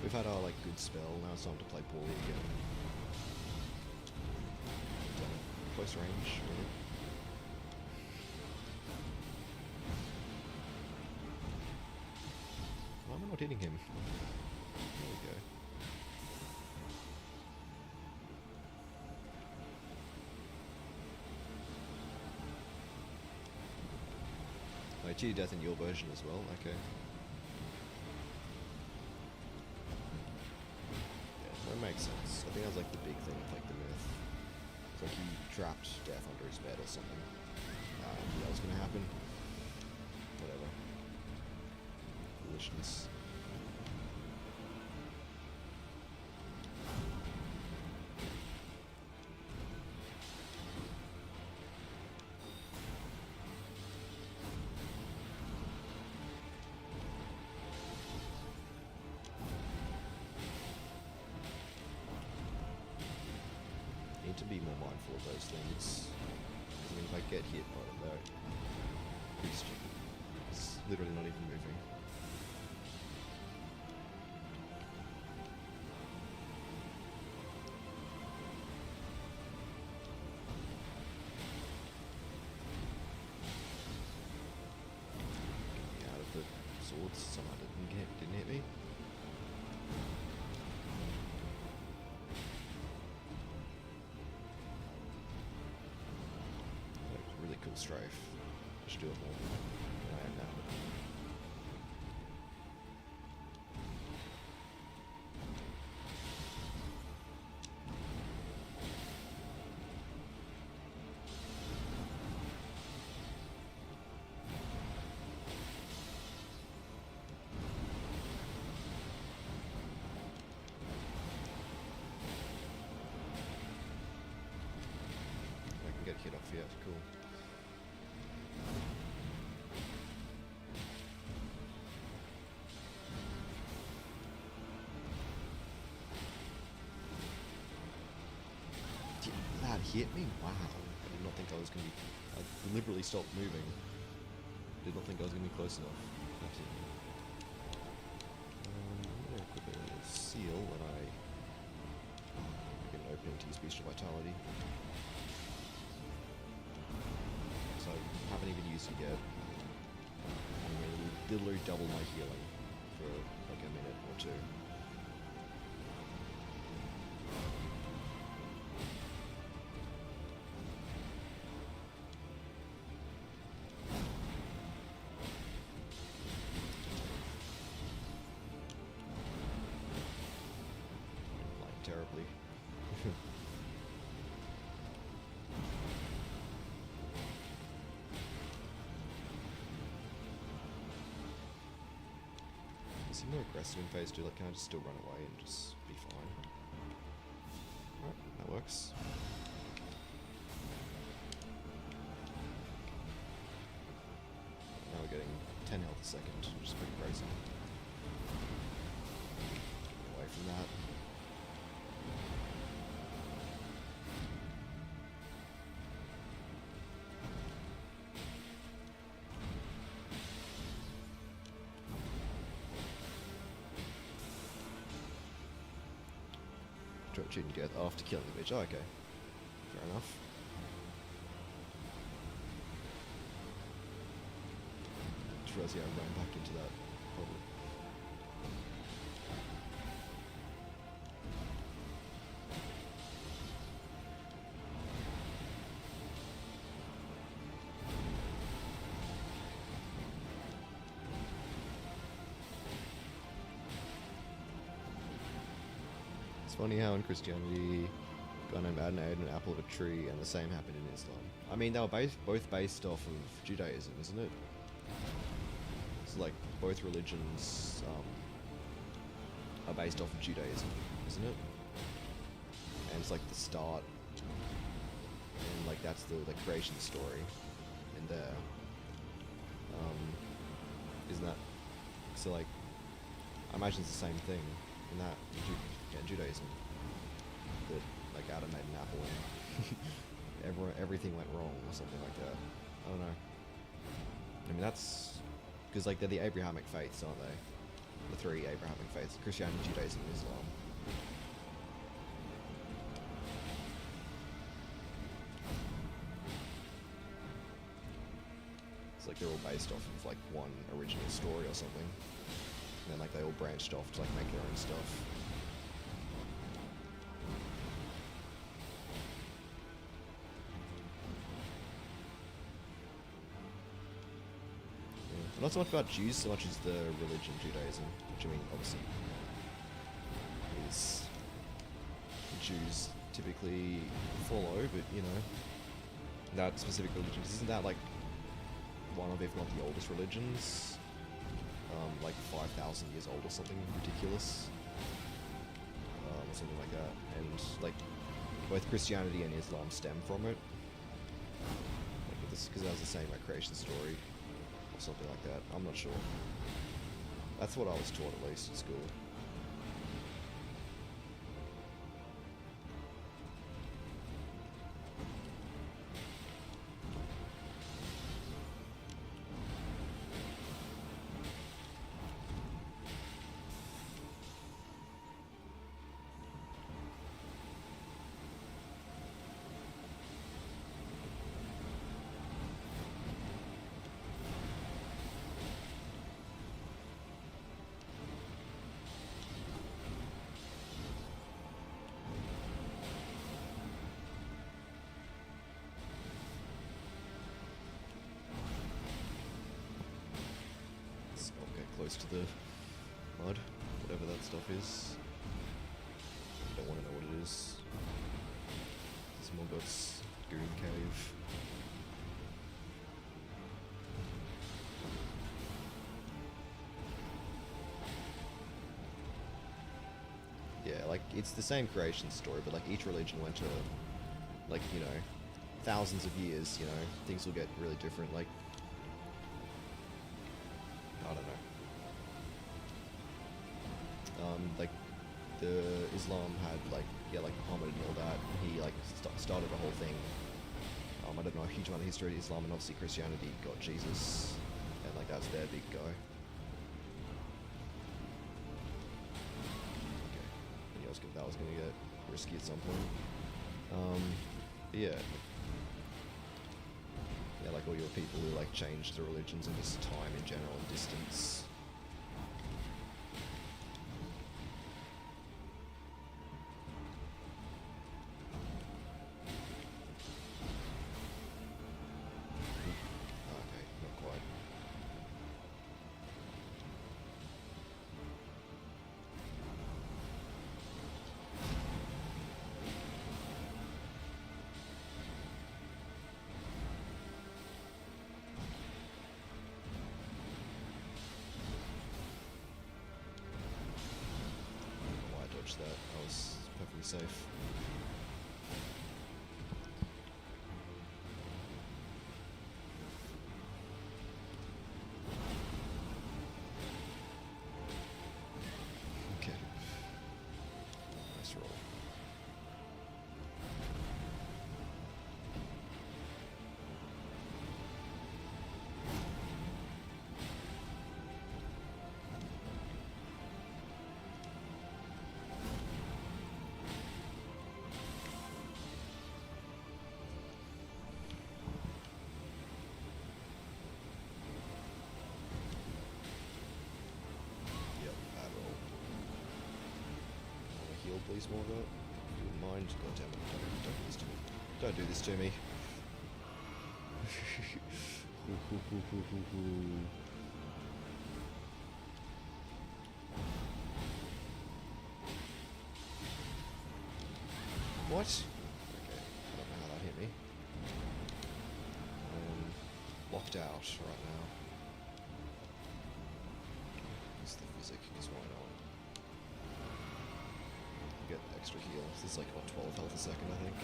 We've had our like good spell, now it's time to play poorly again. Damn it. Close range, really. not hitting him? There we go. Oh, cheated death in your version as well, okay. Yeah, that makes sense. I think that was like the big thing with like the myth. It's like he trapped death under his bed or something. I knew that was gonna happen. Whatever. Foolishness. Need to be more mindful of those things. I mean, if I get hit by them, though, it's literally not even moving. Get me out of the swords. Somehow didn't hit me. Really cool strafe. I should do it more than I am now. I can get hit off here, cool. That hit me? Wow. I did not think I was going to be... I deliberately stopped moving. Did not think I was going to be close enough. Absolutely. I'm going to equip a little seal that I can open into his Beast of Vitality. So I haven't even used it yet. I'm going to literally double my healing for like a minute or two. Terribly. Is he more aggressive in phase 2? Like, can I just still run away and just be fine? Alright, that works. Now we're getting 10 health a second, which is pretty crazy. Get away from that. Shooting death after killing the bitch. Oh, okay. Fair enough. Just realised, yeah, I ran back into that. Probably. It's funny how in Christianity, a guy named Adonai ate an apple of a tree, and the same happened in Islam. I mean, they were both based off of Judaism, isn't it? So, like, both religions are based off of Judaism, isn't it? And it's like the start, and like that's the creation story in there. Isn't that so? Like, I imagine it's the same thing in that Judaism. That like Adam made an apple and everything went wrong or something like that. I don't know. I mean, that's because like they're the Abrahamic faiths, aren't they? The three Abrahamic faiths: Christianity, Judaism, and Islam. It's like they're all based off of like one original story or something. And then like they all branched off to like make their own stuff. Yeah. Not so much about Jews, so much as the religion Judaism, which I mean, obviously, is Jews typically follow, but you know, that specific religion, isn't that like one of, if not the oldest religions? Like 5,000 years old or something ridiculous. Something like that. And like both Christianity and Islam stem from it. Like, because that was the same like creation story or something like that. I'm not sure. That's what I was taught at least at school. Close to the mud, whatever that stuff is. I don't want to know what it is. There's Morgoth's Goon Cave. Yeah, like, it's the same creation story, but like each religion went to, like, you know, thousands of years, you know, things will get really different, like, I don't know. Like, the Islam had, like, yeah, like, Muhammad and all that. He, like, started the whole thing. I don't know a huge amount of history of Islam, and obviously Christianity got Jesus, and, like, that's their big guy. Okay, I knew that was gonna get risky at some point. Yeah. Yeah, like, all your people who, like, changed the religions and just time in general and distance. That I was perfectly safe. Okay. Nice roll. Please, Morgoth. If you wouldn't mind. God damn it. Don't do this to me. Don't do this to me. What? Okay. I don't know how that hit me. Locked out right now. What's the physic? Because why not? Get extra heal. This is like, what, 12 health a second, I think.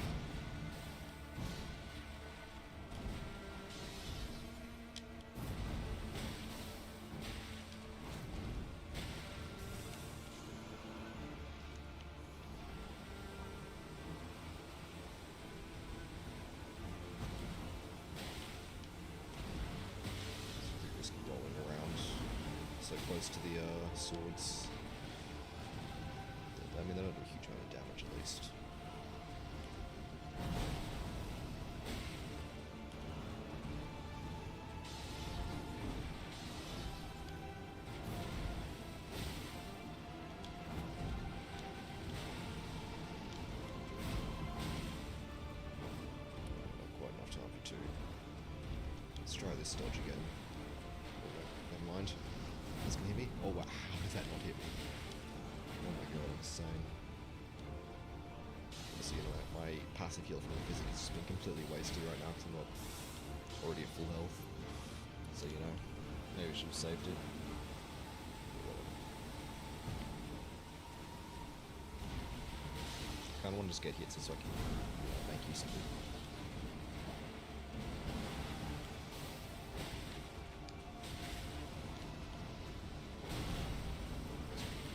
It's pretty risky rolling around so close to the swords. I mean, they don't do a huge amount of damage, at least. Let's try this dodge again. Oh, never mind. That's gonna hit me. Oh wow, how did that not hit me? Oh my god, insane. So you know, my passive heal from the physics has been completely wasted right now because I'm not already at full health. So you know, maybe I should have saved it. I kind of want to just get hits so I can make use of it.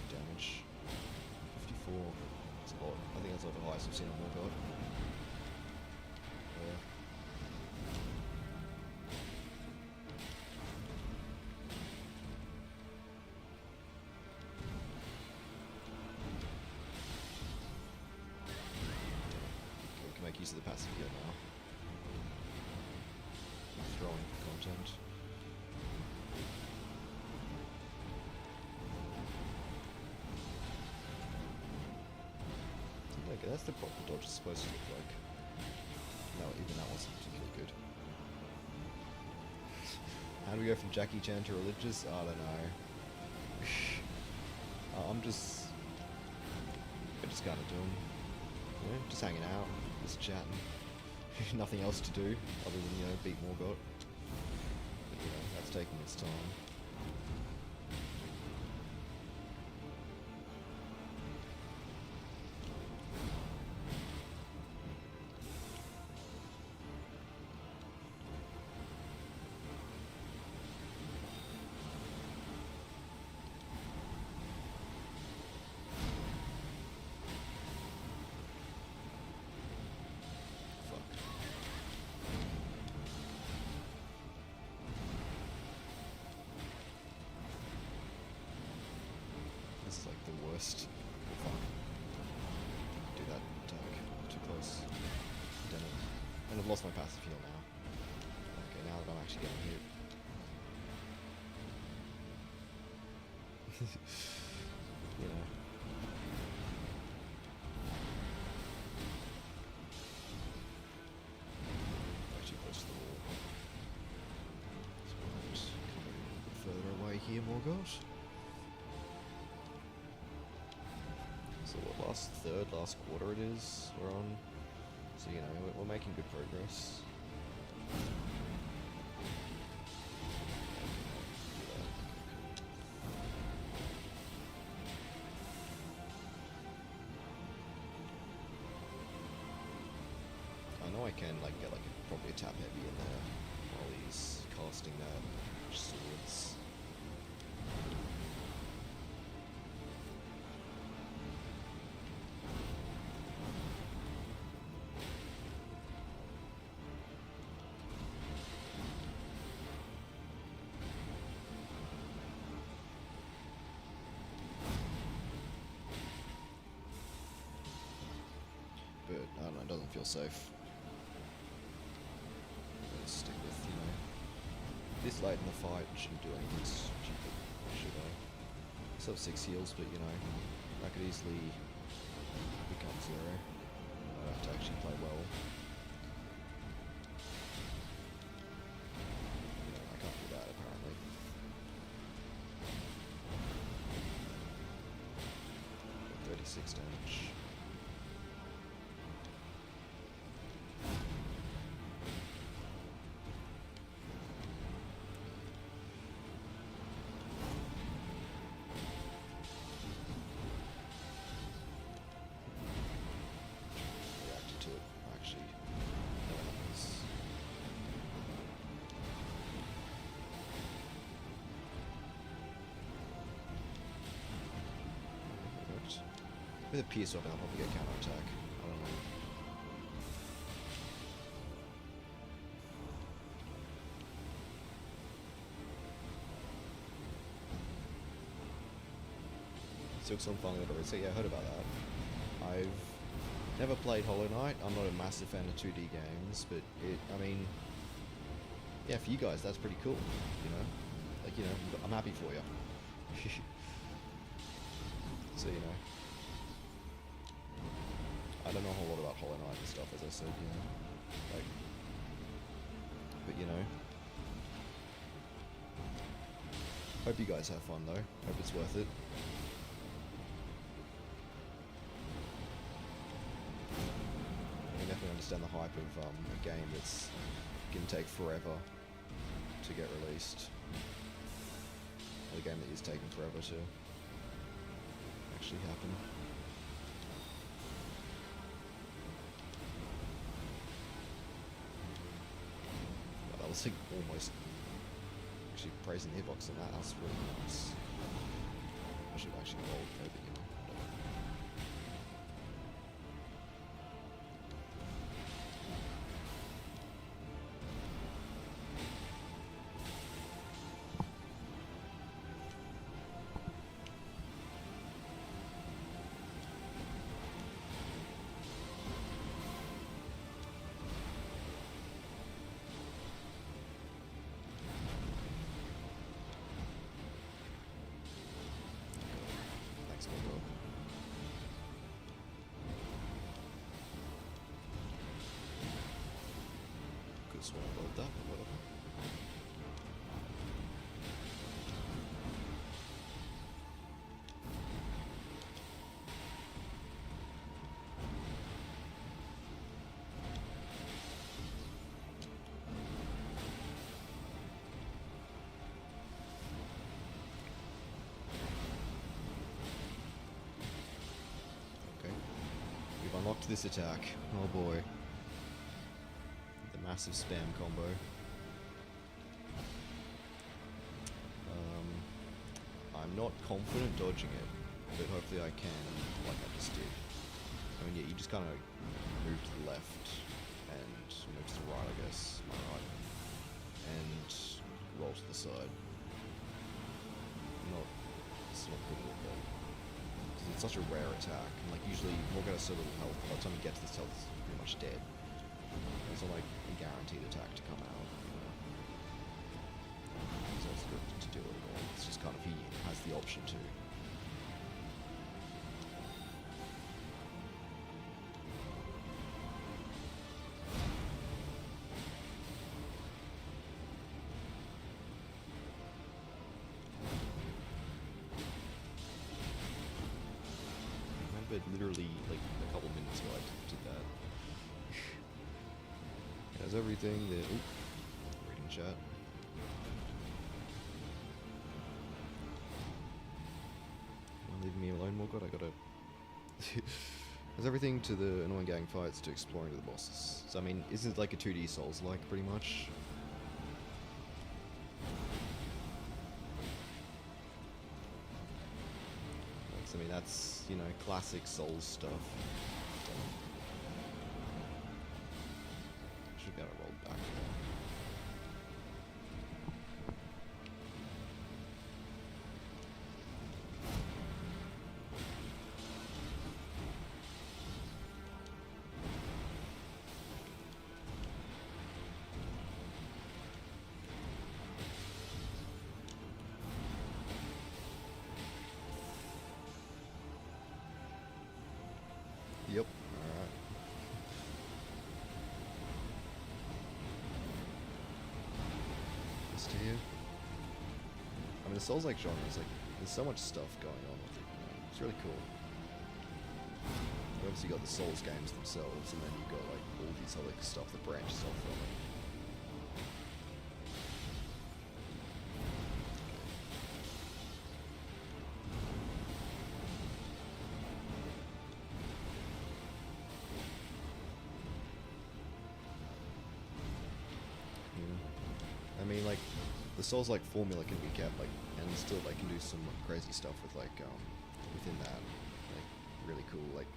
Damage 54. That's a lot. I think that's like the highest I've seen on my god. Make use of the passive heal now. Throwing content. Okay, that's the proper dodge is supposed to look like. No, even that wasn't particularly good. How do we go from Jackie Chan to religious? I don't know. I'm just kind of doing, you know, just hanging out. Just chatting. Nothing else to do other than, you know, beat Morgott. But, you know, that's taking its time. This is like the worst. Fuck. Do that attack. Too close. Damn it. And I've lost my passive heal now. Okay, now that I'm actually getting hit. You know. Way too close to the wall. So we'll just come a bit further away here, Morgott. So what, last quarter it is we're on. So you know, we're making good progress. I know I can like get like probably a tap heavy in there while he's casting that swords. But I don't know, it doesn't feel safe. Let's stick with, you know, this late in the fight shouldn't do anything stupid, should I? I still have 6 heals, but you know, I could easily become 0. I have to actually play well. You know, I can't do that apparently. 36 damage. With a pierce weapon, I'll probably get counter-attack. I don't know. Silk's on Fang Lord, so yeah, I heard about that. I've never played Hollow Knight. I'm not a massive fan of 2D games, but I mean, yeah, for you guys, that's pretty cool, you know? Like, you know, I'm happy for you. So, you know. I don't know a whole lot about Hollow Knight and stuff, as I said, you know. Like, but you know, Hope you guys have fun though. Hope it's worth it. I can definitely understand the hype of a game that's gonna take forever to get released. Or a game that is taking forever to actually happen. But I was like almost actually praising the hitbox on that. That's really nice. I should have actually rolled maybe, you know. Thanks, Bobo. Could have sworn I rolled that, but whatever. Okay. We've unlocked this attack. Oh boy. The massive spam combo. I'm not confident dodging it, but hopefully I can, like I just did. I mean, yeah, you just kind of move to the left and move to the right, I guess. My right. And roll to the side. It's not good at all, though. Because it's such a rare attack, and like usually Morgan has so little health, by the time you get to this health, it's pretty much dead. It's not like a guaranteed attack to come out, you know. So it's good to do it at all. It's just kind of he has the option to. Literally like a couple minutes ago I did that. It has everything that. Oop, reading chat. Leaving me alone, more god. I gotta. Has everything to the annoying gang fights to exploring to the bosses. So I mean, isn't it like a 2D Souls like pretty much? I mean, that's, you know, classic Souls stuff. Should get it rolled back. Yep, alright. This to you. I mean, the Souls-like genre is like, there's so much stuff going on with it, you know? It's really cool. You obviously got the Souls games themselves, and then you've got like all these other stuff that branches off from it. I mean, like, the Souls-like formula can be kept, like, and still, like, can do some crazy stuff with, like, within that, like, really cool, like,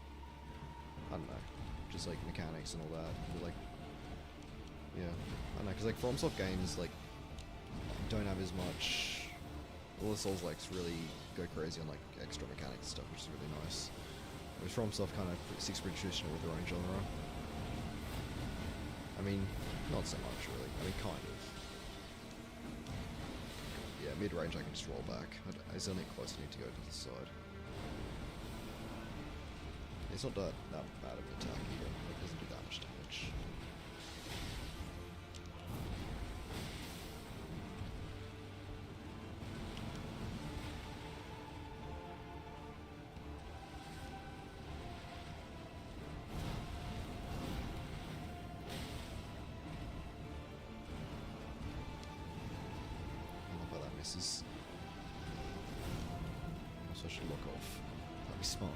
I don't know, just, like, mechanics and all that, but, like, yeah, I don't know, because, like, FromSoft games, like, don't have as much, all the Souls-likes really go crazy on, like, extra mechanics and stuff, which is really nice, whereas FromSoft kind of sticks pretty traditional with their own genre. I mean, not so much, really, I mean, kind of. Yeah, mid-range I can just roll back. It's only close, I need to go to the side. It's not that bad of an attack either. It doesn't do that much damage. bosses. Also, I should lock off. That'd be smart.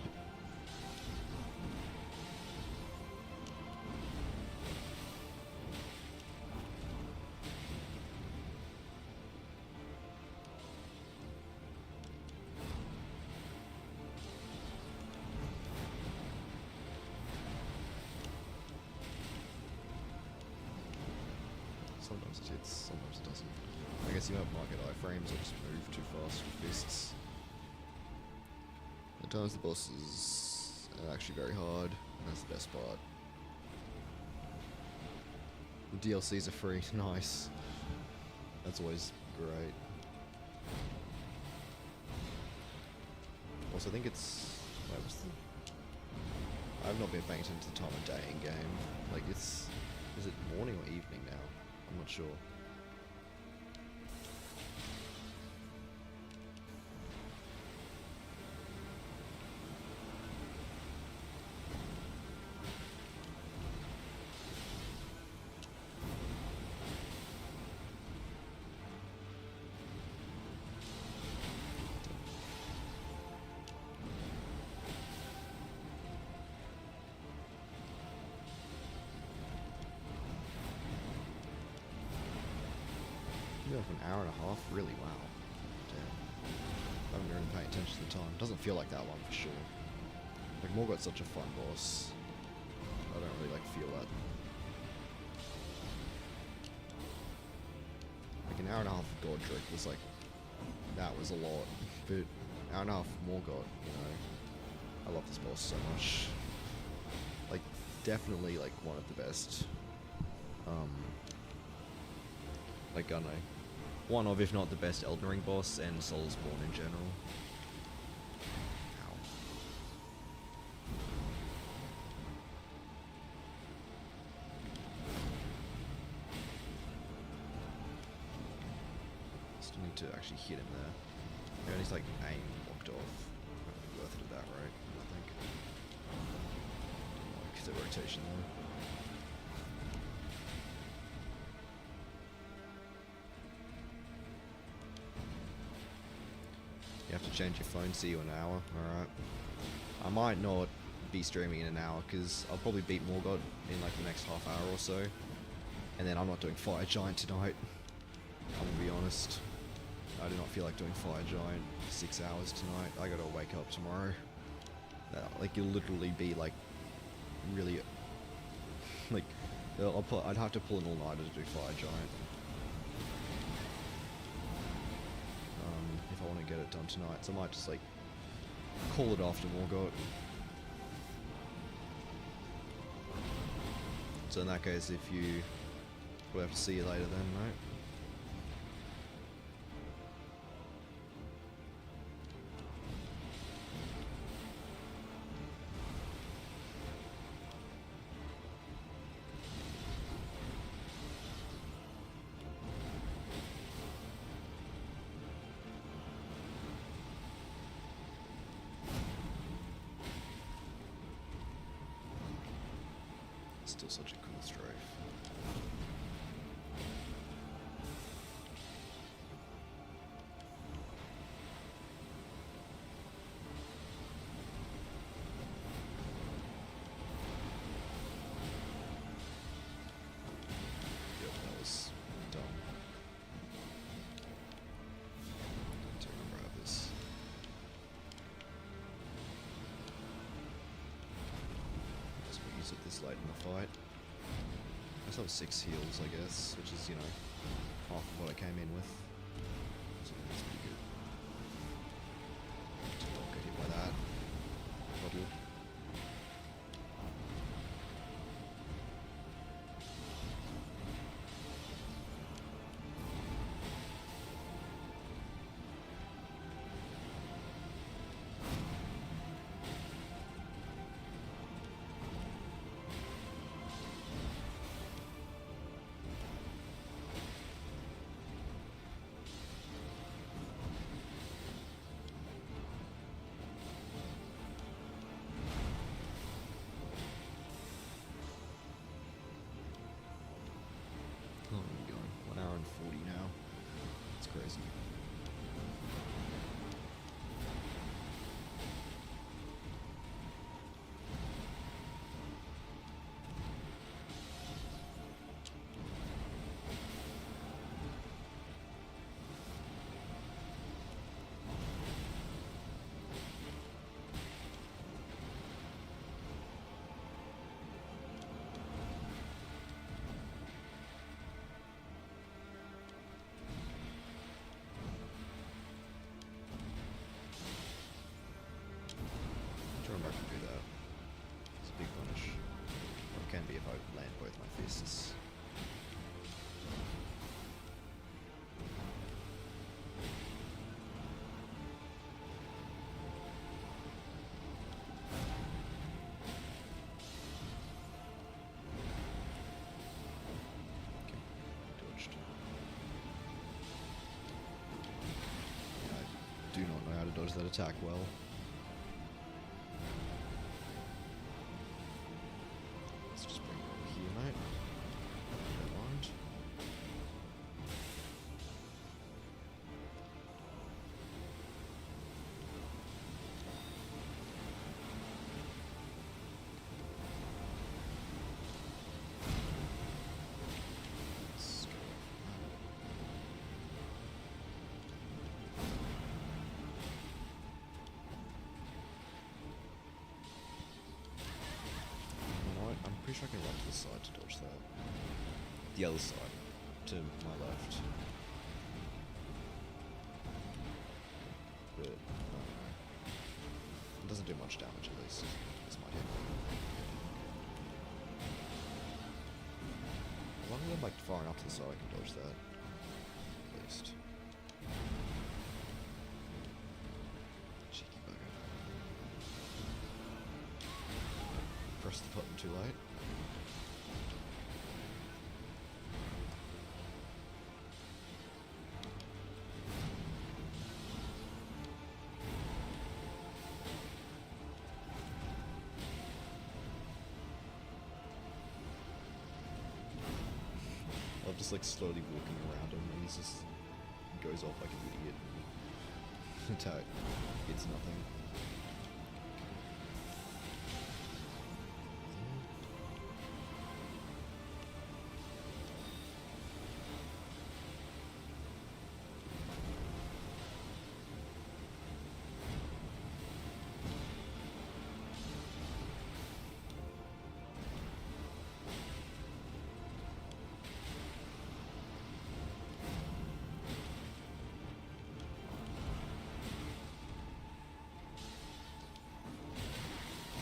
Sometimes it hits, sometimes it doesn't. I guess you might get iframes or just move too fast with fists. At times the bosses are actually very hard, and that's the best part. The DLCs are free, nice. That's always great. Also, I think it's... I've not been paying attention to the time of day in game. Like, it's... Is it morning or evening now? I'm not sure. For an hour and a half? Really? Wow. Damn. I haven't really paid attention to the time. Doesn't feel like that one for sure. Like, Morgoth's such a fun boss. I don't really, like, feel that. Like, an hour and a half of Godric was, like, that was a lot. But, hour and a half of Morgoth, you know. I love this boss so much. Like, definitely, like, one of the best. Like, I don't know. One of, if not the best, Elden Ring boss, and Soulsborne in general. Ow. Still need to actually hit him there. Yeah, he's like aim locked off. Not really worth it at that rate, I think. Like the rotation though. You have to change your phone, see you in an hour, alright. I might not be streaming in an hour, because I'll probably beat Morgoth in like the next half hour or so. And then I'm not doing Fire Giant tonight. I'm gonna be honest. I do not feel like doing Fire Giant for 6 hours tonight. I gotta wake up tomorrow. Like, you'll literally be like, really, like, I'd have to pull an all-nighter to do Fire Giant. If I want to get it done tonight, so I might just like call it after Morgoth. So in that case, if you, we'll have to see you later then, right? Still such a cool strafe. Yep, that was dumb. To grab this. Guess we'll use it this late in the fight. I still have 6 heals, I guess, which is, you know, half of what I came in with. So that's pretty good. Just don't get hit by that. Puddle. can be if I land both my fists. Do not know how to dodge that attack well. Let's just bring it over here, mate. Don't mind. Let's go. I'm pretty sure I can run to the side to dodge that. The other side, to my left. But, I don't know. It doesn't do much damage at least. This might hit. As long as I'm like far enough to the side I can dodge that. At least. Cheeky bugger. Press the button too late. I'm just like slowly walking around him and he just goes off like an idiot. Attack. It's nothing.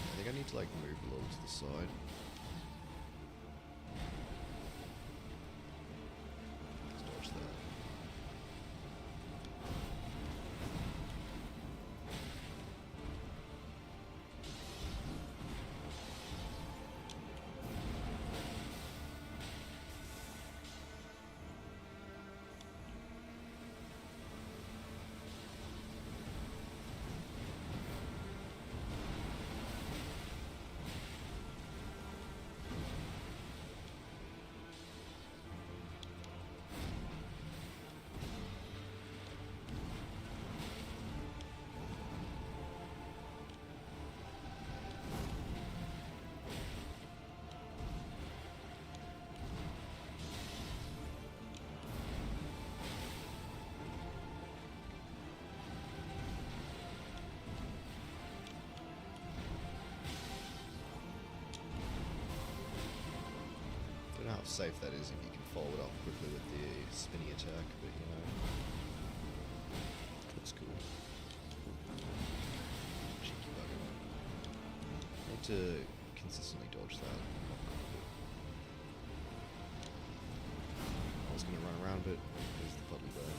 I think I need to like move a little to the side. Let's dodge that. I don't know how safe that is if you can follow it up quickly with the spinny attack, but you know, looks cool. Cheeky bugger. I need to consistently dodge that. I was going to run around, but there's the puddle there.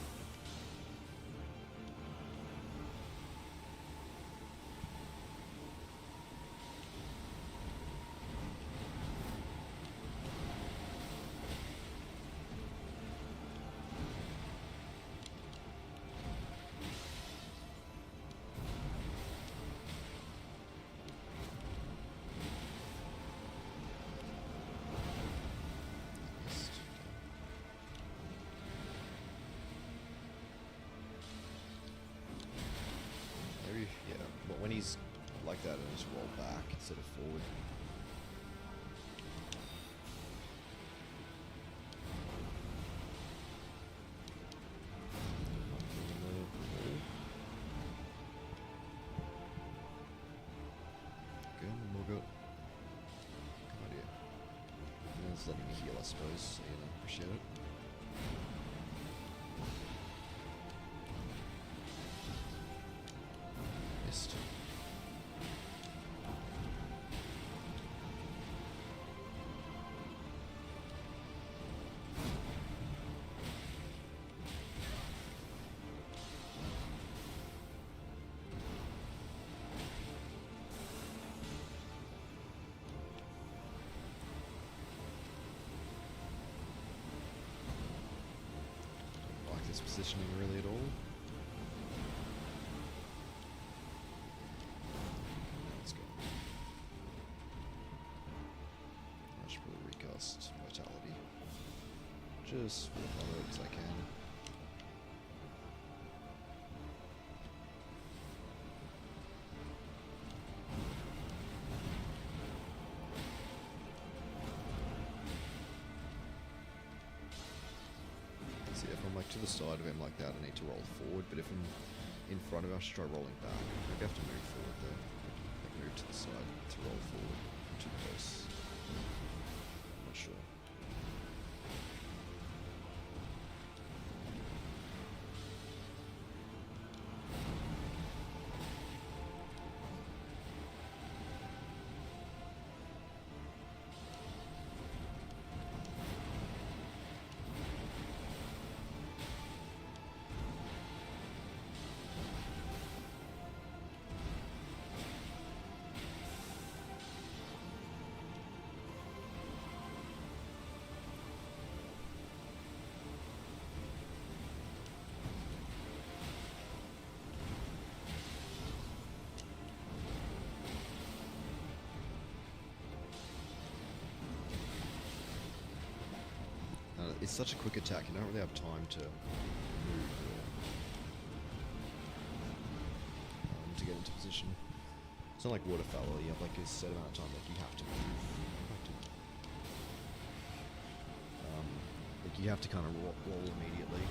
Maybe, yeah, but when he's like that, I just roll back instead of forward. Good, one more go. Good idea. And it's letting me heal, I suppose, so you know, appreciate it. this positioning really at all. Let's go. I should probably recast Vitality. Just for the fun of it, because I can. See, if I'm like to the side of him like that, I need to roll forward, but if I'm in front of him, I should try rolling back. Maybe I have to move forward though. Like move to the side to roll forward. I'm too close. Not sure. It's such a quick attack, you don't really have time to move or to get into position. It's not like waterfowl, you have like a set amount of time, like you have to move. Like you have to kind of roll immediately.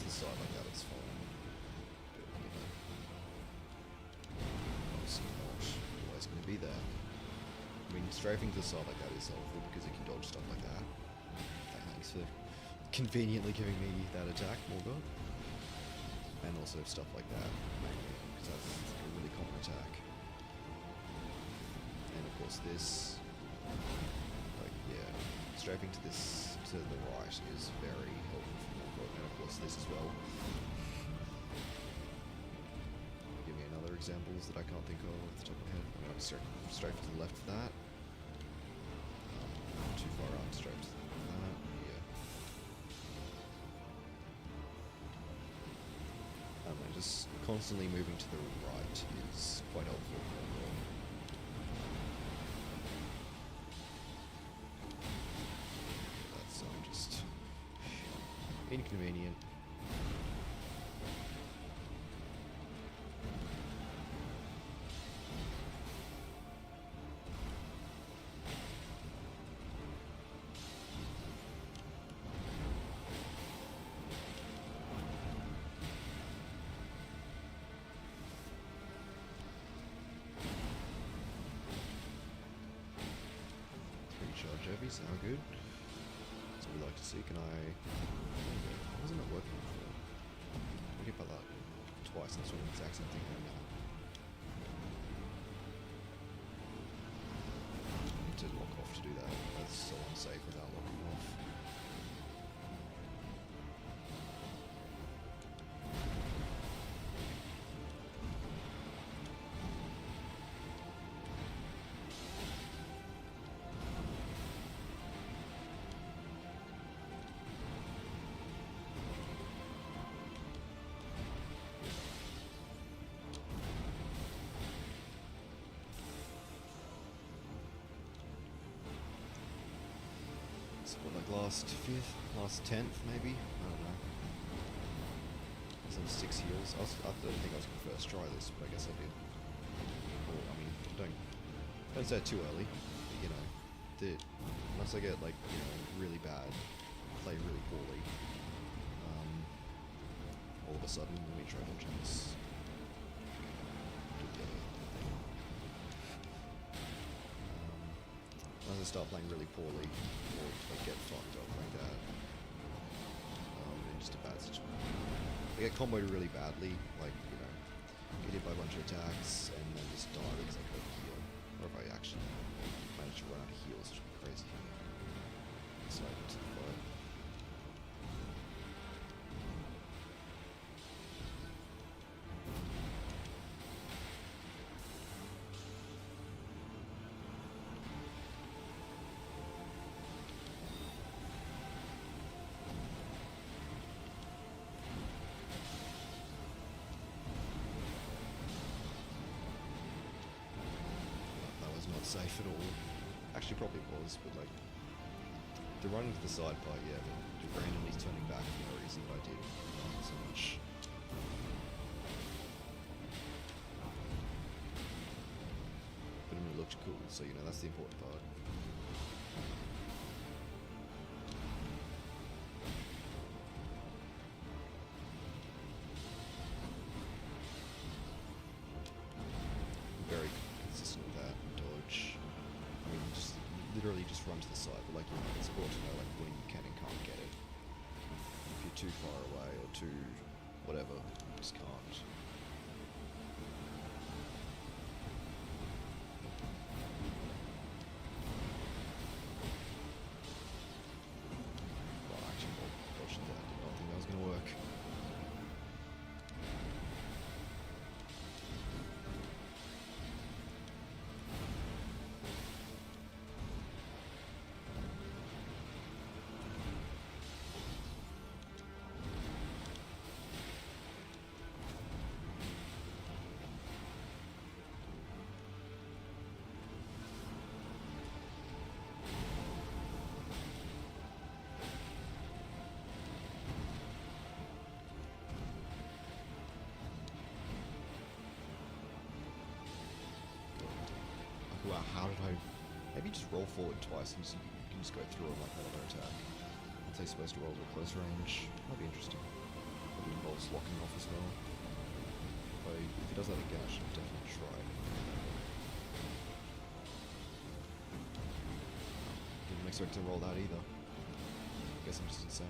Side like that, it's fine. But, you know, obviously not always going to be there. I mean, strafing to the side like that is helpful because it can dodge stuff like that. Thanks for conveniently giving me that attack, Morgoth. And also stuff like that, mainly, because that's a really common attack. And of course this, like, yeah, strafing to this, to the right is very helpful. And of course this as well. Give me another examples that I can't think of off the top of my head. I'm going to straight to the left of that. Too far out, straight to that. Yeah. I don't know, just constantly moving to the right is quite helpful. That's just inconvenient. Recharge heavies, how good. That's what we like to see. Can I... Why wasn't it working before? I get by that twice, that's what the exact same thing right now. I need to lock off to do that. That's so unsafe without locking off. What, like last 5th? Last 10th, maybe? I don't know. I was on 6 heals. I didn't think I was going to first try this, but I guess I did. Or, I mean, don't say it too early. But, you know, unless I get, like, you know, really bad, play really poorly, all of a sudden, let me try dodging this. Once I start playing really poorly, or like get fucked up like that, in just a bad situation. I get comboed really badly, like, you know, get hit by a bunch of attacks, and then just die because I couldn't heal. Or if I actually managed to run out of heals, which would be crazy. So I went to the fight. Not safe at all. Actually, probably was, but like the run into the side part, yeah, but randomly turning back for no reason, I did not so much. But I mean, it looked cool, so you know that's the important part. Very consistent with that dodge. I mean, just literally just run to the side, but like, you know, it's important to know like when you can and can't get it. If you're too far away or too whatever, you just can't. Well, actually, unfortunately, I did not think that was going to work. Wow, how did I... Maybe just roll forward twice and you can just go through on like that other attack. Aren't they supposed to roll to a close range? That'd be interesting. Probably involves locking off as well. If he does that again, I should definitely try. Didn't expect to roll that either. I guess I'm just insane.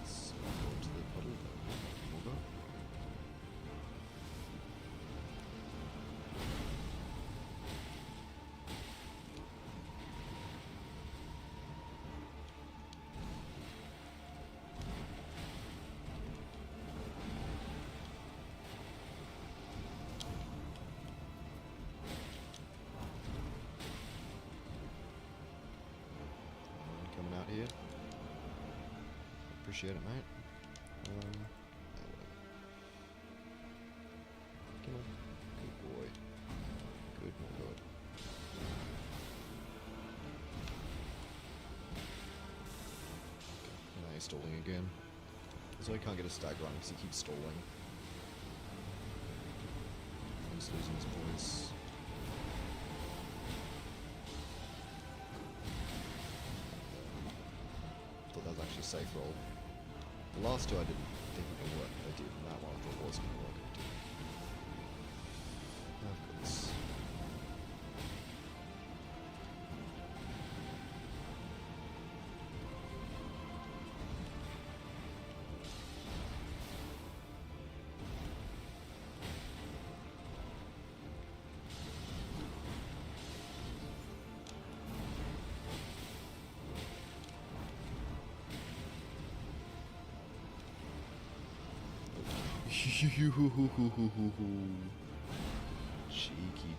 Let's go to the puddle. We'll go. Here. Appreciate it, mate. Come on. Good boy. Good, my god. Okay, now he's stalling again. So he can't get a stag run because he keeps stalling. He's losing his points. That was actually a safe roll. The last two I didn't think were going to work, but they did, and that one I thought was going to work, and it did. Of course.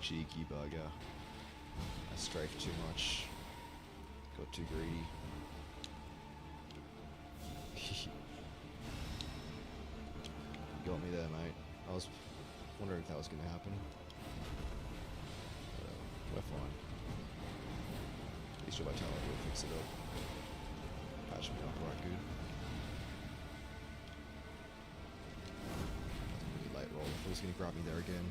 Cheeky bugger. I strafed too much. Got too greedy. You got me there, mate. I was wondering if that was going to happen. We're fine. At least your vitality will fix it up. Patch me up right good. Late roll. If it was going to grab me there again.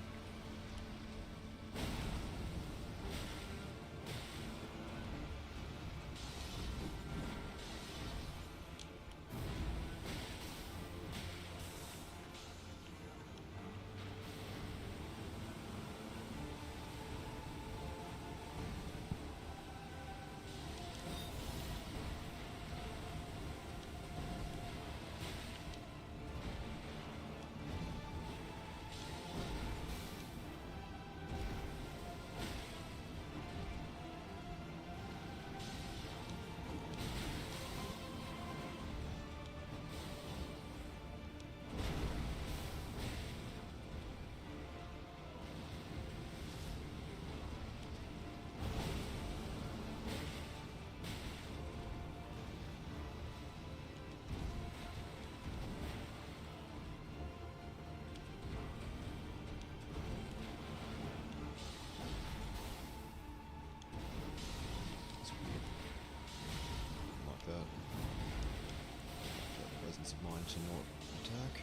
It's mine to not attack.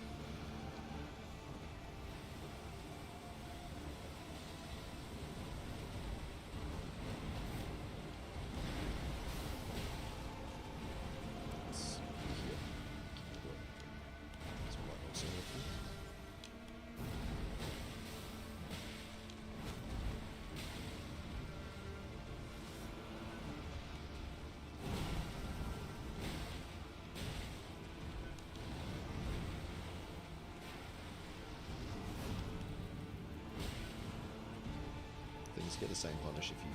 It's here. It's quite also helpful. Things get the same punish if you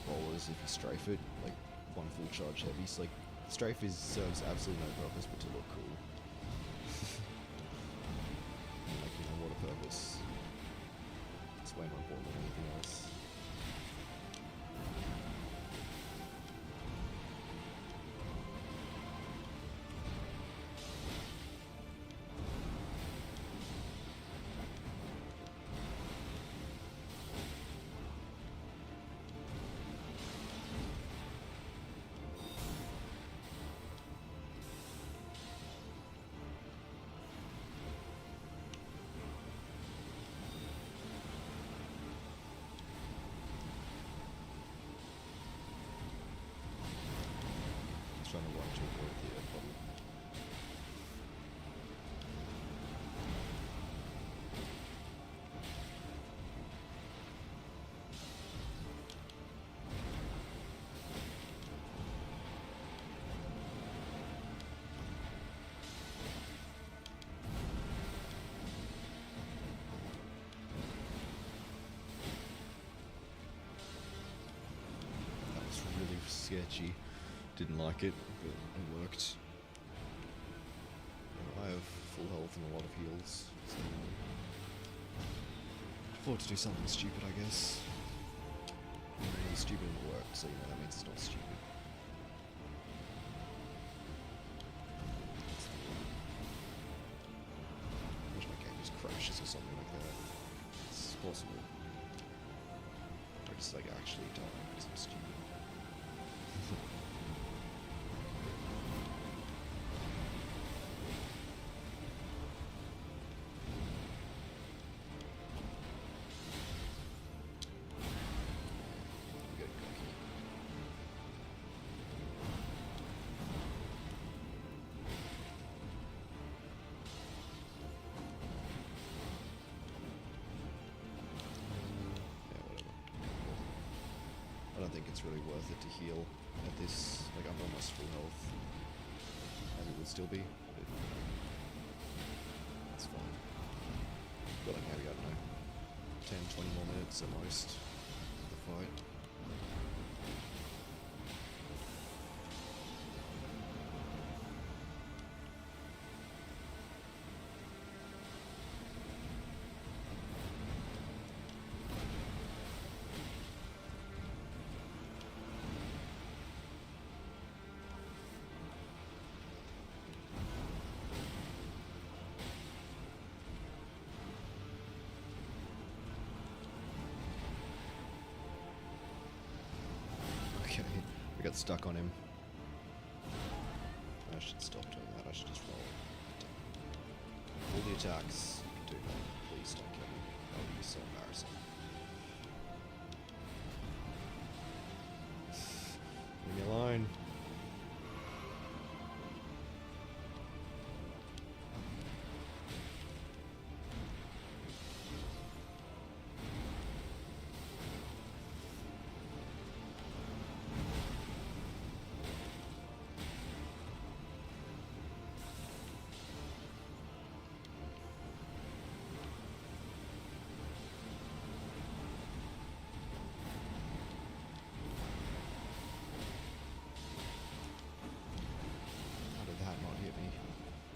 roll as if you strafe it, like one full charge heavy. So like strafe serves absolutely no purpose but to look cool. Like, you know, what a purpose. It's way more important than anything else. Trying to run to avoid the problem. That was really sketchy. Didn't like it, but it worked. I have full health and a lot of heals, so forward to do something stupid, I guess. Really stupid will work, so you know that means it's not stupid. I wish my game just crashes or something like that. It's possible. Or just like actually die because I'm stupid. I don't think it's really worth it to heal at this. Like, I'm almost full health. As it would still be, but it's fine. Got like maybe, I don't know, 10, 20 more minutes at most of the fight. Okay, we got stuck on him. I should stop doing that, I should just roll. All the attacks, do that. Please don't kill me. That would be so embarrassing. Leave me alone.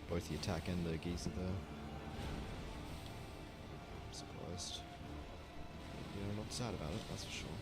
Both the attack and the geezer there. I'm surprised. You know, not sad about it, that's for sure.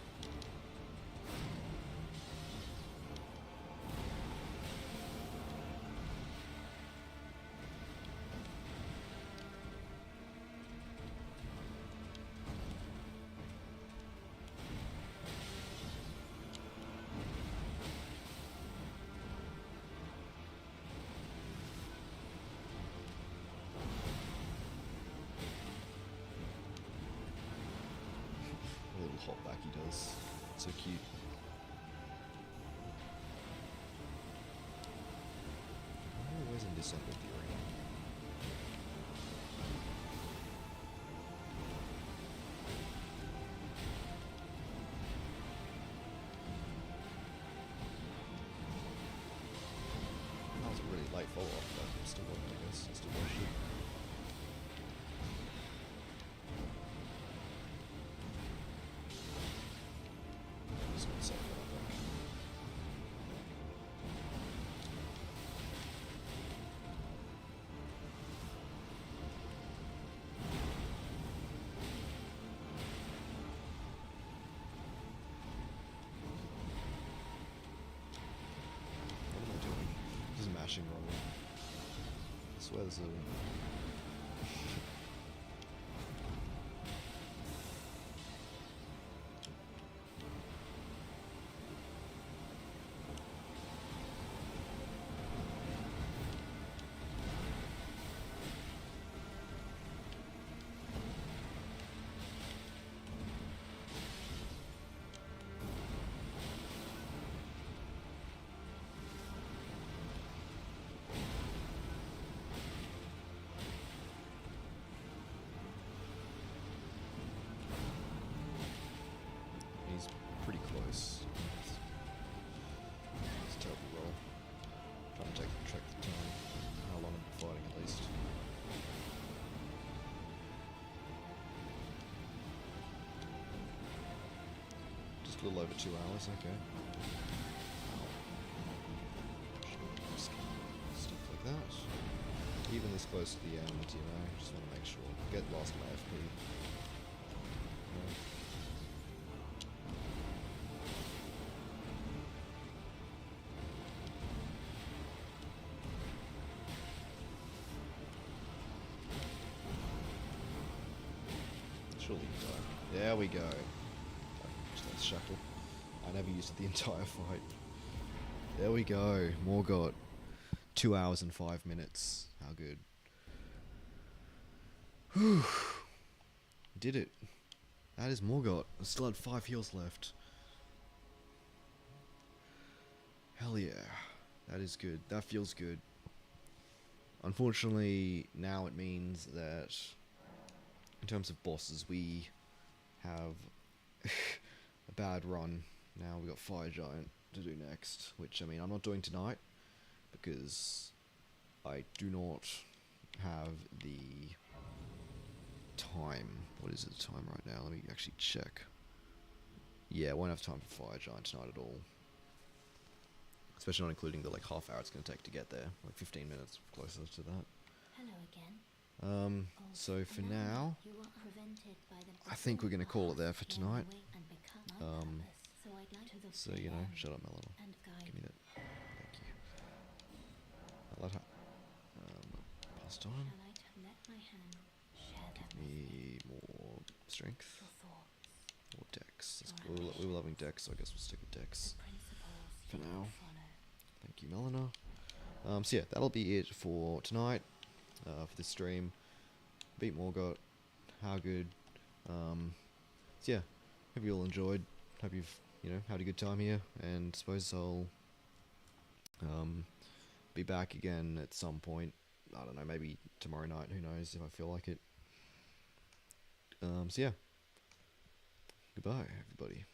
flowers. So cute. Always in December theory. That was a really late follow up, but I'm still working, I guess. Still watching it. Just gonna save that up there. What am I doing? Just mashing wrong. I swear there's a... He's pretty close. It's a terrible roll. Trying to track the time. How long I've been fighting at least. Just a little over 2 hours, okay. Stuff like that. Even this close to the end, you know, just want to make sure. Get lost in my FP. Surely you die. There we go. That's shackle. I never used it the entire fight. There we go. Morgott. 2 hours and 5 minutes. How good. Whew. Did it. That is Morgott. I still had 5 heals left. Hell yeah. That is good. That feels good. Unfortunately, now it means that in terms of bosses, we have a bad run. Now we got Fire Giant to do next, which, I mean, I'm not doing tonight because I do not have the time. What is the time right now? Let me actually check. Yeah, I won't have time for Fire Giant tonight at all. Especially not including the like half hour it's going to take to get there. Like 15 minutes closer to that. Hello again. So for now, I think we're going to call it there for tonight. So, you know, shut up, Melanie. Give me that. Thank you. I'll let her. Past on. Give me more strength. More dex. We were loving dex, so I guess we'll stick with dex for now. Thank you, Melina. So yeah, that'll be it for tonight. For this stream. Beat Morgott. How good. So yeah, hope you all enjoyed. Hope you've, you know, had a good time here, and suppose I'll be back again at some point. I don't know, maybe tomorrow night, who knows, if I feel like it. So yeah. Goodbye, everybody.